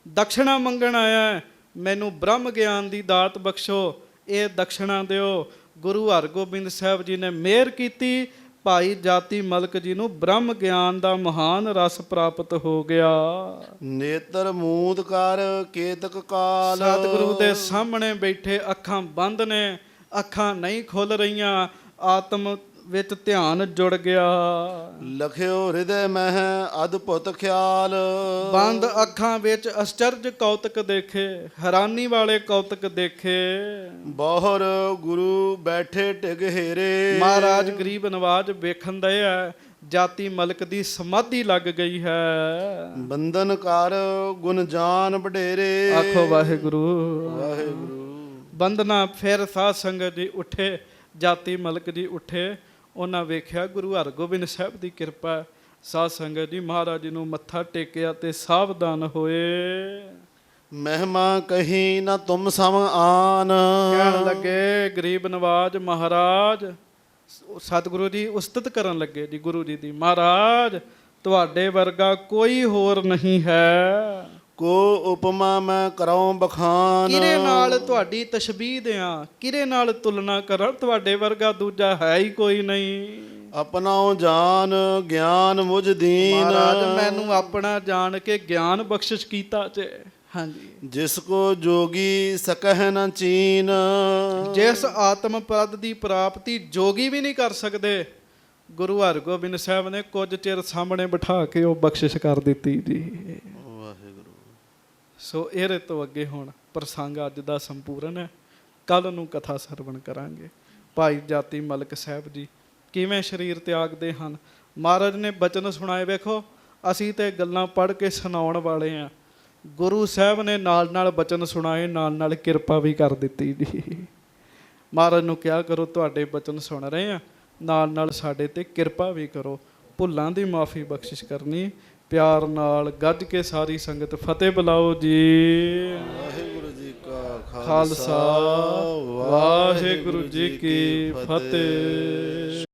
ਦਕਸ਼ਣਾ ਮੰਗਣ ਆਇਆ, ਮੈਨੂੰ ਬ੍ਰਹਮ ਗਿਆਨ ਦੀ ਦਾਤ ਬਖਸ਼ੋ, ਇਹ ਦਕਸ਼ਣਾ ਦਿਓ। ਗੁਰੂ ਹਰਗੋਬਿੰਦ ਸਾਹਿਬ ਜੀ ਨੇ ਮਿਹਰ ਕੀਤੀ, ਭਾਈ ਜਾਤੀ ਮਲਕ ਜੀ ਨੂੰ ਬ੍ਰਹਮ ਗਿਆਨ ਦਾ ਮਹਾਨ ਰਸ ਪ੍ਰਾਪਤ ਹੋ ਗਿਆ। ਨੇਤਰ ਮੂਦ ਕਰ ਕੇਤਕ ਕਾਲ। ਸਤਿਗੁਰੂ ਦੇ ਸਾਹਮਣੇ ਬੈਠੇ, ਅੱਖਾਂ ਬੰਦ ਨੇ, ਅੱਖਾਂ ਨਹੀਂ ਖੁੱਲ ਰਹੀਆਂ, ਆਤਮ ਵਿੱਚ ਧਿਆਨ ਜੁੜ ਗਿਆ। ਲਖਿਓ ਹਿਰਦੈ ਮਹਿ ਅਦਭੁਤ ਖਿਆਲ। ਬੰਦ ਅੱਖਾਂ ਵਿੱਚ ਅਚਰਜ ਕੌਤਕ ਦੇਖੇ, ਹੈਰਾਨੀ ਵਾਲੇ ਕੌਤਕ ਦੇਖੇ। ਬਹੁਰ ਗੁਰੂ ਬੈਠੇ ਟਿਗ ਹੀਰੇ। ਮਹਾਰਾਜ ਗਰੀਬ ਨਵਾਜ ਵੇਖਣ ਦਏ ਆ, ਜਾਤੀ ਮਲਕ ਦੀ ਸਮਾਧੀ ਲੱਗ ਗਈ ਹੈ। ਬੰਧਨ ਕਰ ਗੁਣ ਜਾਨ ਵਡੇਰੇ। ਆਖੋ ਵਾਹਿਗੁਰੂ ਵਾਹਿਗੁਰੂ। ਬੰਦਨਾ ਫਿਰ ਸਾਧ ਸੰਗਤ ਜੀ ਉੱਠੇ, ਜਾਤੀ ਮਲਕ ਜੀ ਉੱਠੇ, ਉਹਨਾਂ ਵੇਖਿਆ ਗੁਰੂ ਹਰਗੋਬਿੰਦ ਸਾਹਿਬ ਦੀ ਕਿਰਪਾ। ਸਾਧ ਸੰਗਤ ਜੀ ਮਹਾਰਾਜ ਜੀ ਨੂੰ ਮੱਥਾ ਟੇਕਿਆ ਤੇ ਸਾਵਧਾਨ ਹੋਏ। ਮਹਿਮਾ ਕਹੀ ਨਾ ਤੁਮ ਸਮ ਆਨ। ਕਹਿਣ ਲੱਗੇ ਗਰੀਬ ਨਵਾਜ ਮਹਾਰਾਜ, ਸਤਿਗੁਰੂ ਜੀ ਉਸਤਤ ਕਰਨ ਲੱਗੇ ਜੀ ਗੁਰੂ ਜੀ ਦੀ, ਮਹਾਰਾਜ ਤੁਹਾਡੇ ਵਰਗਾ ਕੋਈ ਹੋਰ ਨਹੀਂ ਹੈ। ਕੋ ਉਪਮਾ ਮੈਂ ਕਰਾਂ ਬਖਾਨ। ਕਿਹਦੇ ਨਾਲ ਤੁਹਾਡੀ ਤਸ਼ਬੀਹ ਦਿਆਂ, ਕਿਹਦੇ ਨਾਲ ਤੁਲਨਾ ਕਰਾਂ? ਤੁਹਾਡੇ ਵਰਗਾ ਦੂਜਾ ਹੈ ਹੀ ਕੋਈ ਨਹੀਂ। ਆਪਣਾਉ ਜਾਨ ਗਿਆਨ ਮੁਝ ਦੀਨ। ਮਹਾਰਾਜ ਮੈਨੂੰ ਆਪਣਾ ਜਾਣ ਕੇ ਗਿਆਨ ਬਖਸ਼ਿਸ਼ ਕੀਤਾ ਜੇ। ਹਾਂਜੀ, ਜਿਸ ਕੋ ਜੋਗੀ ਸਕਹਿ ਨ ਚੀਨ। ਜਿਸ ਆਤਮ ਪਦ ਦੀ ਪ੍ਰਾਪਤੀ ਜੋਗੀ ਵੀ ਨਹੀਂ ਕਰ ਸਕਦੇ, ਗੁਰੂ ਹਰਗੋਬਿੰਦ ਸਾਹਿਬ ਨੇ ਕੁਝ ਚਿਰ ਸਾਹਮਣੇ ਬਿਠਾ ਕੇ ਉਹ ਬਖਸ਼ਿਸ਼ ਕਰ ਦਿੱਤੀ ਜੀ। ਵਾਹਿਗੁਰੂ। ਸੋ ਇਹਦੇ ਤੋਂ ਅੱਗੇ ਹੁਣ ਪ੍ਰਸੰਗ ਅੱਜ ਦਾ ਸੰਪੂਰਨ ਹੈ। ਕੱਲ ਨੂੰ ਕਥਾ ਸਰਵਣ ਕਰਾਂਗੇ। ਭਾਈ ਜਾਤੀ ਮਲਕ ਸਾਹਿਬ ਜੀ ਕਿਵੇਂ ਸਰੀਰ ਤਿਆਗਦੇ ਹਨ। ਮਹਾਰਾਜ ਨੇ ਬਚਨ ਸੁਣਾਏ। ਵੇਖੋ ਅਸੀਂ ਤੇ ਗੱਲਾਂ ਪੜ੍ਹ ਕੇ ਸੁਣਾਉਣ ਵਾਲੇ ਹਾਂ, ਗੁਰੂ ਸਾਹਿਬ ਨੇ ਨਾਲ ਨਾਲ ਬਚਨ ਸੁਣਾਏ, ਨਾਲ ਨਾਲ ਕਿਰਪਾ ਵੀ ਕਰ ਦਿੱਤੀ ਜੀ। ਮਹਾਰਾਜ ਨੂੰ ਕਿਹਾ ਕਰੋ ਤੁਹਾਡੇ ਬਚਨ ਸੁਣ ਰਹੇ ਆ, ਨਾਲ ਨਾਲ ਸਾਡੇ ਤੇ ਕਿਰਪਾ ਵੀ ਕਰੋ। ਭੁੱਲਾਂ ਦੀ ਮਾਫੀ ਬਖਸ਼ਿਸ਼ ਕਰਨੀ। ਪਿਆਰ ਨਾਲ ਗੱਜ ਕੇ ਸਾਰੀ ਸੰਗਤ ਫਤਿਹ ਬੁਲਾਓ ਜੀ। ਵਾਹਿਗੁਰੂ ਜੀ ਕਾ ਖਾਲਸਾ, ਵਾਹਿਗੁਰੂ ਜੀ ਕੀ ਫਤਿਹ।